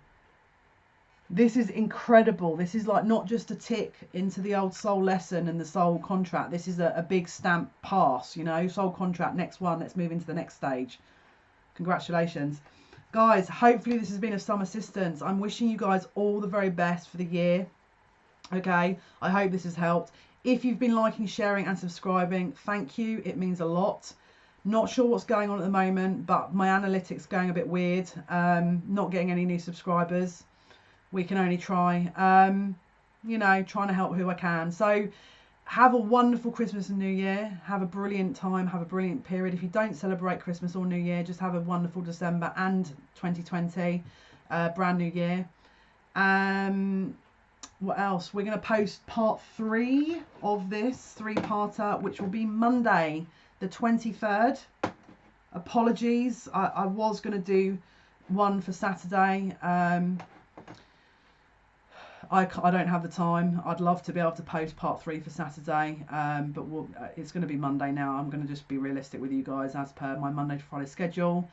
Speaker 1: This is incredible. This is like not just a tick into the old soul lesson and the soul contract. This is a big stamp pass, you know, soul contract, next one, let's move into the next stage. Congratulations. Guys, hopefully this has been of some assistance. I'm wishing you guys all the very best for the year. Okay, I hope this has helped. If you've been liking, sharing and subscribing, thank you. It means a lot. Not sure what's going on at the moment, but my analytics going a bit weird. Not getting any new subscribers. We can only try, you know, trying to help who I can. So have a wonderful Christmas and New Year. Have a brilliant time. Have a brilliant period. If you don't celebrate Christmas or New Year, just have a wonderful December and 2020, brand new year. What else? We're going to post part 3 of this 3-parter, which will be Monday, the 23rd. Apologies. I was going to do one for Saturday. I don't have the time. I'd love to be able to post part 3 for Saturday, but it's going to be Monday now. I'm going to just be realistic with you guys as per my Monday to Friday schedule.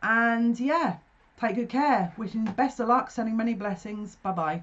Speaker 1: And yeah, take good care. Wishing best of luck, sending many blessings. Bye bye.